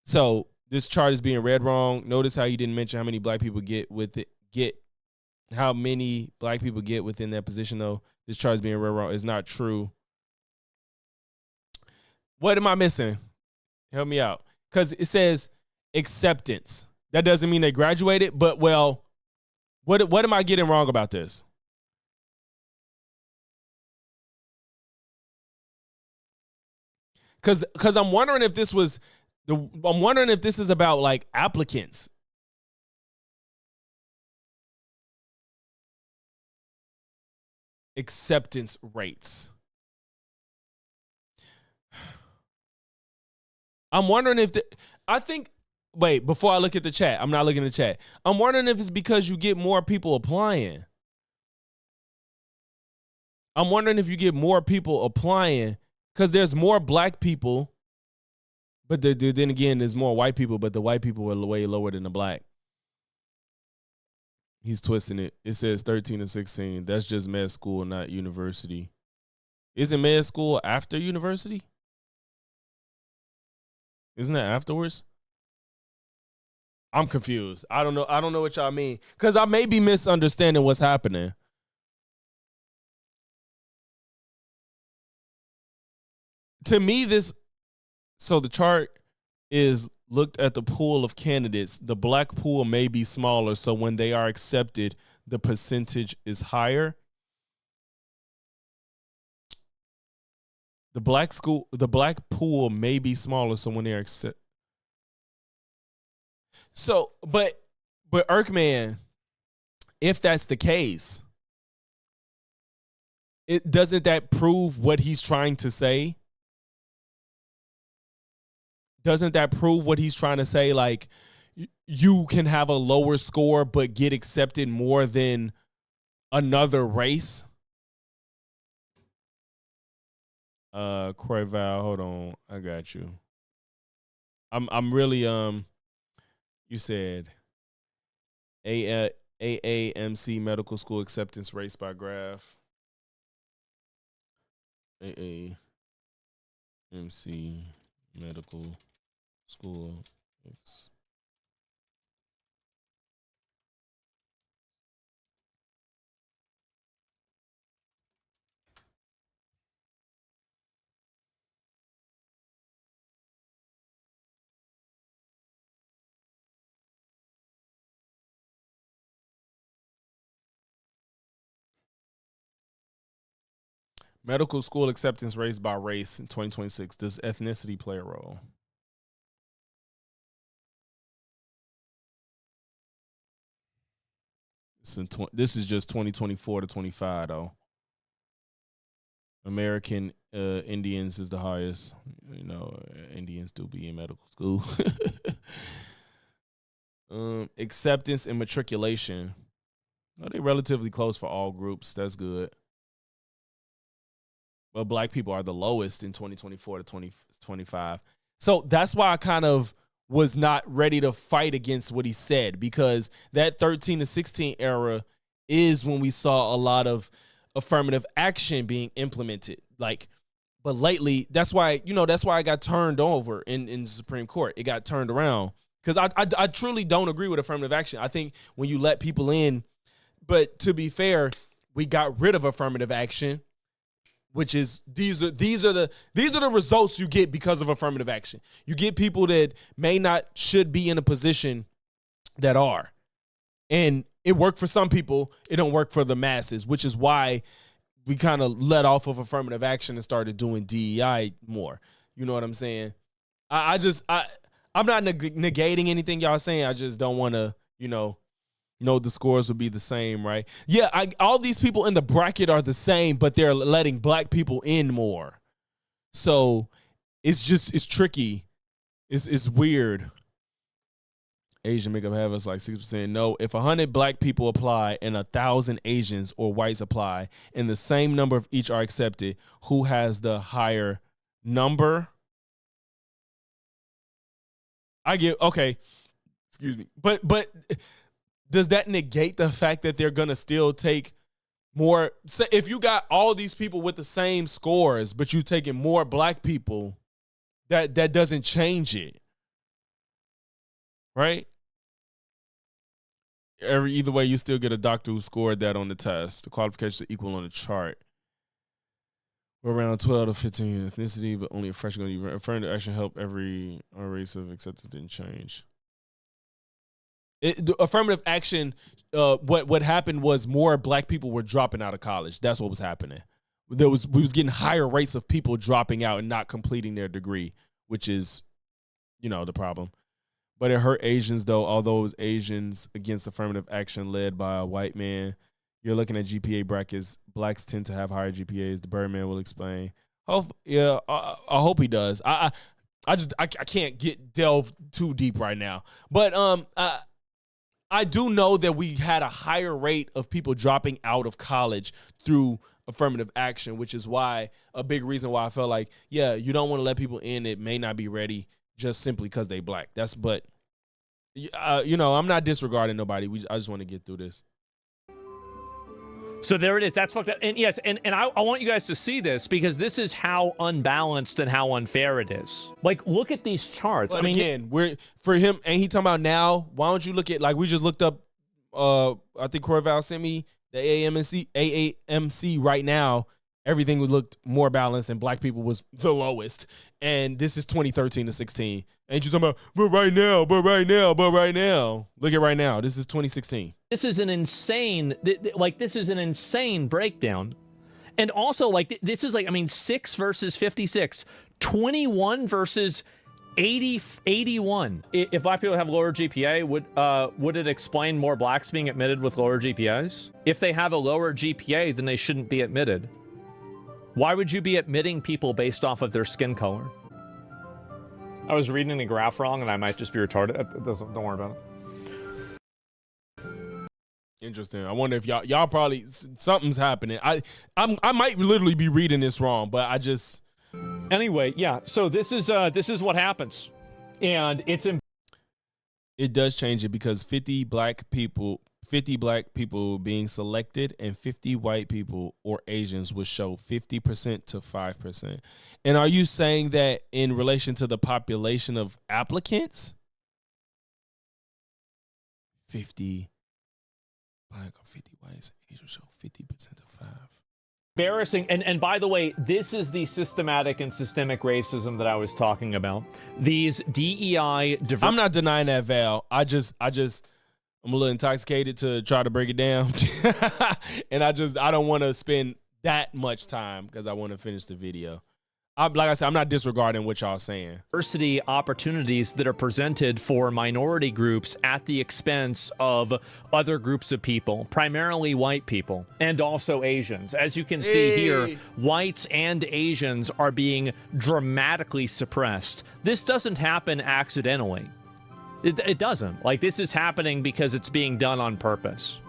So this chart is being read wrong. Notice how you didn't mention how many black people how many black people get within that position, though. This chart is being read wrong. It's not true. What am I missing? Help me out. Because it says acceptance. That doesn't mean they graduated, but well, what am I getting wrong about this? Because I'm wondering if this is about like applicants. Acceptance rates. I'm wondering if before I look at the chat, I'm not looking at the chat. I'm wondering if it's because you get more people applying. I'm wondering if you get more people applying because there's more black people, but then again, there's more white people, but the white people are way lower than the black. He's twisting it. It says 13 to 16. That's just med school, not university. Isn't med school after university? Isn't that afterwards? I'm confused. I don't know what y'all mean. Because I may be misunderstanding what's happening. To me, so the chart is looked at the pool of candidates. The black pool may be smaller, so when they are accepted, the percentage is higher. The black pool may be smaller, so when they're accepted. So, but Erkman, if that's the case, doesn't that prove what he's trying to say? Doesn't that prove what he's trying to say? Like, you can have a lower score but get accepted more than another race? Croy Val, hold on. I got you. I'm really, you said AAMC medical school acceptance rates by graph. AAMC medical school. Medical school acceptance rates by race in 2026. Does ethnicity play a role? This is just 2024 to 25 though. American Indians is the highest. You know, Indians do be in medical school. Acceptance and matriculation. Well, they're relatively close for all groups. That's good. But black people are the lowest in 2024 to 2025. So that's why I kind of was not ready to fight against what he said, because that 13 to 16 era is when we saw a lot of affirmative action being implemented. But lately, that's why I got turned over in the Supreme Court. It got turned around because I truly don't agree with affirmative action. I think when you let people in, but to be fair, we got rid of affirmative action, which is these are the results you get because of affirmative action. You get people that should be in a position that are. And it worked for some people, it don't work for the masses, which is why we kind of let off of affirmative action and started doing DEI more. You know what I'm saying? I'm not negating anything y'all saying. I just don't want to, know the scores would be the same, right? Yeah, all these people in the bracket are the same, but they're letting black people in more. So it's tricky. It's weird. Asian makeup have us like 6%. No, if 100 black people apply and 1,000 Asians or whites apply and the same number of each are accepted, who has the higher number? Okay. Excuse me. But does that negate the fact that they're going to still take more? So if you got all these people with the same scores, but you taking more black people, that doesn't change it. Right? Either way, you still get a doctor who scored that on the test. The qualifications are equal on the chart. We're around 12 to 15 ethnicity, but only a freshman going to be affirmative action help every race of acceptance didn't change. The affirmative action, what happened was more black people were dropping out of college. That's what was happening. We was getting higher rates of people dropping out and not completing their degree, which is, the problem. But it hurt Asians, though, although it was Asians against affirmative action led by a white man. You're looking at GPA brackets. Blacks tend to have higher GPAs. The Birdman will explain. I hope he does. I can't delve too deep right now. But I do know that we had a higher rate of people dropping out of college through affirmative action, which is why a big reason why I felt like, you don't want to let people in that may not be ready just simply because they black. I'm not disregarding nobody. I just want to get through this. So there it is. That's fucked up. And yes, and I want you guys to see this because this is how unbalanced and how unfair it is. Like, look at these charts. But again, we're for him, and he talking about now. Why don't you look at, like, we just looked up, I think Corval sent me the AAMC right now. Everything looked more balanced and black people was the lowest. And this is 2013 to 16. And you talking about, but right now. Look at right now. This is 2016. This is an insane, this is an insane breakdown. And also, this is 6 versus 56, 21 versus 81. If black people have lower GPA, would it explain more blacks being admitted with lower GPAs? If they have a lower GPA, then they shouldn't be admitted. Why would you be admitting people based off of their skin color? I was reading the graph wrong, and I might just be retarded. Don't worry about it. Interesting. I wonder if y'all probably something's happening. I might literally be reading this wrong, but I just. Anyway, yeah. So this is what happens, and it does change it because 50 black people being selected and 50 white people or Asians would show 50% to 5%. And are you saying that in relation to the population of applicants? 50 black or 50 whites, Asians show 50% to 5%. Embarrassing. And by the way, this is the systematic and systemic racism that I was talking about. These DEI. I'm not denying that, Val. I'm a little intoxicated to try to break it down. And I don't want to spend that much time because I want to finish the video. like I said, I'm not disregarding what y'all saying. Diversity opportunities that are presented for minority groups at the expense of other groups of people, primarily white people and also Asians. As you can see here, whites and Asians are being dramatically suppressed. This doesn't happen accidentally. It doesn't. Like, this is happening because it's being done on purpose.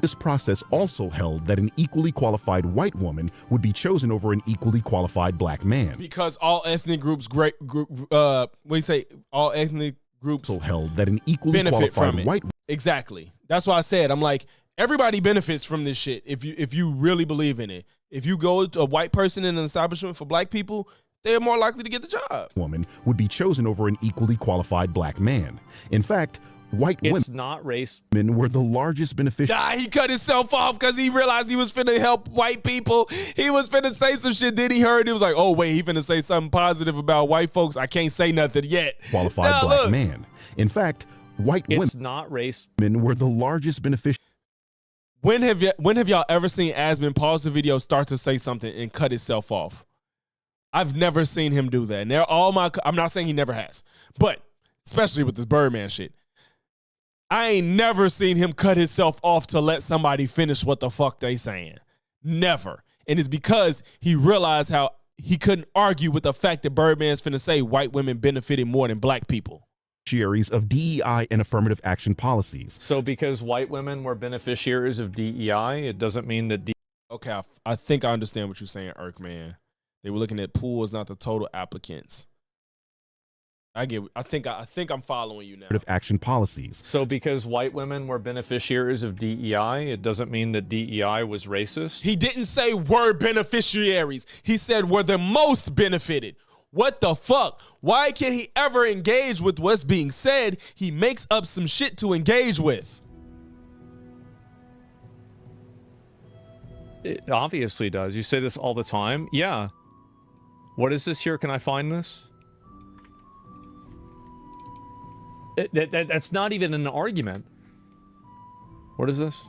This process also held that an equally qualified white woman would be chosen over an equally qualified black man. Because all ethnic groups, all ethnic groups also held that an equally benefit qualified from it. white. Exactly. That's why I said, I'm like, everybody benefits from this shit if you really believe in it. If you go to a white person in an establishment for black people, they're more likely to get the job. Woman would be chosen over an equally qualified black man. In fact, white It's not race. women were the largest beneficiaries. He cut himself off because he realized he was finna help white people. He was finna say some shit. Then he heard it was like, oh wait, he finna say something positive about white folks. I can't say nothing yet. Qualified black man. In fact, white It's not race. women were the largest beneficiaries. When have y'all ever seen Asmon pause the video, start to say something, and cut himself off? I've never seen him do that. And they're all I'm not saying he never has, but especially with this Birdman shit. I ain't never seen him cut himself off to let somebody finish what the fuck they saying. Never. And it's because he realized how he couldn't argue with the fact that Birdman's finna say white women benefited more than black people. Beneficiaries of DEI and affirmative action policies. So because white women were beneficiaries of DEI, it doesn't mean that Okay, I think I understand what you're saying, Irk, man. They were looking at pools, not the total applicants. I think I'm following you now. Action policies. So because white women were beneficiaries of DEI, it doesn't mean that DEI was racist? He didn't say were beneficiaries. He said were the most benefited. What the fuck? Why can't he ever engage with what's being said? He makes up some shit to engage with. It obviously does. You say this all the time. Yeah. What is this here? Can I find this? That's not even an argument. What is this?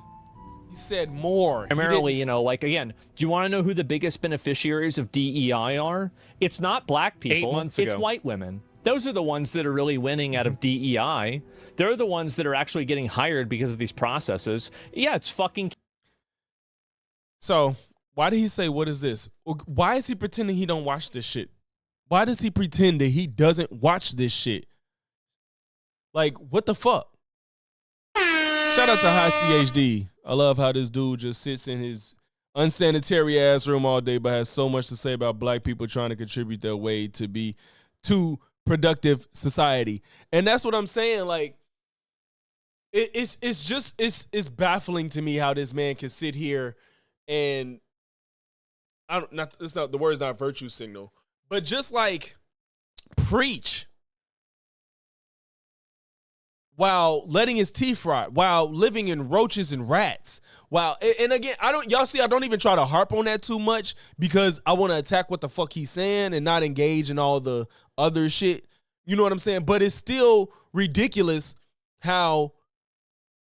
He said more. Primarily, you know, like, again, do you want to know who the biggest beneficiaries of DEI are? It's not black people. 8 months ago. It's white women. Those are the ones that are really winning out of DEI. They're the ones that are actually getting hired because of these processes. Yeah, it's fucking... So, why did he say, what is this? Why is he pretending he don't watch this shit? Why does he pretend that he doesn't watch this shit? Like, what the fuck? Shout out to High CHD. I love how this dude just sits in his unsanitary ass room all day, but has so much to say about black people trying to contribute their way to productive society. And that's what I'm saying. Like, it's baffling to me how this man can sit here and the word's not virtue signal, but just like preach while letting his teeth rot, while living in roaches and rats. And again, I don't even try to harp on that too much because I want to attack what the fuck he's saying and not engage in all the other shit. You know what I'm saying? But it's still ridiculous how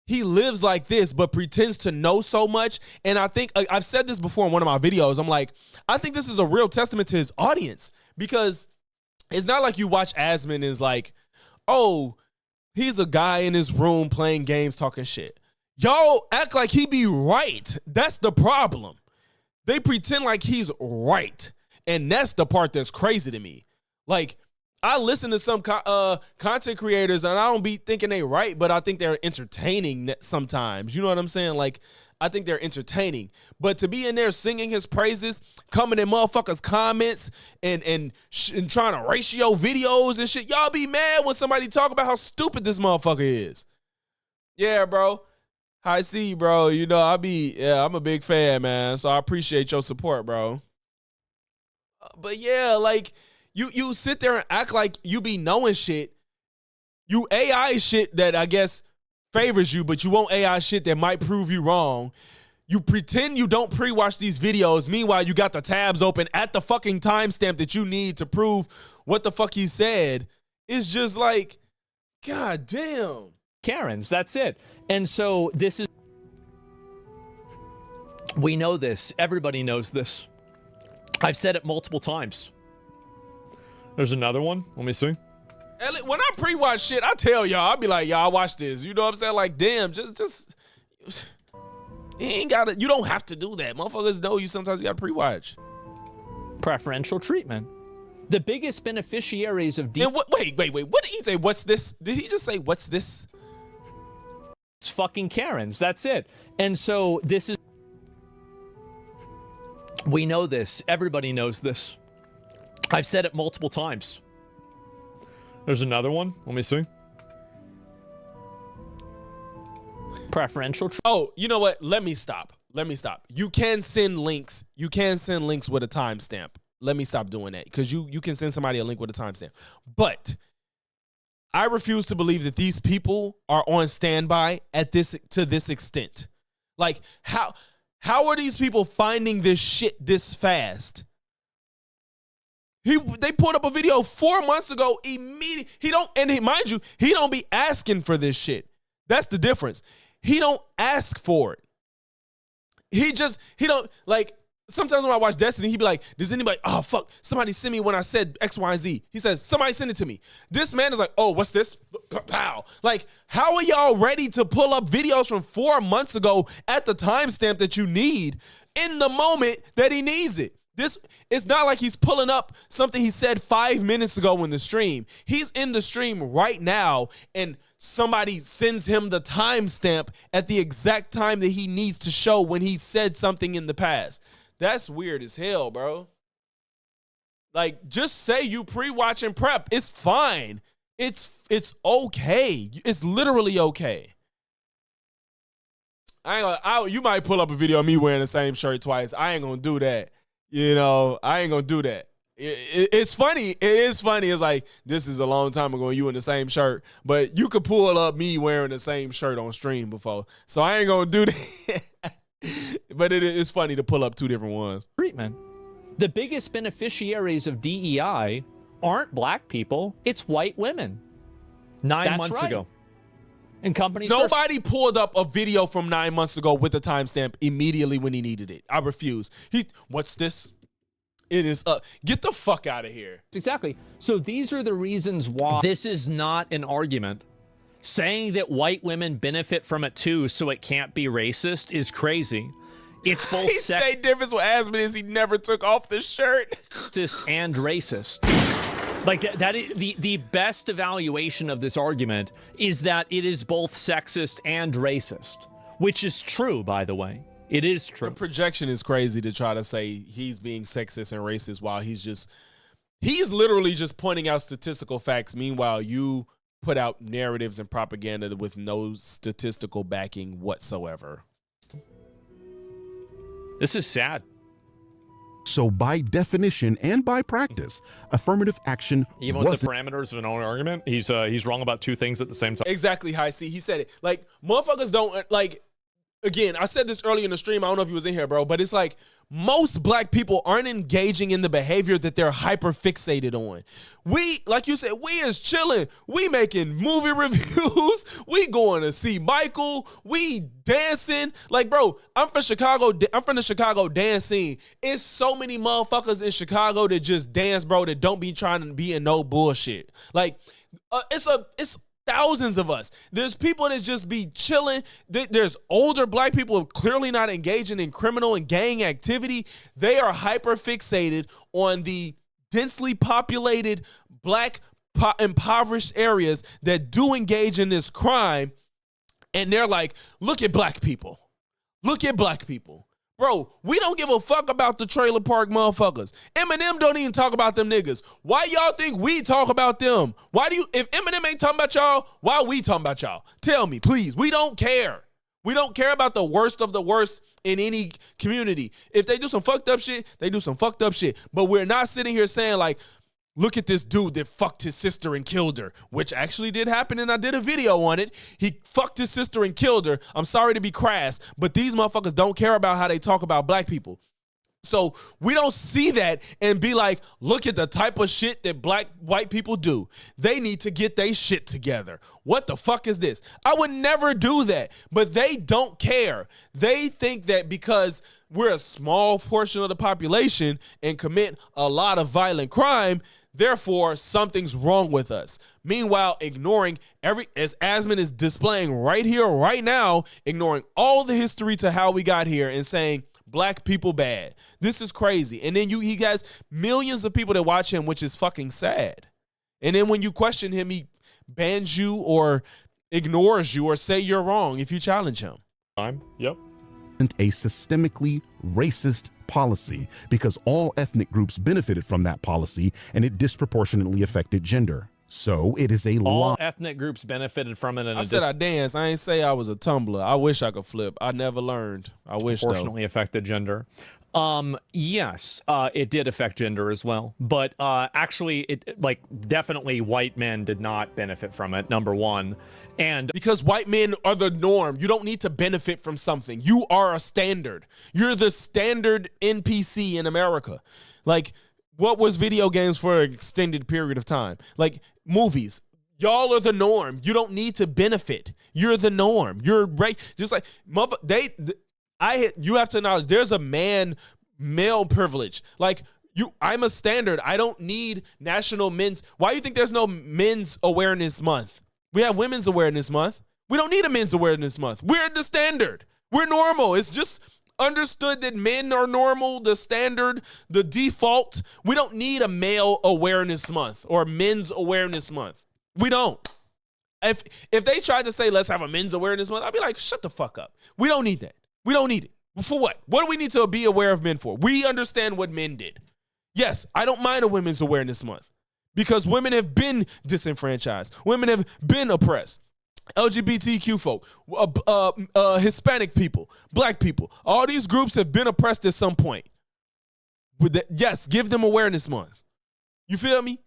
he lives like this, but pretends to know so much. And I think I've said this before in one of my videos. I'm like, I think this is a real testament to his audience, because it's not like you watch Asmon and is like, oh, he's a guy in his room playing games, talking shit. Y'all act like he be right. That's the problem. They pretend like he's right. And that's the part that's crazy to me. Like, I listen to some content creators and I don't be thinking they right, but I think they're entertaining sometimes. You know what I'm saying? Like, I think they're entertaining. But to be in there singing his praises, coming in motherfuckers' comments and trying to ratio videos and shit, y'all be mad when somebody talk about how stupid this motherfucker is. Yeah, bro. I see you, bro. You know, I'm a big fan, man. So I appreciate your support, bro. But yeah, like, you sit there and act like you be knowing shit. You AI shit that I guess favors you, but you won't AI shit that might prove you wrong. You pretend you don't pre-watch these videos. Meanwhile, you got the tabs open at the fucking timestamp that you need to prove what the fuck he said. It's just like, God damn. Karens, that's it. And so this is... We know this. Everybody knows this. I've said it multiple times. There's another one. Let me see. When I pre-watch shit, I tell y'all, I be like, y'all watch this. You know what I'm saying? Like, damn, just you ain't gotta, you don't have to do that. Motherfuckers know you sometimes you gotta pre-watch. Preferential treatment. The biggest beneficiaries of wait. What did he say? What's this? Did he just say, what's this? It's fucking Karens. That's it. And so this is, we know this. Everybody knows this. I've said it multiple times. There's another one. Let me see. Preferential. Oh, you know what? Let me stop. You can send links. You can send links with a timestamp. Let me stop doing that because you can send somebody a link with a timestamp. But I refuse to believe that these people are on standby to this extent. Like, how are these people finding this shit this fast? They put up a video 4 months ago. Mind you, he don't be asking for this shit. That's the difference. He don't ask for it. He don't, like, sometimes when I watch Destiny, he be like, does anybody, oh, fuck, somebody send me when I said X, Y, and Z. He says, somebody send it to me. This man is like, oh, what's this? Pow. Like, how are y'all ready to pull up videos from 4 months ago at the timestamp that you need in the moment that he needs it? It's not like he's pulling up something he said 5 minutes ago in the stream. He's in the stream right now, and somebody sends him the timestamp at the exact time that he needs to show when he said something in the past. That's weird as hell, bro. Like, just say you pre-watch and prep. It's fine. It's okay. It's literally okay. You might pull up a video of me wearing the same shirt twice. I ain't gonna do that. You know, I ain't gonna do that. It's funny. It is funny. It's like, this is a long time ago, you in the same shirt, but you could pull up me wearing the same shirt on stream before. So I ain't gonna do that. But it is funny to pull up two different ones. Treatment. The biggest beneficiaries of DEI aren't black people. It's white women. 9 months ago. And companies. Nobody pulled up a video from 9 months ago with a timestamp immediately when he needed it. I refuse. What's this? It is get the fuck out of here. Exactly. So these are the reasons why this is not an argument. Saying that white women benefit from it too, so it can't be racist, is crazy. It's both the same difference with Asmon is he never took off the shirt. Sexist and racist. Like that is the best evaluation of this argument is that it is both sexist and racist, which is true, by the way. It is true. The projection is crazy to try to say he's being sexist and racist while he's literally just pointing out statistical facts. Meanwhile, you put out narratives and propaganda with no statistical backing whatsoever. This is sad. So by definition and by practice, affirmative action even with the parameters of an own argument, he's wrong about two things at the same time. Exactly, High C. He said it. Like, motherfuckers don't, like, again, I said this earlier in the stream. I don't know if you was in here, bro, but it's like most black people aren't engaging in the behavior that they're hyper fixated on. We, like you said, we is chilling. We making movie reviews. We going to see Michael. We dancing. Like, bro, I'm from Chicago. I'm from the Chicago dance scene. It's so many motherfuckers in Chicago that just dance, bro, that don't be trying to be in no bullshit. Like, it's thousands of us. There's people that just be chilling. There's older black people clearly not engaging in criminal and gang activity. They are hyper fixated on the densely populated black impoverished areas that do engage in this crime. And they're like, look at black people. Look at black people. Bro, we don't give a fuck about the trailer park motherfuckers. Eminem don't even talk about them niggas. Why y'all think we talk about them? If Eminem ain't talking about y'all, why are we talking about y'all? Tell me, please. We don't care. We don't care about the worst of the worst in any community. If they do some fucked up shit, they do some fucked up shit. But we're not sitting here saying like, look at this dude that fucked his sister and killed her, which actually did happen, and I did a video on it. He fucked his sister and killed her. I'm sorry to be crass, but these motherfuckers don't care about how they talk about black people. So we don't see that and be like, look at the type of shit that white people do. They need to get their shit together. What the fuck is this? I would never do that, but they don't care. They think that because we're a small portion of the population and commit a lot of violent crime, therefore something's wrong with us. Meanwhile, ignoring as Asmon is displaying right here, right now, ignoring all the history to how we got here and saying, black people bad. This is crazy. And then he has millions of people that watch him, which is fucking sad. And then when you question him, he bans you or ignores you or say you're wrong if you challenge him. Yep. A systemically racist policy because all ethnic groups benefited from that policy and it disproportionately affected gender. So it is a all ethnic groups benefited from it. And I said I danced. I ain't say I was a tumbler. I wish I could flip. I never learned. I wish though. Proportionally affected gender. Yes, it did affect gender as well. But actually, it definitely white men did not benefit from it, number one. And because white men are the norm. You don't need to benefit from something. You are a standard. You're the standard NPC in America. Like, what was video games for an extended period of time? Like movies. Y'all are the norm. You don't need to benefit. You're the norm. You're right. Just like you have to acknowledge there's a male privilege. Like I'm a standard. I don't need national men's. Why do you think there's no men's awareness month? We have women's awareness month. We don't need a men's awareness month. We're the standard. We're normal. It's just understood that men are normal, the standard, the default. We don't need a male awareness month or men's awareness month. We don't. If they tried to say, let's have a men's awareness month, I'd be like, shut the fuck up. We don't need that. We don't need it. For what? What do we need to be aware of men for? We understand what men did. Yes, I don't mind a women's awareness month because women have been disenfranchised. Women have been oppressed. LGBTQ folk, Hispanic people, black people, all these groups have been oppressed at some point. Yes, give them awareness months. You feel me?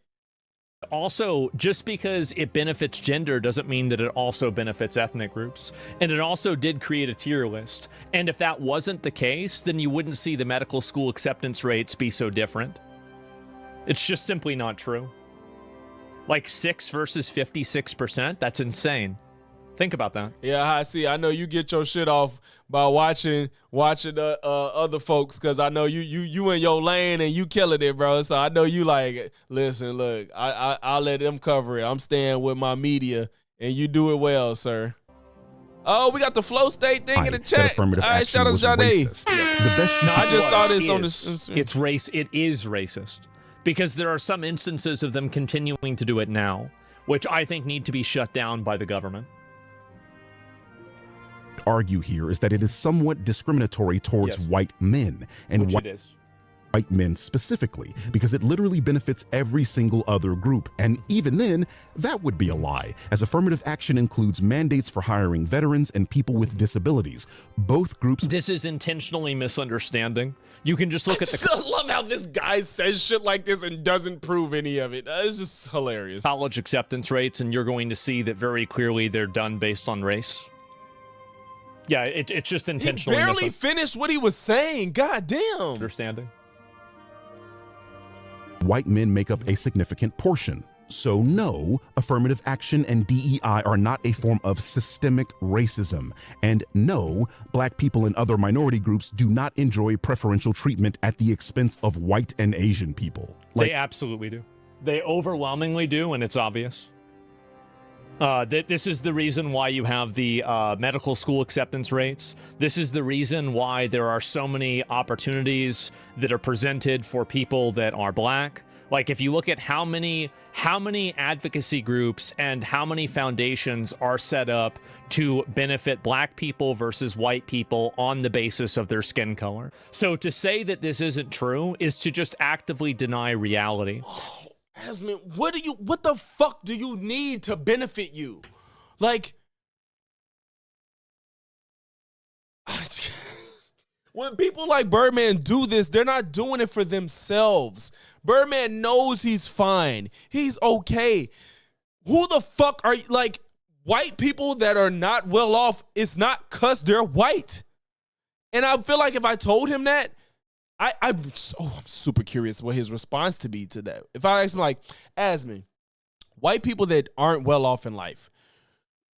Also, just because it benefits gender doesn't mean that it also benefits ethnic groups. And it also did create a tier list. And if that wasn't the case, then you wouldn't see the medical school acceptance rates be so different. It's just simply not true. Like 6 versus 56%, that's insane. Think about that. Yeah, I see. I know you get your shit off by watching other folks because I know you in your lane and you killing it, bro. So I know you like, listen, look, I'll let them cover it. I'm staying with my media, and you do it well, sir. Oh, we got the flow state thing in the chat. All right, shout out to Jade. I just saw this on this. It's race. It is racist because there are some instances of them continuing to do it now, which I think need to be shut down by the government. Argue here is that it is somewhat discriminatory towards white men and white men specifically because it literally benefits every single other group. And even then, that would be a lie, as affirmative action includes mandates for hiring veterans and people with disabilities. Both groups. This is intentionally misunderstanding. You can just look at the. I love how this guy says shit like this and doesn't prove any of it. It's just hilarious. College acceptance rates, and you're going to see that very clearly they're done based on race. Yeah, it's just intentionally. He barely finished what he was saying. God damn. Understanding. White men make up a significant portion. So no, affirmative action and DEI are not a form of systemic racism. And no, black people and other minority groups do not enjoy preferential treatment at the expense of white and Asian people. They absolutely do. They overwhelmingly do, and it's obvious. This is the reason why you have the medical school acceptance rates. This is the reason why there are so many opportunities that are presented for people that are black. Like if you look at how many advocacy groups and how many foundations are set up to benefit black people versus white people on the basis of their skin color. So to say that this isn't true is to just actively deny reality. Asmon, what the fuck do you need to benefit you? Like, when people like Birdman do this, they're not doing it for themselves. Birdman knows he's fine. He's okay. Who the fuck are you? Like, white people that are not well off, it's not because they're white. And I feel like if I told him that, I'm super curious what his response to be to that. If I ask him like, Asmon, white people that aren't well off in life,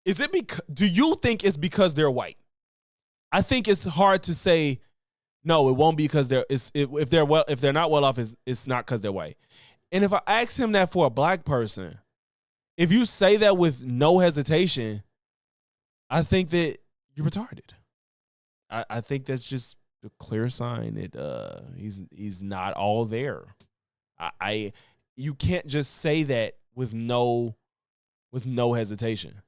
is it because? Do you think it's because they're white? I think it's hard to say. No, it won't be because if they're not well off, it's not because they're white. And if I ask him that for a black person, if you say that with no hesitation, I think that you're retarded. I think that's just a clear sign that he's not all there. You can't just say that with no hesitation.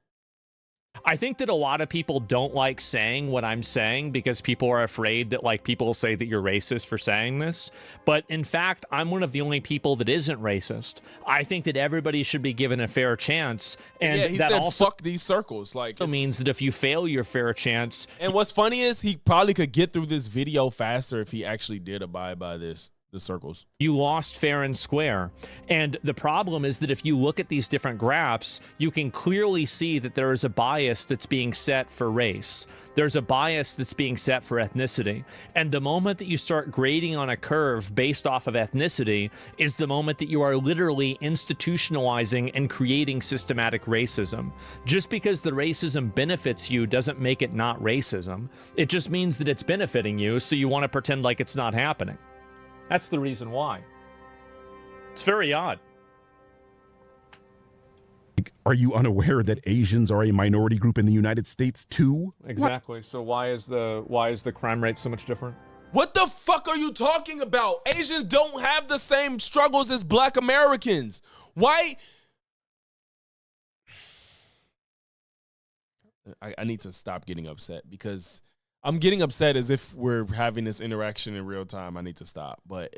I think that a lot of people don't like saying what I'm saying because people are afraid that like people say that you're racist for saying this. But in fact, I'm one of the only people that isn't racist. I think that everybody should be given a fair chance. And yeah, he that said also fuck these circles. Like, means that if you fail your fair chance. And what's funny is he probably could get through this video faster if he actually did abide by the circles. You lost fair and square. And the problem is that if you look at these different graphs, you can clearly see that there is a bias that's being set for race. There's a bias that's being set for ethnicity. And the moment that you start grading on a curve based off of ethnicity is the moment that you are literally institutionalizing and creating systematic racism. Just because the racism benefits you doesn't make it not racism. It just means that it's benefiting you, so you want to pretend like it's not happening. That's the reason why. It's very odd. Are you unaware that Asians are a minority group in the United States too? Exactly. What? So why is the crime rate so much different? What the fuck are you talking about? Asians don't have the same struggles as Black Americans. Why? I need to stop getting upset because I'm getting upset as if we're having this interaction in real time. I need to stop, but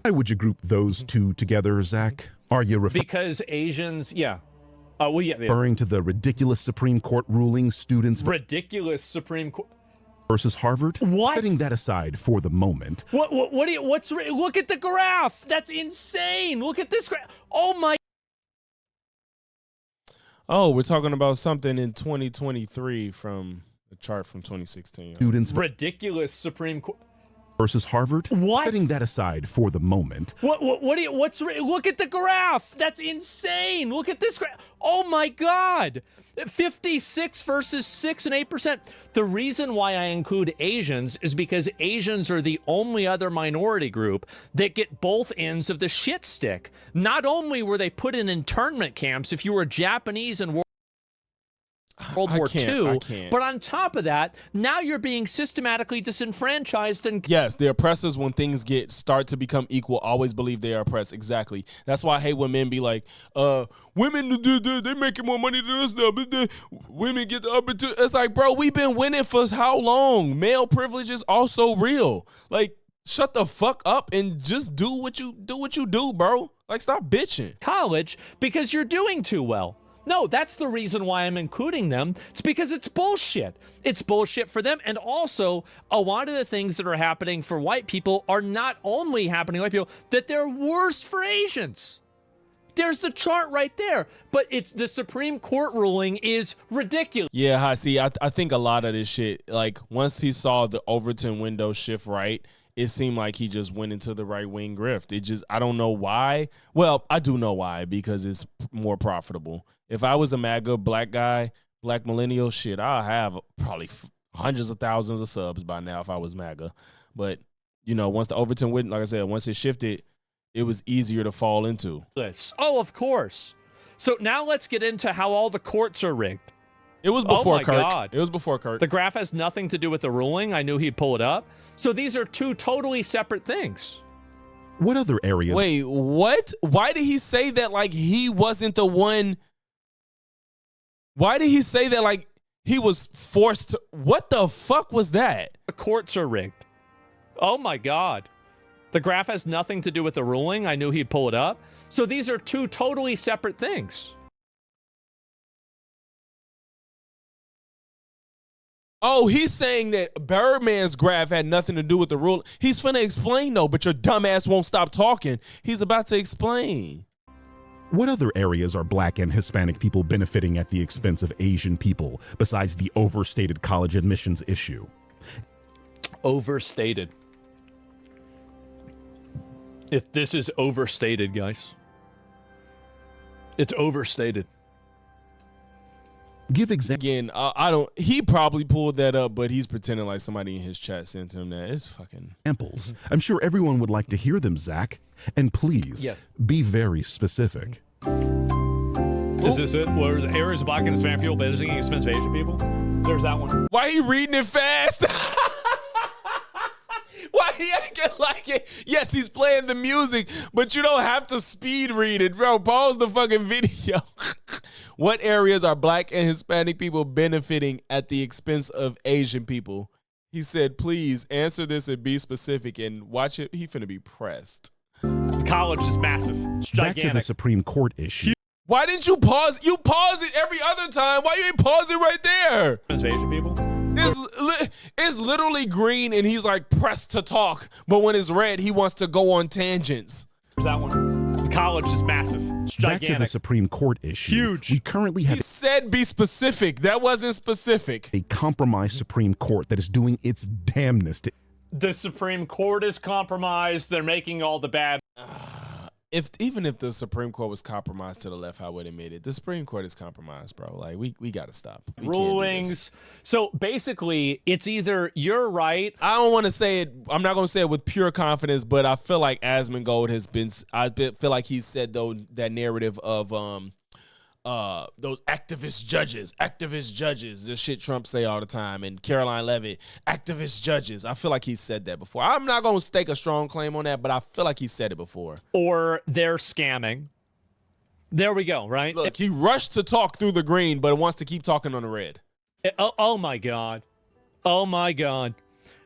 why would you group those two together, Zach? Are you because Asians, yeah. Well, yeah. Referring to the ridiculous Supreme Court ruling students ridiculous Supreme Court versus Harvard? What? Setting that aside for the moment. What's look at the graph. That's insane. Look at this graph. Oh my. Oh, we're talking about something in 2023 from a chart from 2016. Students ridiculous Supreme Court versus Harvard. What? Setting that aside for the moment. What's look at the graph. That's insane. Look at this graph. Oh my God. 56 versus 6 and 8%. The reason why I include Asians is because Asians are the only other minority group that get both ends of the shit stick. Not only were they put in internment camps, if you were Japanese and World War II, but on top of that, now you're being systematically disenfranchised. And yes, the oppressors, when things start to become equal, always believe they are oppressed. Exactly. That's why I hate when men be like, women, they making more money than us now, but women get the opportunity. It's like, bro, we've been winning for how long? Male privilege is also real. Like, shut the fuck up and just do what you do, bro. Like, stop bitching. College because you're doing too well. No, that's the reason why I'm including them. It's because it's bullshit. It's bullshit for them. And also, a lot of the things that are happening for white people are not only happening to white people, that they're worse for Asians. There's the chart right there. But it's the Supreme Court ruling is ridiculous. Yeah, see, I think a lot of this shit, like, once he saw the Overton window shift right, it seemed like he just went into the right-wing grift. I don't know why. Well, I do know why, because it's more profitable. If I was a MAGA black guy, black millennial, shit, I'll have probably hundreds of thousands of subs by now if I was MAGA. But, you know, once the Overton went, like I said, once it shifted, it was easier to fall into. Oh, of course. So now let's get into how all the courts are rigged. It was before Kirk. God. It was before Kirk. The graph has nothing to do with the ruling. I knew he'd pull it up. So these are two totally separate things. What other areas? Wait, what? Why did he say that like he wasn't the one? Why did he say that like he was forced to? What the fuck was that? The courts are rigged. Oh my God. The graph has nothing to do with the ruling. I knew he'd pull it up. So these are two totally separate things. Oh, he's saying that Birdman's graph had nothing to do with the rule. He's finna explain though, but your dumbass won't stop talking. He's about to explain. What other areas are Black and Hispanic people benefiting at the expense of Asian people besides the overstated college admissions issue? Overstated. If this is overstated, guys. It's overstated. Give example. Again, I don't. He probably pulled that up, but he's pretending like somebody in his chat sent to him that. It's fucking examples. I'm sure everyone would like to hear them, Zach. And please be very specific. Is this it? Where the areas of Black and Hispanic people benefiting at the expense of Asian people? There's that one. Why are you reading it fast? Why he acting like it? Yes, he's playing the music, but you don't have to speed read it, bro. Pause the fucking video. What areas are Black and Hispanic people benefiting at the expense of Asian people? He said, please answer this and be specific, and watch it. He finna be pressed. This college is massive. It's gigantic. Back to the Supreme Court issue. Why didn't you pause? You pause it every other time. Why you ain't pause it right there? Asian people? It's literally green, and he's like pressed to talk, but when it's red, he wants to go on tangents. There's that one. This college is massive. It's gigantic. Back to the Supreme Court issue. Huge. We currently have. He said be specific. That wasn't specific. A compromised Supreme Court that is doing its damnness to. The Supreme Court is compromised. They're making all the bad. Even if the Supreme Court was compromised to the left, I would admit it. The Supreme Court is compromised, bro. Like we got to stop. Rulings. So basically, it's either you're right. I don't want to say it. I'm not going to say it with pure confidence, but I feel like Asmongold has been. Feel like he said though that narrative of those activist judges, the shit Trump say all the time, and Caroline Leavitt, activist judges. I feel like he said that before. I'm not going to stake a strong claim on that, but I feel like he said it before. Or they're scamming. There we go, right? Look, he rushed to talk through the green, but wants to keep talking on the red. Oh my God. Oh my God.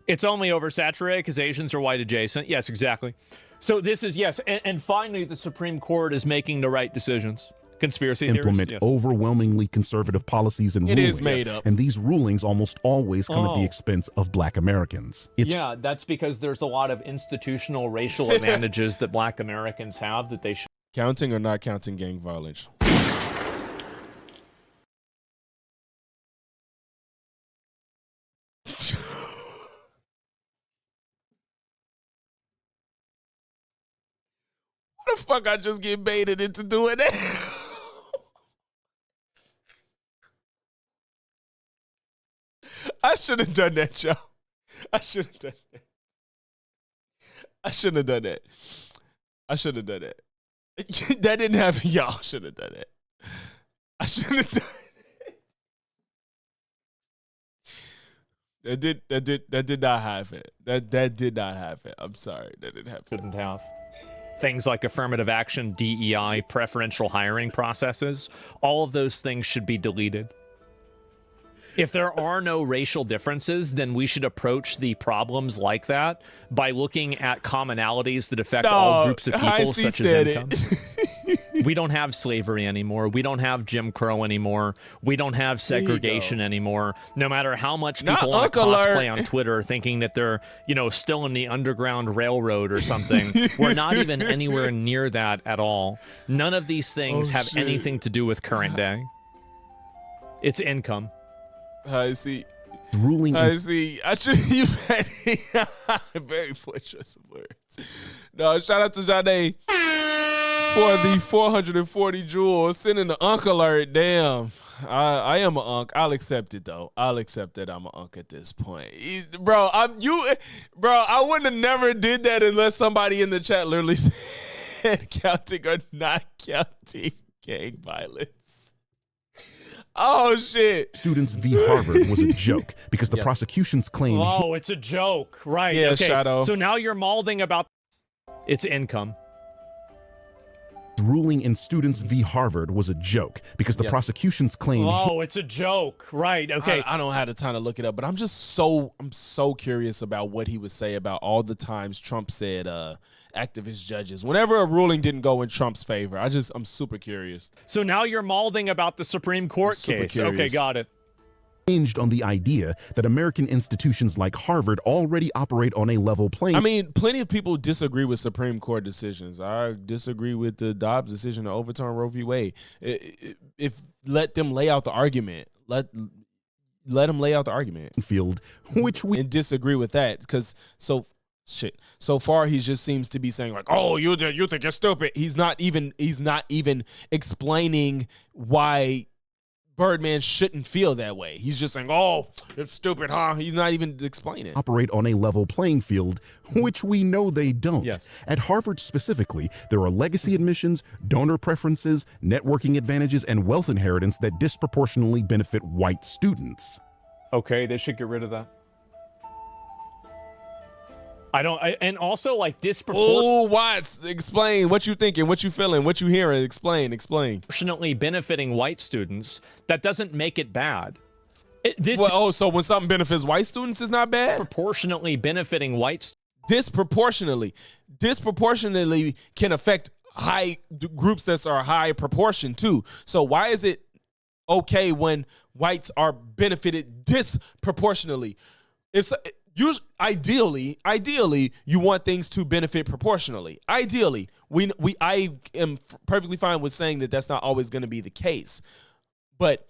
It's only oversaturated because Asians are white adjacent. Yes, exactly. So this is, yes. And finally, the Supreme Court is making the right decisions. Conspiracy implement theories, overwhelmingly conservative policies and rulings. It is made up. And these rulings almost always come at the expense of Black Americans. Yeah, that's because there's a lot of institutional racial advantages that Black Americans have that they should. Counting or not counting gang violence? What the fuck I just get baited into doing that? I should have done that, Joe. I should have done that. I shouldn't have done that. I should have done that. That didn't happen. Y'all should have done it. I should have done it. That did not happen. That did not happen. I'm sorry. That didn't happen. Shouldn't have. Things like affirmative action, DEI, preferential hiring processes, all of those things should be deleted. If there are no racial differences, then we should approach the problems like that by looking at commonalities that affect all groups of people, such as income. We don't have slavery anymore. We don't have Jim Crow anymore. We don't have segregation anymore. No matter how much people want to cosplay on Twitter thinking that they're, still in the Underground Railroad or something, we're not even anywhere near that at all. None of these things have anything to do with current day. It's income. I see. Ruling. I see. I should you very poor choice of words. No, shout out to Jade for the 440 jewels. Sending the unk alert. Damn. I am an unk. I'll accept it though. I'll accept that I'm an unk at this point. Bro, I wouldn't have never did that unless somebody in the chat literally said counting or not counting gang violence. Oh, shit. Students v. Harvard was a joke because the prosecution's claim... Oh, it's a joke. Right. Yeah, okay. Shadow. So now you're malding about... It's income. Ruling in Students v. Harvard was a joke because the prosecution's claim... Oh, it's a joke. Right. Okay. I don't have the time to look it up, but I'm so curious about what he would say about all the times Trump said activist judges. Whenever a ruling didn't go in Trump's favor, I'm super curious. So now you're malding about the Supreme Court case. Curious. Okay, got it. hinged on the idea that American institutions like Harvard already operate on a level playing. I mean, plenty of people disagree with Supreme Court decisions. I disagree with the Dobbs decision to overturn Roe v. Wade. If let them lay out the argument. Let them lay out the argument. Field, which we and disagree with that because so far he just seems to be saying like, oh, you think you're stupid. He's not even explaining why Birdman shouldn't feel that way. He's just saying, oh, it's stupid, huh? He's not even explaining. Operate on a level playing field, which we know they don't. Yes. At Harvard specifically, there are legacy admissions, donor preferences, networking advantages, and wealth inheritance that disproportionately benefit white students. Okay, they should get rid of that. And also like Oh, Watts, explain what you thinking, what you feeling, what you hearing. Explain. Disproportionately benefiting white students, that doesn't make it bad. So when something benefits white students, it's not bad? Disproportionately benefiting white disproportionately can affect high groups that are high proportion too. So why is it okay when whites are benefited disproportionately? It's ideally, you want things to benefit proportionally. Ideally, I am perfectly fine with saying that that's not always going to be the case. But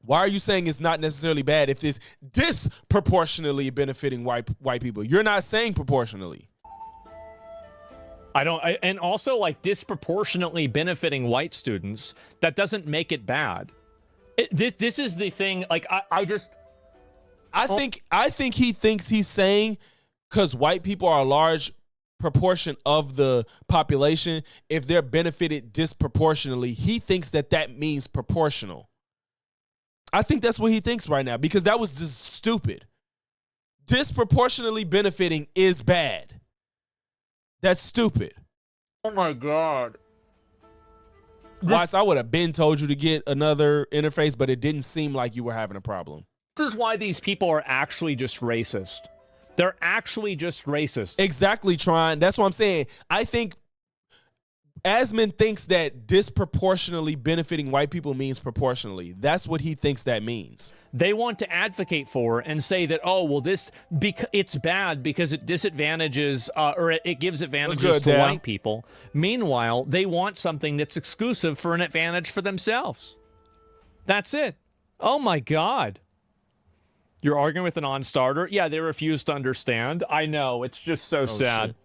why are you saying it's not necessarily bad if it's disproportionately benefiting white people? You're not saying proportionally. And also like disproportionately benefiting white students, that doesn't make it bad. This is the thing. Like I think he thinks he's saying because white people are a large proportion of the population, if they're benefited disproportionately, he thinks that means proportional. I think that's what he thinks right now because that was just stupid. Disproportionately benefiting is bad. That's stupid. Oh my God. Watts, I would have been told you to get another interface, but it didn't seem like you were having a problem. This is why these people are actually just racist. They're actually just racist. Exactly, Tron. That's what I'm saying. I think Asmon thinks that disproportionately benefiting white people means proportionally. That's what he thinks that means. They want to advocate for and say that, oh, well, it's bad because it disadvantages or it gives advantages to white people. Meanwhile, they want something that's exclusive for an advantage for themselves. That's it. Oh, my God. You're arguing with a non-starter? Yeah, they refuse to understand. I know. It's just so sad. Shit.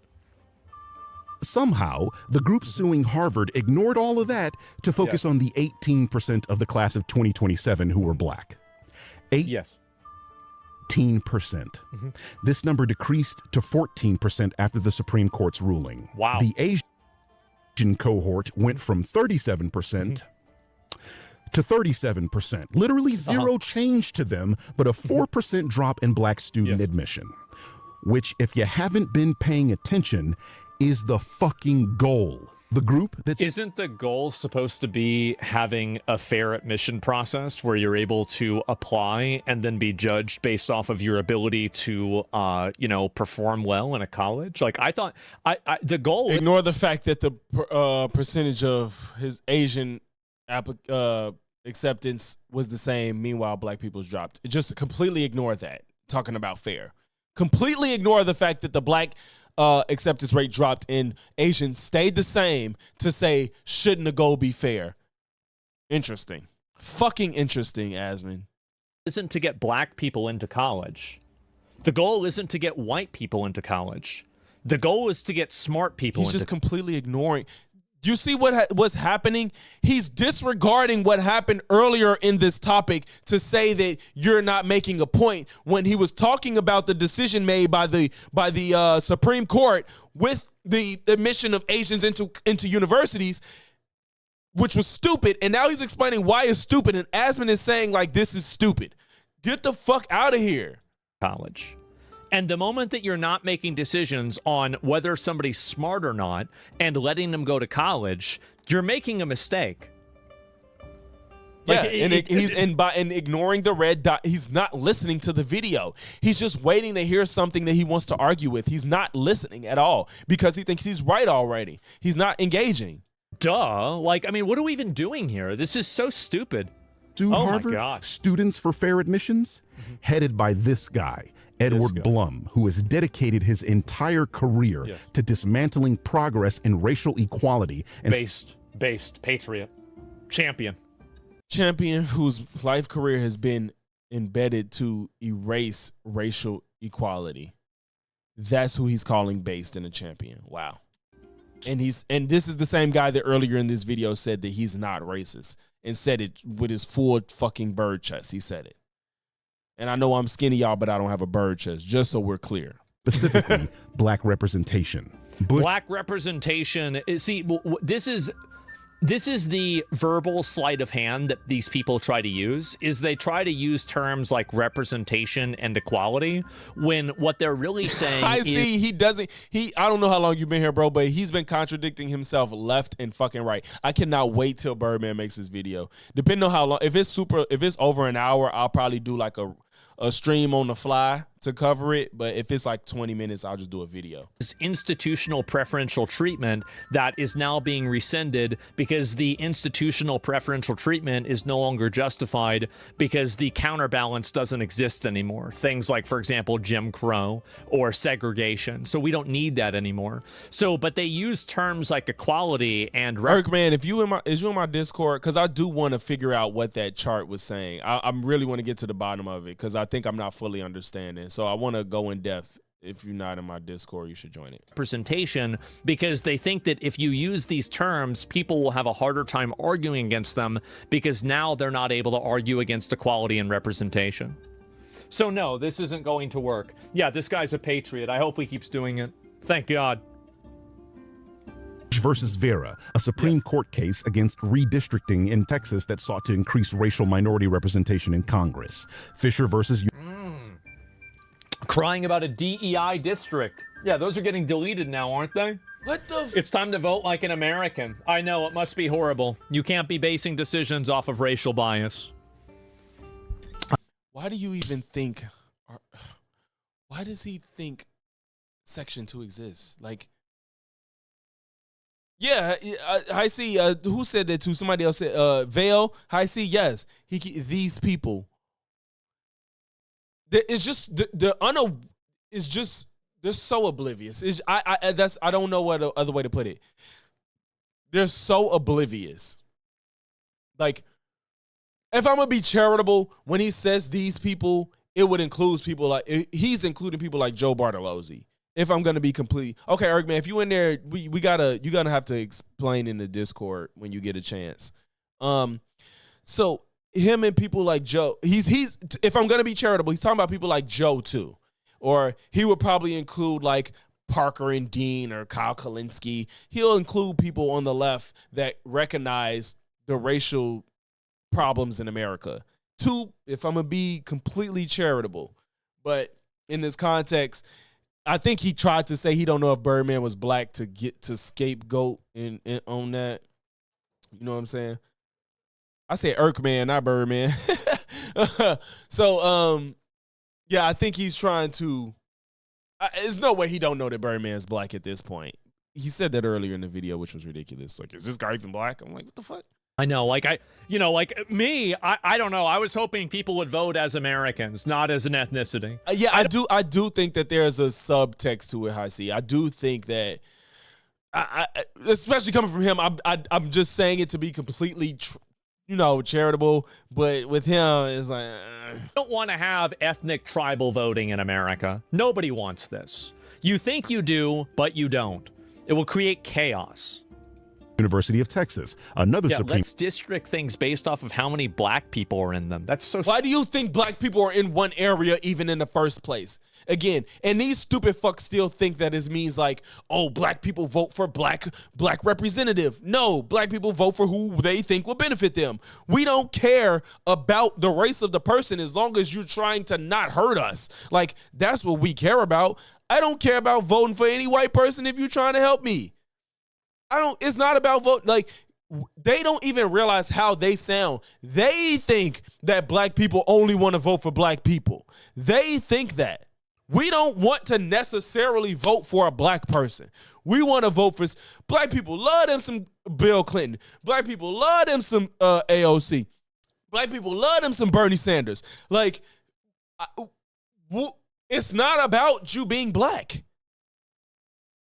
Somehow, the group suing Harvard ignored all of that to focus on the 18% of the class of 2027 who were black. 18%. Mm-hmm. This number decreased to 14% after the Supreme Court's ruling. Wow. The Asian cohort went from 37% to 37%. Literally zero change to them, but a 4% drop in black student admission, which, if you haven't been paying attention, is the fucking goal. The group that's... Isn't the goal supposed to be having a fair admission process where you're able to apply and then be judged based off of your ability to, perform well in a college? Like, I thought the goal... Ignore the fact that the percentage of his Asian acceptance was the same. Meanwhile, black people's dropped. Just completely ignore that. Talking about fair. Completely ignore the fact that the black acceptance rate dropped and Asian stayed the same to say, shouldn't the goal be fair? Interesting. Fucking interesting, Asmon. Isn't to get black people into college. The goal isn't to get white people into college. The goal is to get smart people He's just completely ignoring. Do you see what's happening? He's disregarding what happened earlier in this topic to say that you're not making a point when he was talking about the decision made by the Supreme Court with the admission of Asians into universities, which was stupid. And now he's explaining why it's stupid. And Asmon is saying like, this is stupid. Get the fuck out of here. College. And the moment that you're not making decisions on whether somebody's smart or not and letting them go to college, you're making a mistake. Yeah, and ignoring the red dot, he's not listening to the video. He's just waiting to hear something that he wants to argue with. He's not listening at all because he thinks he's right already. He's not engaging. Duh. Like, I mean, what are we even doing here? This is so stupid. to Harvard, Students for Fair Admissions, headed by this guy, Edward Blum, who has dedicated his entire career to dismantling progress in racial equality. And based patriot, champion whose life career has been embedded to erase racial equality. That's who he's calling based and a champion. Wow. And this is the same guy that earlier in this video said that he's not racist and said it with his full fucking bird chest. He said it. And I know I'm skinny, y'all, but I don't have a bird chest, just so we're clear. Specifically, black representation. Black representation. See, this is the verbal sleight of hand that these people try to use, is they try to use terms like representation and equality when what they're really saying I don't know how long you've been here, bro, but he's been contradicting himself left and fucking right. I cannot wait till Birdman makes his video. Depending on how long, if it's over an hour, I'll probably do like a stream on the fly to cover it, but if it's like 20 minutes, I'll just do a video. This institutional preferential treatment that is now being rescinded because the institutional preferential treatment is no longer justified because the counterbalance doesn't exist anymore. Things like, for example, Jim Crow or segregation. So we don't need that anymore. So, but they use terms like equality and... Erkman, is you in my Discord? Because I do want to figure out what that chart was saying. I really want to get to the bottom of it because I think I'm not fully understanding. So I want to go in depth. If you're not in my Discord, you should join it. Representation, because they think that if you use these terms, people will have a harder time arguing against them because now they're not able to argue against equality and representation. So no, this isn't going to work. Yeah, this guy's a patriot. I hope he keeps doing it. Thank God. Versus Vera, a Supreme Court case against redistricting in Texas that sought to increase racial minority representation in Congress. Fisher versus... Crying about a DEI district. Yeah, those are getting deleted now, aren't they? What the? It's time to vote like an American. I know, it must be horrible. You can't be basing decisions off of racial bias. Why do you even think... Why does he think Section 2 exists? Like... Yeah, I see. Who said that too? Somebody else said, Vale. I see. Yes, these people. It's just they're so oblivious. I don't know what other way to put it. They're so oblivious. Like, if I'm gonna be charitable, when he says these people, it would include people like he's including people like Joe Bartolozzi. If I'm gonna be complete, okay, Erkman, if you in there, you're gonna have to explain in the Discord when you get a chance. So him and people like Joe, he's if I'm gonna be charitable, he's talking about people like Joe too, or he would probably include like Parker and Dean or Kyle Kalinske. He'll include people on the left that recognize the racial problems in America. Two, if I'm gonna be completely charitable, but in this context. I think he tried to say he don't know if Birdman was black to get to scapegoat and on that. You know what I'm saying? I said Erkman, not Birdman. So, yeah, I think he's trying to. There's no way he don't know that Birdman's black at this point. He said that earlier in the video, which was ridiculous. Like, is this guy even black? I'm like, what the fuck? I know, like I don't know. I was hoping people would vote as Americans, not as an ethnicity. Yeah, I do think that there's a subtext to it, Heisey. I do think that, especially coming from him, I'm just saying it to be completely, charitable. But with him, it's like, I don't want to have ethnic tribal voting in America. Nobody wants this. You think you do, but you don't. It will create chaos. University of Texas, another Supreme... Let's district things based off of how many black people are in them. That's so... Why do you think black people are in one area even in the first place? Again, and these stupid fucks still think that it means like, oh, black people vote for black representative. No, black people vote for who they think will benefit them. We don't care about the race of the person as long as you're trying to not hurt us. Like, that's what we care about. I don't care about voting for any white person if you're trying to help me. It's not about vote. Like, they don't even realize how they sound. They think that black people only want to vote for black people. They think that. We don't want to necessarily vote for a black person. We want to vote for black people. Love them some Bill Clinton. Black people love them some AOC. Black people love them some Bernie Sanders. Like, it's not about you being black.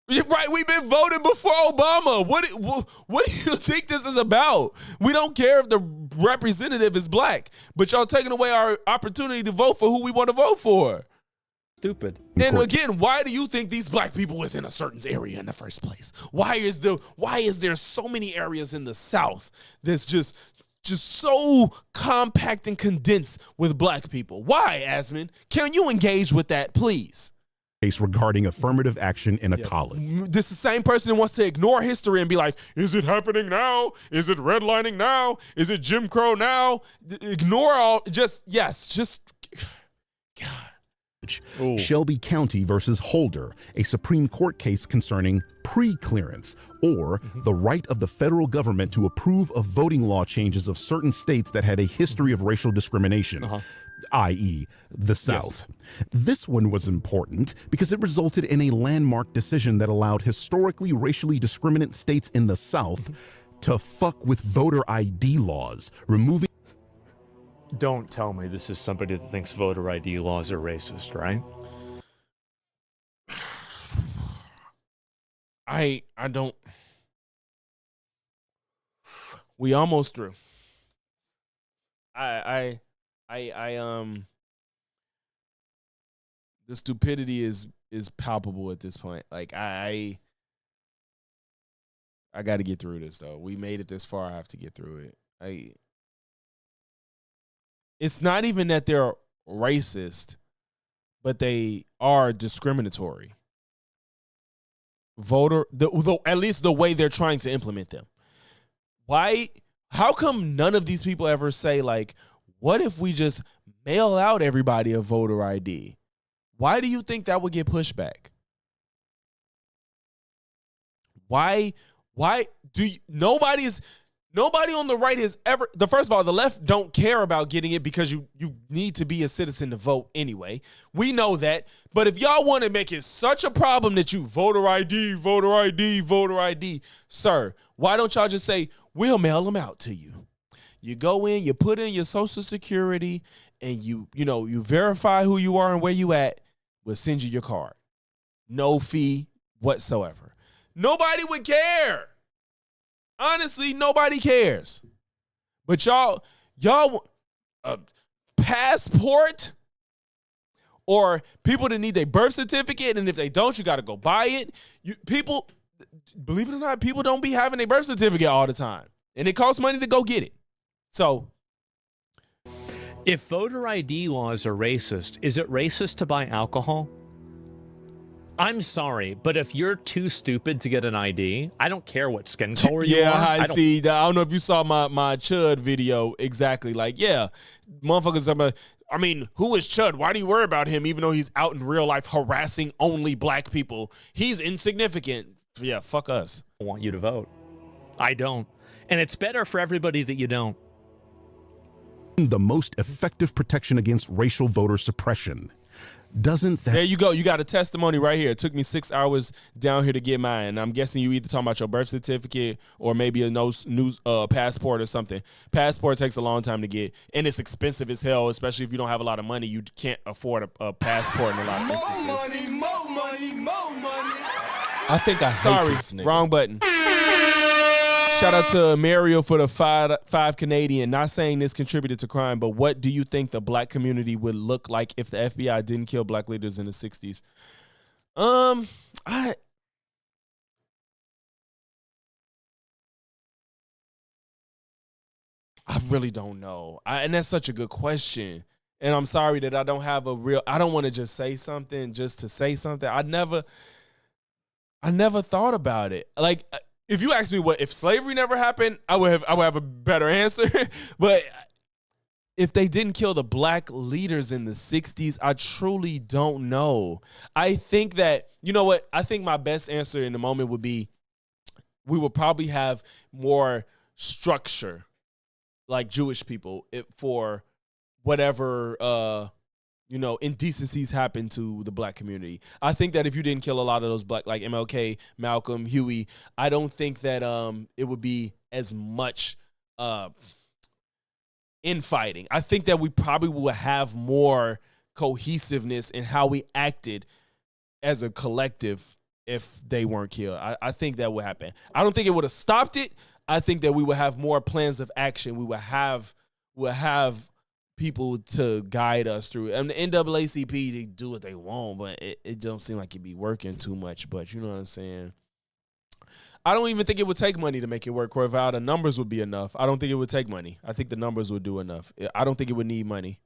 Right, we've been voting before Obama. What do you think this is about? We don't care if the representative is black, but y'all taking away our opportunity to vote for who we want to vote for. Stupid. And again, why do you think these black people is in a certain area in the first place? Why is there so many areas in the South that's just so compact and condensed with black people? Why, Asmon? Can you engage with that, please? Case regarding affirmative action in a college. This is the same person who wants to ignore history and be like, is it happening now? Is it redlining now? Is it Jim Crow now? Ignore all, God. Ooh. Shelby County versus Holder, a Supreme Court case concerning pre-clearance, or the right of the federal government to approve of voting law changes of certain states that had a history of racial discrimination, i.e. the South. This one was important because it resulted in a landmark decision that allowed historically racially discriminant states in the South to fuck with voter ID laws, removing. Don't tell me this is somebody that thinks voter ID laws are racist, right? I don't. We almost through. The stupidity is palpable at this point. Like I got to get through this though. We made it this far. I have to get through it. It's not even that they're racist, but they are discriminatory. At least the way they're trying to implement them. Why? How come none of these people ever say, like, what if we just mail out everybody a voter ID? Why do you think that would get pushback? Why do you, nobody on the right has ever, first of all, the left don't care about getting it because you need to be a citizen to vote anyway. We know that. But if y'all want to make it such a problem that you voter ID, sir, why don't y'all just say, we'll mail them out to you. You go in, you put in your social security, and you verify who you are and where you at. We'll send you your card. No fee whatsoever. Nobody would care. Honestly, nobody cares. But y'all, a passport or people that need their birth certificate, and if they don't, you got to go buy it. People, believe it or not, people don't be having their birth certificate all the time, and it costs money to go get it. So, if voter ID laws are racist, is it racist to buy alcohol? I'm sorry, but if you're too stupid to get an ID, I don't care what skin color you are. Yeah, I see. I don't know if you saw my Chud video exactly. Like, yeah, motherfuckers. I mean, who is Chud? Why do you worry about him even though he's out in real life harassing only black people? He's insignificant. Yeah, fuck us. I want you to vote. I don't. And it's better for everybody that you don't. The most effective protection against racial voter suppression. Doesn't that... There you go. You got a testimony right here. It took me 6 hours down here to get mine. I'm guessing you either talking about your birth certificate or maybe a new passport or something. Passport takes a long time to get, and it's expensive as hell, especially if you don't have a lot of money. You can't afford a passport in a lot of instances. More money. I think I hate this nigga. Wrong button. Shout out to Mario for the five Canadian. Not saying this contributed to crime, but what do you think the black community would look like if the FBI didn't kill black leaders in the 60s? I really don't know. And that's such a good question. And I'm sorry that I don't have I don't want to just say something just to say something. I never thought about it. Like, if you ask me if slavery never happened, I would have a better answer. But if they didn't kill the black leaders in the 60s, I truly don't know. I think that, you know what? I think my best answer in the moment would be we would probably have more structure like Jewish people for whatever indecencies happen to the black community. I think that if you didn't kill a lot of those black, like MLK, Malcolm, Huey, I don't think that it would be as much infighting. I think that we probably will have more cohesiveness in how we acted as a collective if they weren't killed. I think that would happen. I don't think it would have stopped it. I think that we would have more plans of action. We would have people to guide us through. And the NAACP, they do what they want, but it don't seem like it'd be working too much. But you know what I'm saying? I don't even think it would take money to make it work, Corval. The numbers would be enough. I don't think it would take money. I think the numbers would do enough. I don't think it would need money.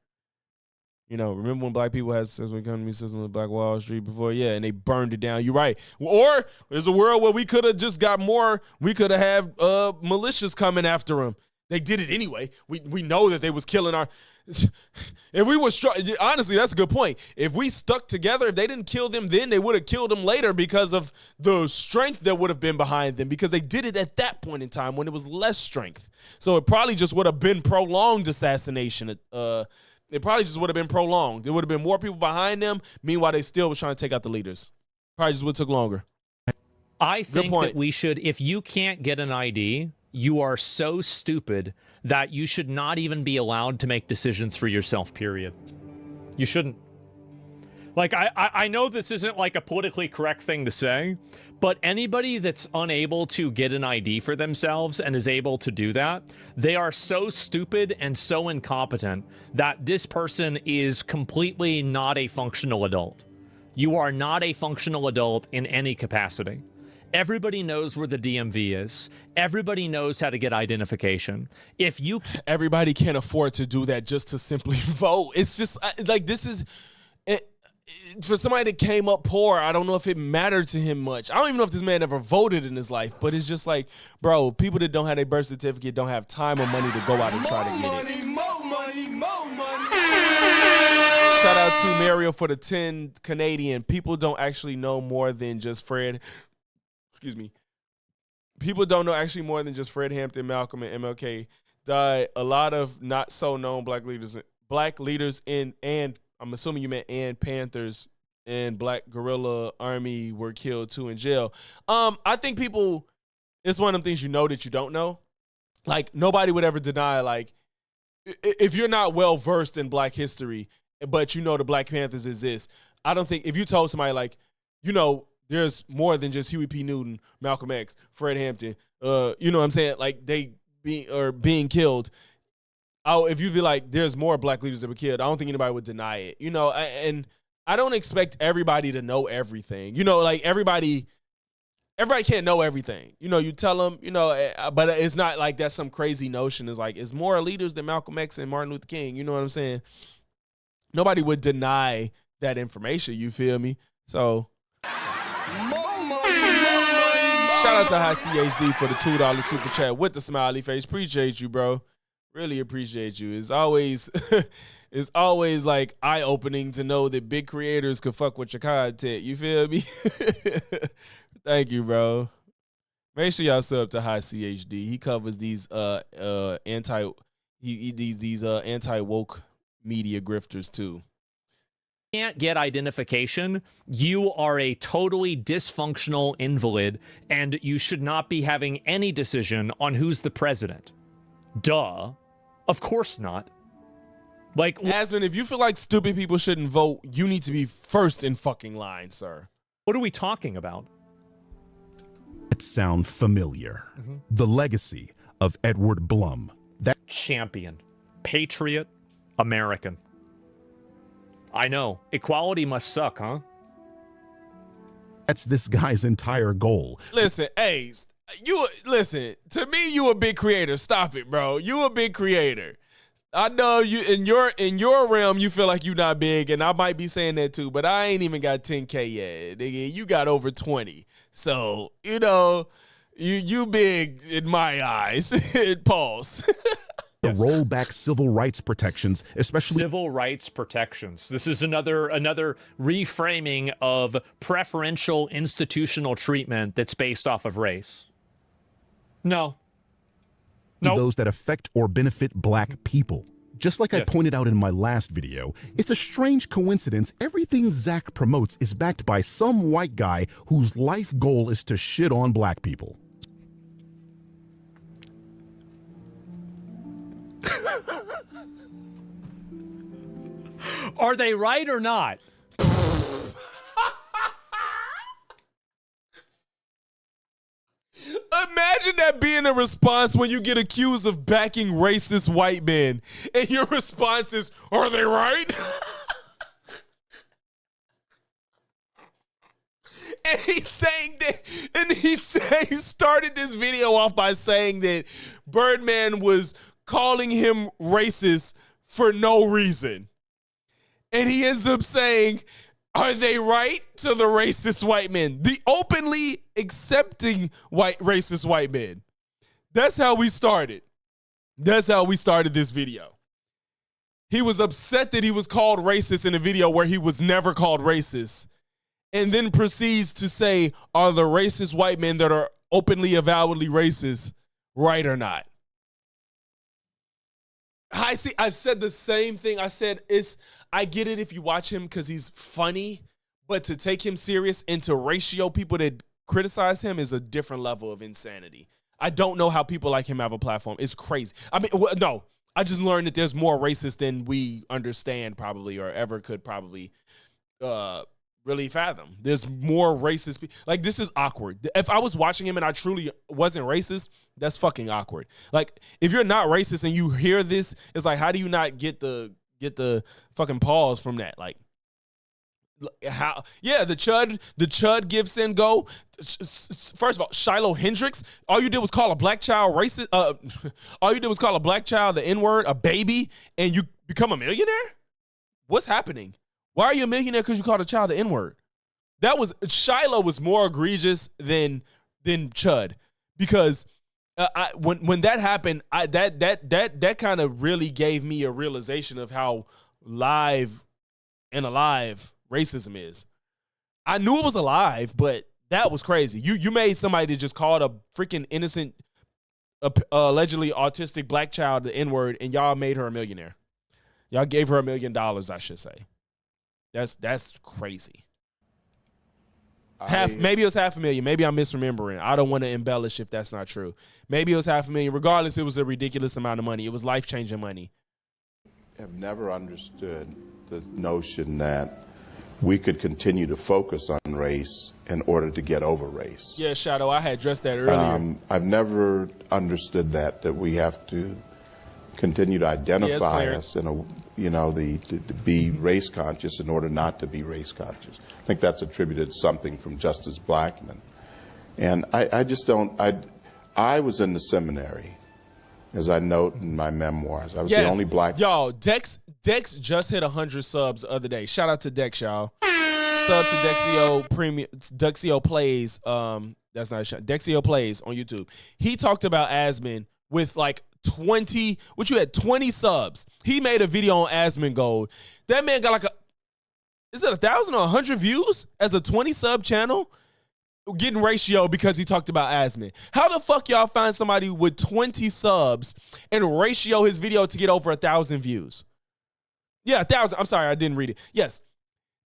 You know, remember when black people had successful economy system with Black Wall Street before? Yeah, and they burned it down. You're right. Or there's a world where we could have just got more. We could have had militias coming after them. They did it anyway. We know that they was killing our. If we were honestly, that's a good point. If we stuck together, if they didn't kill them then, they would have killed them later because of the strength that would have been behind them, because they did it at that point in time when it was less strength. So it probably just would have been prolonged assassination. It probably just would have been prolonged. There would have been more people behind them. Meanwhile, they still was trying to take out the leaders. Probably just would have took longer. I think that we should, if you can't get an ID, you are so stupid that you should not even be allowed to make decisions for yourself, period. You shouldn't. Like, I know this isn't like a politically correct thing to say, but anybody that's unable to get an ID for themselves and is able to do that, they are so stupid and so incompetent that this person is completely not a functional adult. You are not a functional adult in any capacity. Everybody knows where the DMV is. Everybody knows how to get identification. If you... Everybody can't afford to do that just to simply vote. It's just, like, this is... For somebody that came up poor, I don't know if it mattered to him much. I don't even know if this man ever voted in his life, but it's just like, bro, people that don't have their birth certificate don't have time or money to go out and try to get it. More money. Shout out to Mario for the 10 Canadian. People don't actually know more than just Fred. Excuse me. People don't know actually more than just Fred Hampton, Malcolm, and MLK died. A lot of not so known black leaders in and I'm assuming you meant and Panthers and Black Guerrilla Army were killed too in jail. I think people, it's one of them things you know that you don't know. Like, nobody would ever deny, like, if you're not well versed in black history, but you know the Black Panthers exist, I don't think, if you told somebody, like, you know, there's more than just Huey P. Newton, Malcolm X, Fred Hampton, you know what I'm saying? Like, they being killed. Oh, if you'd be like, there's more black leaders that were killed, I don't think anybody would deny it. You know, and I don't expect everybody to know everything. You know, like, everybody can't know everything. You know, you tell them, you know, but it's not like that's some crazy notion. It's like, it's more leaders than Malcolm X and Martin Luther King. You know what I'm saying? Nobody would deny that information. You feel me? So, shout out to High CHD for the $2 super chat with the smiley face. Appreciate you, bro. Really appreciate you. It's always like eye-opening to know that big creators could fuck with your content. You feel me? Thank you, bro. Make sure y'all sub to High CHD. He covers these anti-woke media grifters too. Can't get identification, you are a totally dysfunctional invalid, and you should not be having any decision on who's the president. Duh. Of course not. Like, Asmon, if you feel like stupid people shouldn't vote, you need to be first in fucking line, sir. What are we talking about? It sound familiar. The legacy of Edward Blum. That champion, patriot, American. I know. Equality must suck, huh? That's this guy's entire goal. Listen, hey, to me, you a big creator. Stop it, bro. You a big creator. I know you in your realm, you feel like you not big, and I might be saying that too, but I ain't even got 10K yet. Nigga, you got over 20. So, you know, you big in my eyes. Pause. The rollback civil rights protections, especially civil rights protections. This is another reframing of preferential institutional treatment that's based off of race. No. Those that affect or benefit black people. Just like I pointed out in my last video, it's a strange coincidence everything Zach promotes is backed by some white guy whose life goal is to shit on black people. Are they right or not? Imagine that being a response when you get accused of backing racist white men, and your response is, "Are they right?" And he's saying that, and he started this video off by saying that Birdman was calling him racist for no reason. And he ends up saying, "Are they right?" to the racist white men, the openly accepting racist white men. That's how we started. That's how we started this video. He was upset that he was called racist in a video where he was never called racist, and then proceeds to say, are the racist white men that are openly, avowedly racist right or not? I've said the same thing. I said, I get it if you watch him because he's funny, but to take him serious and to ratio people that criticize him is a different level of insanity. I don't know how people like him have a platform. It's crazy. I mean, no, I just learned that there's more racists than we understand probably or ever could probably really fathom. There's more racist people. Like, this is awkward. If I was watching him and I truly wasn't racist, that's fucking awkward. Like, if you're not racist and you hear this, it's like, how do you not get the fucking pause from that? Like, how? Yeah, the Chud Gibson go. First of all, Shiloh Hendricks. All you did was call a black child racist. All you did was call a black child the N-word, a baby, and you become a millionaire? What's happening? Why are you a millionaire because you called a child the N-word? Shiloh was more egregious than Chud, because when that happened, that kind of really gave me a realization of how alive racism is. I knew it was alive, but that was crazy. You made somebody that just called a freaking innocent, allegedly autistic black child the N-word, and y'all made her a millionaire. Y'all gave her $1 million, I should say. That's crazy. Maybe it was $500,000. Maybe I'm misremembering. I don't want to embellish if that's not true. Maybe it was $500,000. Regardless, it was a ridiculous amount of money. It was life-changing money. Have never understood the notion that we could continue to focus on race in order to get over race. Yeah, Shadow, I had addressed that earlier. I've never understood that we have to continue to identify us in to be race conscious in order not to be race conscious. I think that's attributed to something from Justice Blackmun. And I just don't, I was in the seminary, as I note in my memoirs. I was the only black. Y'all, Dex just hit 100 subs the other day. Shout out to Dex, y'all. Sub to Dexio Premium, Dexio Plays. That's not a shot. Dexio Plays on YouTube. He talked about Asmon with like 20 subs. He made a video on Asmongold. That man got like is it 1,000 or 100 views as a 20 sub channel? Getting ratio because he talked about Asmon. How the fuck y'all find somebody with 20 subs and ratio his video to get over 1,000 views? Yeah, 1,000. I'm sorry, I didn't read it. Yes.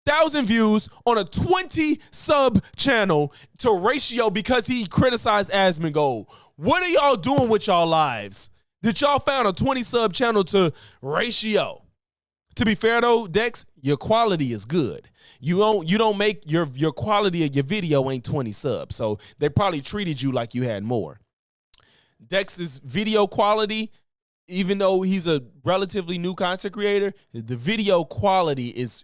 1,000 views on a 20 sub channel to ratio because he criticized Asmongold. What are y'all doing with y'all lives that y'all found a 20 sub channel to ratio? To be fair though, Dex, your quality is good. You don't make your quality of your video ain't 20 subs. So they probably treated you like you had more. Dex's video quality, even though he's a relatively new content creator, the video quality is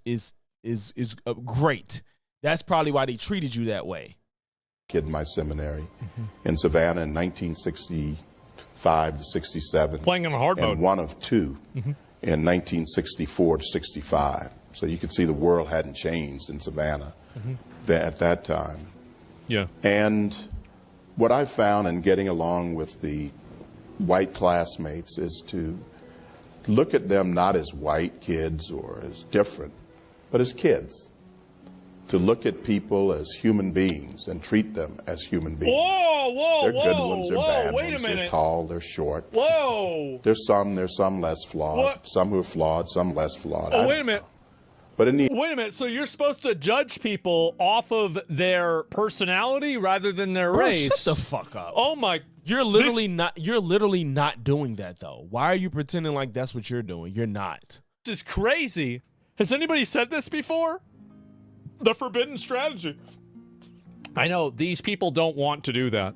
great. That's probably why they treated you that way. Kid in my seminary in Savannah in 1965 to 67. Playing in hard mode. And one of two in 1964 to 65. So you could see the world hadn't changed in Savannah at that time. Yeah. And what I found in getting along with the white classmates is to look at them not as white kids or as different, but as kids. To look at people as human beings and treat them as human beings. They're good ones, they're bad ones, they're tall, they're short. There's some less flawed, some who are flawed, some less flawed. Oh, wait a minute. But wait a minute. So you're supposed to judge people off of their personality rather than their race? Shut the fuck up. Oh my! You're literally not doing that though. Why are you pretending like that's what you're doing? You're not. This is crazy. Has anybody said this before? The forbidden strategy. I know these people don't want to do that.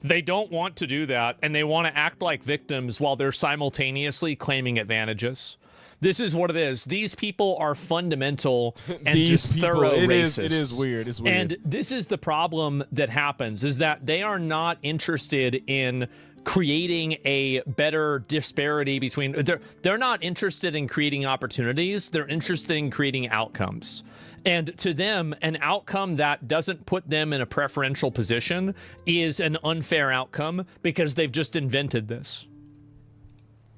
They don't want to do that, and they want to act like victims while they're simultaneously claiming advantages. This is what it is. These people are fundamental and just thorough racists. It is weird. It's weird. And this is the problem that happens, is that they are not interested in creating a better disparity between... They're not interested in creating opportunities. They're interested in creating outcomes. And to them, an outcome that doesn't put them in a preferential position is an unfair outcome because they've just invented this.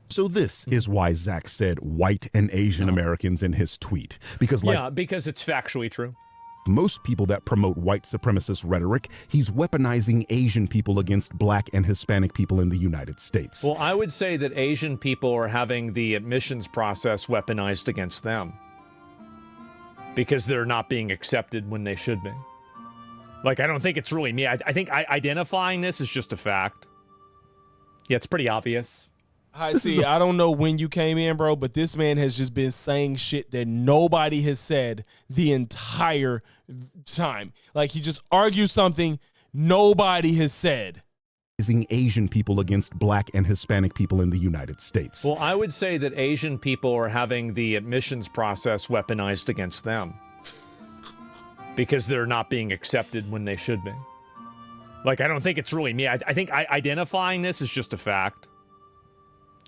So this is why Zach said white and Asian Americans in his tweet. Because because it's factually true. Most people that promote white supremacist rhetoric, he's weaponizing Asian people against black and Hispanic people in the United States. Well, I would say that Asian people are having the admissions process weaponized against them because they're not being accepted when they should be. Like, I don't think it's really me. I think identifying this is just a fact. Yeah, it's pretty obvious. I see. I don't know when you came in, bro, but this man has just been saying shit that nobody has said the entire time. Like, he just argues something nobody has said. Asian people against black and Hispanic people in the United States. Well, I would say that Asian people are having the admissions process weaponized against them because they're not being accepted when they should be. Like, I don't think it's really me. I think identifying this is just a fact.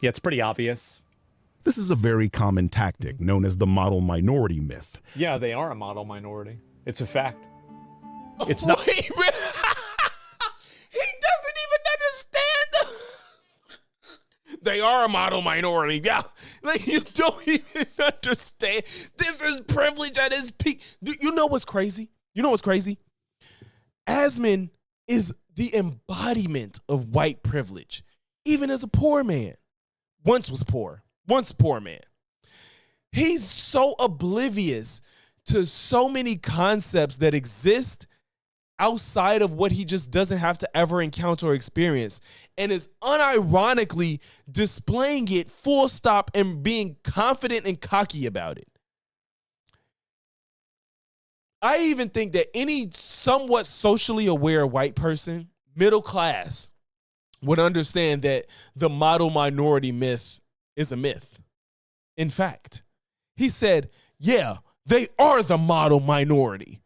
Yeah, it's pretty obvious. This is a very common tactic known as the model minority myth. Yeah, they are a model minority. It's a fact. It's not. He doesn't even understand. They are a model minority. Yeah, like, you don't even understand. This is privilege at its peak. You know what's crazy? You know what's crazy? Asmon is the embodiment of white privilege, even as a poor man. Once poor man. He's so oblivious to so many concepts that exist outside of what he just doesn't have to ever encounter or experience, and is unironically displaying it full stop and being confident and cocky about it. I even think that any somewhat socially aware white person, middle class, would understand that the model minority myth is a myth. In fact, he said, yeah, they are the model minority.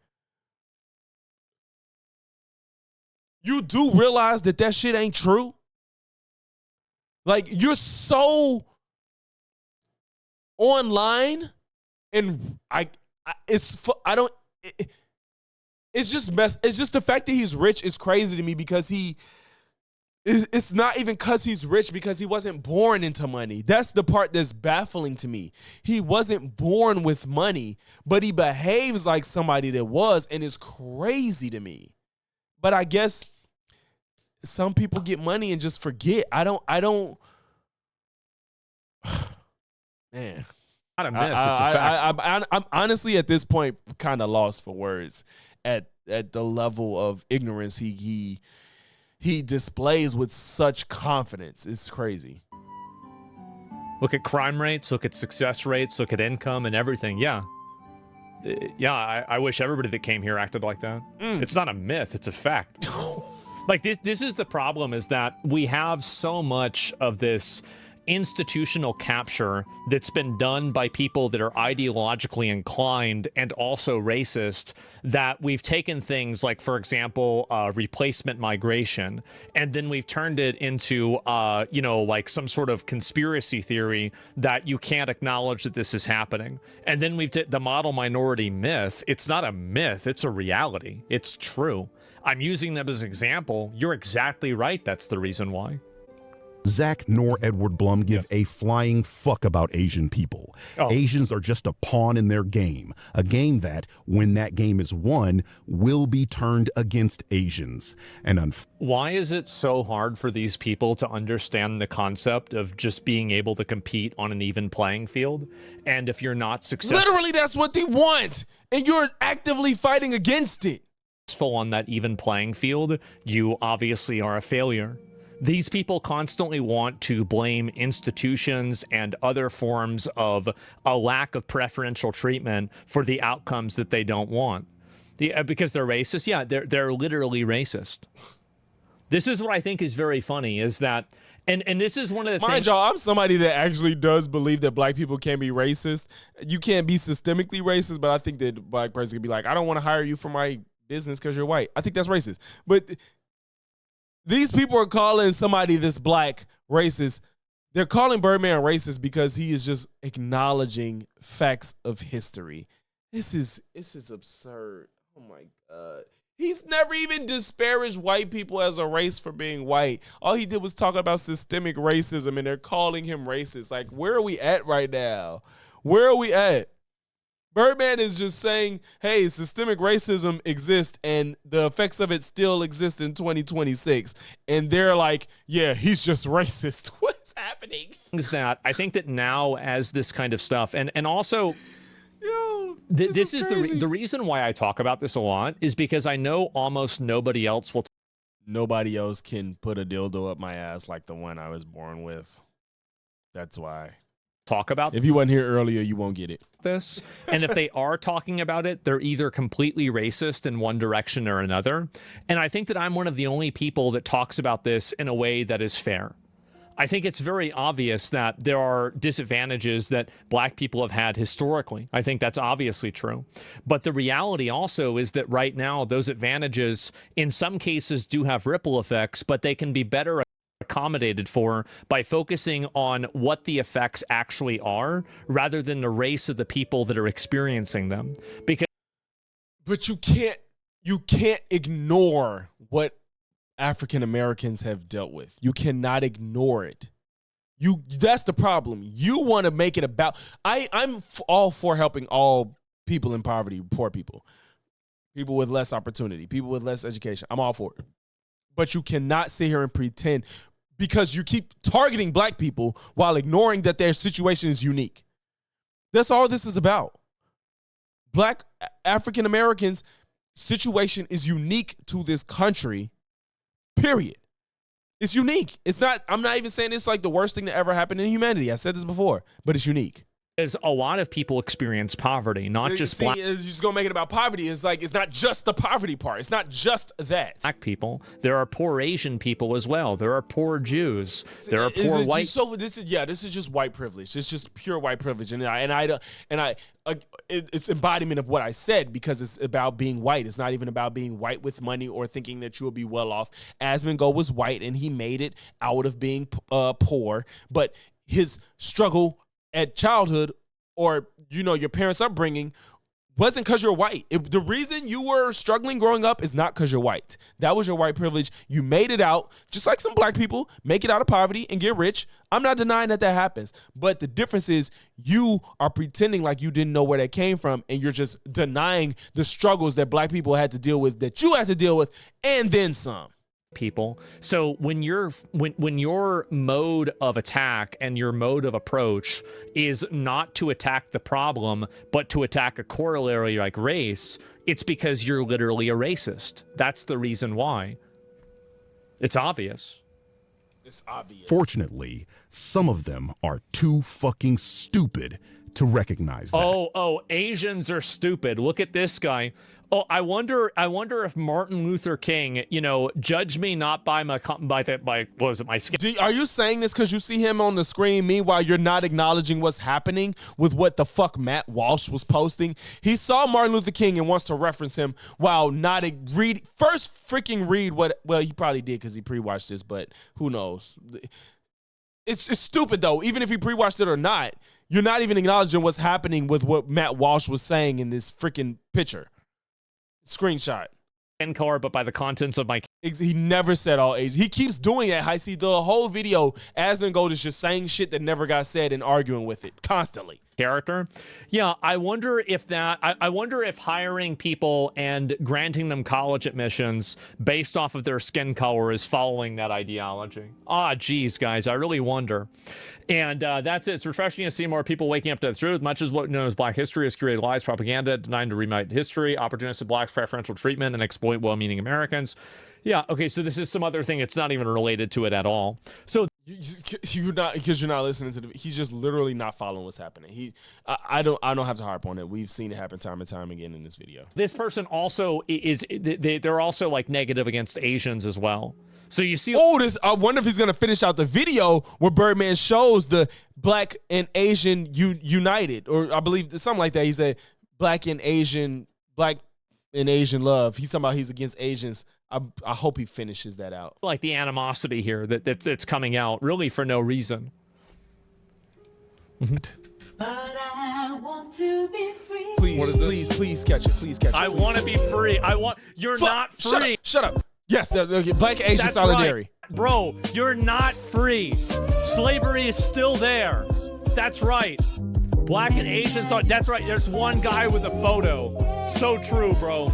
You do realize that that shit ain't true? Like, you're so online, and it's just the fact that he's rich is crazy to me, because it's not even because he's rich, because he wasn't born into money. That's the part that's baffling to me. He wasn't born with money, but he behaves like somebody that was, and it's crazy to me. But I guess some people get money and just forget. I don't. Man. Not a myth, it's a fact. I'm honestly at this point kind of lost for words at the level of ignorance he displays with such confidence. It's crazy. Look at crime rates, look at success rates, look at income and everything. Yeah. I wish everybody that came here acted like that. It's not a myth, it's a fact. Like, this is the problem, is that we have so much of this institutional capture that's been done by people that are ideologically inclined and also racist, that we've taken things like, for example, replacement migration, and then we've turned it into, like some sort of conspiracy theory that you can't acknowledge that this is happening. And then we've the model minority myth. It's not a myth, it's a reality. It's true. I'm using them as an example. You're exactly right. That's the reason why. Zach nor Edward Blum give a flying fuck about Asian people. Asians are just a pawn in their game. A game that, when that game is won, will be turned against Asians. And why is it so hard for these people to understand the concept of just being able to compete on an even playing field? And if you're not successful... Literally, that's what they want! And you're actively fighting against it! ...on that even playing field, you obviously are a failure. These people constantly want to blame institutions and other forms of a lack of preferential treatment for the outcomes that they don't want. Because they're racist? Yeah, they're literally racist. This is what I think is very funny, is that, and this is one of the things. Mind y'all, I'm somebody that actually does believe that black people can be racist. You can't be systemically racist, but I think that a black person could be like, I don't want to hire you for my business because you're white. I think that's racist. But these people are calling somebody that's black racist. They're calling Birdman racist because he is just acknowledging facts of history. This is absurd. Oh my God. He's never even disparaged white people as a race for being white. All he did was talk about systemic racism, and they're calling him racist. Like, where are we at right now? Where are we at? Birdman is just saying, hey, systemic racism exists and the effects of it still exist in 2026. And they're like, yeah, he's just racist. What's happening? Is that I think that now, as this kind of stuff, and also, this is the reason why I talk about this a lot, is because I know almost nobody else will. Nobody else can put a dildo up my ass like the one I was born with. That's why. Talk about. If you weren't here earlier, you won't get it. This, and if they are talking about it, they're either completely racist in one direction or another. And I think that I'm one of the only people that talks about this in a way that is fair. I think it's very obvious that there are disadvantages that black people have had historically. I think that's obviously true. But the reality also is that right now, those advantages in some cases do have ripple effects, but they can be better accommodated for by focusing on what the effects actually are rather than the race of the people that are experiencing them. But you can't ignore what African Americans have dealt with. You cannot ignore it. That's the problem. You want to make it about. I'm all for helping all people in poverty, poor people with less opportunity, people with less education. I'm all for it. But you cannot sit here and pretend, because you keep targeting black people while ignoring that their situation is unique. That's all this is about. Black African Americans' situation is unique to this country. Period. It's unique. It's not, I'm not even saying it's like the worst thing that ever happened in humanity. I said this before, but it's unique. As a lot of people experience poverty, not just black. It's just gonna make it about poverty. It's like, it's not just the poverty part. It's not just that. Black people. There are poor Asian people as well. There are poor Jews. There are poor white. So this is just white privilege. It's just pure white privilege, it's embodiment of what I said, because it's about being white. It's not even about being white with money or thinking that you will be well off. Asmongold was white and he made it out of being poor, but his struggle at childhood, or your parents' upbringing, wasn't because you're white. The reason you were struggling growing up is not because you're white. That was your white privilege. You made it out, just like some black people make it out of poverty and get rich. I'm not denying that happens. But the difference is you are pretending like you didn't know where that came from, and you're just denying the struggles that black people had to deal with, that you had to deal with, and then some. People. So when your mode of attack and your mode of approach is not to attack the problem, but to attack a corollary like race, it's because you're literally a racist. That's the reason why. It's obvious. It's obvious. Fortunately, some of them are too fucking stupid to recognize that. Oh, Asians are stupid. Look at this guy. Oh, I wonder if Martin Luther King, judge me not by my skin. Are you saying this because you see him on the screen? Meanwhile, you're not acknowledging what's happening with what the fuck Matt Walsh was posting. He saw Martin Luther King and wants to reference him while not read what. Well, he probably did because he pre-watched this, but who knows? It's stupid though. Even if he pre-watched it or not, you're not even acknowledging what's happening with what Matt Walsh was saying in this freaking picture. Screenshot. Color, but by the contents of my. He never said all Asian. He keeps doing it. I see the whole video. Asmongold is just saying shit that never got said and arguing with it constantly. Character. Yeah, I wonder if hiring people and granting them college admissions based off of their skin color is following that ideology. Geez, guys, I really wonder. And that's it. It's refreshing to see more people waking up to the truth. Much as what known as Black history has created lies, propaganda, denying to rewrite history, opportunistic blacks, preferential treatment, and exploit well-meaning Americans. Yeah, okay, so this is some other thing. It's not even related to it at all. So you're not, because you're not listening to the. He's just literally not following what's happening. I don't have to harp on it. We've seen it happen time and time again in this video. This person also they're also like negative against Asians as well. So you see, I wonder if he's gonna finish out the video where Birdman shows the black and Asian united, or I believe something like that. He said black and Asian love. He's talking about he's against Asians. I hope he finishes that out. Like the animosity here that's coming out really for no reason. But I want to be free. Please catch it. Please catch it. I want to be free. You're not free. Shut up. Yes, black and Asian solidarity. Right. Bro, you're not free. Slavery is still there. That's right. Black and Asian solidarity. That's right. There's one guy with a photo. So true, bro.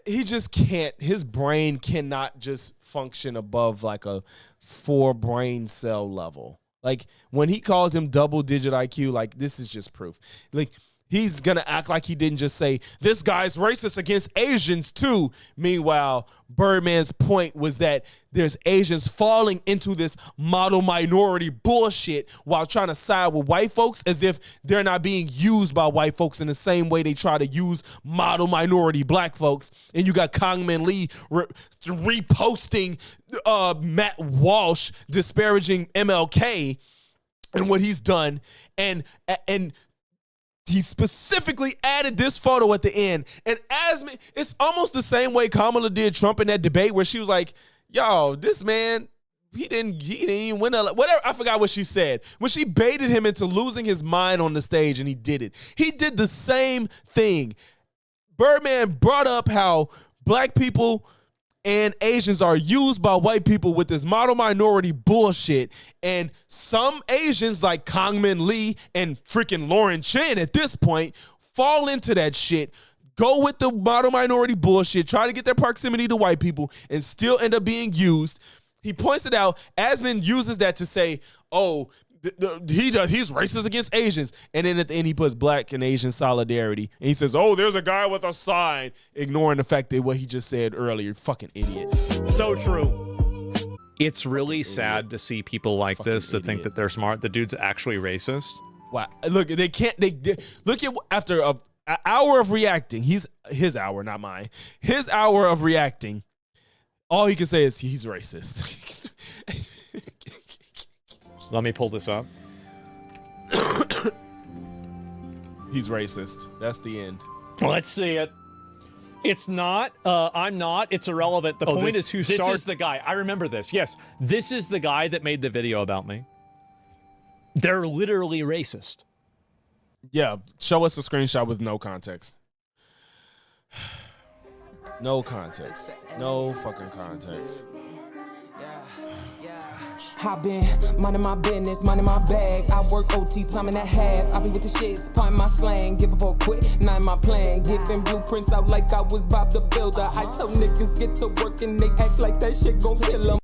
He just can't. His brain cannot just function above like a 4 brain cell level. Like when he calls him double-digit IQ, like this is just proof. Like he's gonna act like he didn't just say this guy's racist against Asians too. Meanwhile, Birdman's point was that there's Asians falling into this model minority bullshit while trying to side with white folks as if they're not being used by white folks in the same way they try to use model minority black folks. And you got Kongman Lee reposting Matt Walsh disparaging MLK and what he's done, and he specifically added this photo at the end. And it's almost the same way Kamala did Trump in that debate where she was like, yo, this man, he didn't even win whatever. I forgot what she said. When she baited him into losing his mind on the stage, and he did it. He did the same thing. Birdman brought up how black people and Asians are used by white people with this model minority bullshit. And some Asians like Kongman Lee and freaking Lauren Chen at this point fall into that shit, go with the model minority bullshit, try to get their proximity to white people, and still end up being used. He points it out. Asmon uses that to say, oh, he's racist against Asians. And then at the end, he puts black and Asian solidarity. And he says, oh, there's a guy with a sign, ignoring the fact that what he just said earlier. Fucking idiot. So true. It's really sad to see people like this to think that they're smart. The dude's actually racist. Wow. Look, they can't. They look at after an hour of reacting. His hour, not mine. His hour of reacting. All he can say is he's racist. Let me pull this up. He's racist. That's the end. Let's see it. It's not. I'm not. It's irrelevant. The point is who started. This is the guy. I remember this. Yes. This is the guy that made the video about me. They're literally racist. Yeah. Show us a screenshot with no context. No context. No fucking context. I been minding my business, minding my bag. I work OT time and a half. I be with the shits, pint my slang. Give up or quit, not my plan. Giving blueprints out like I was Bob the Builder. I tell niggas get to work and they act like that shit gon' kill them.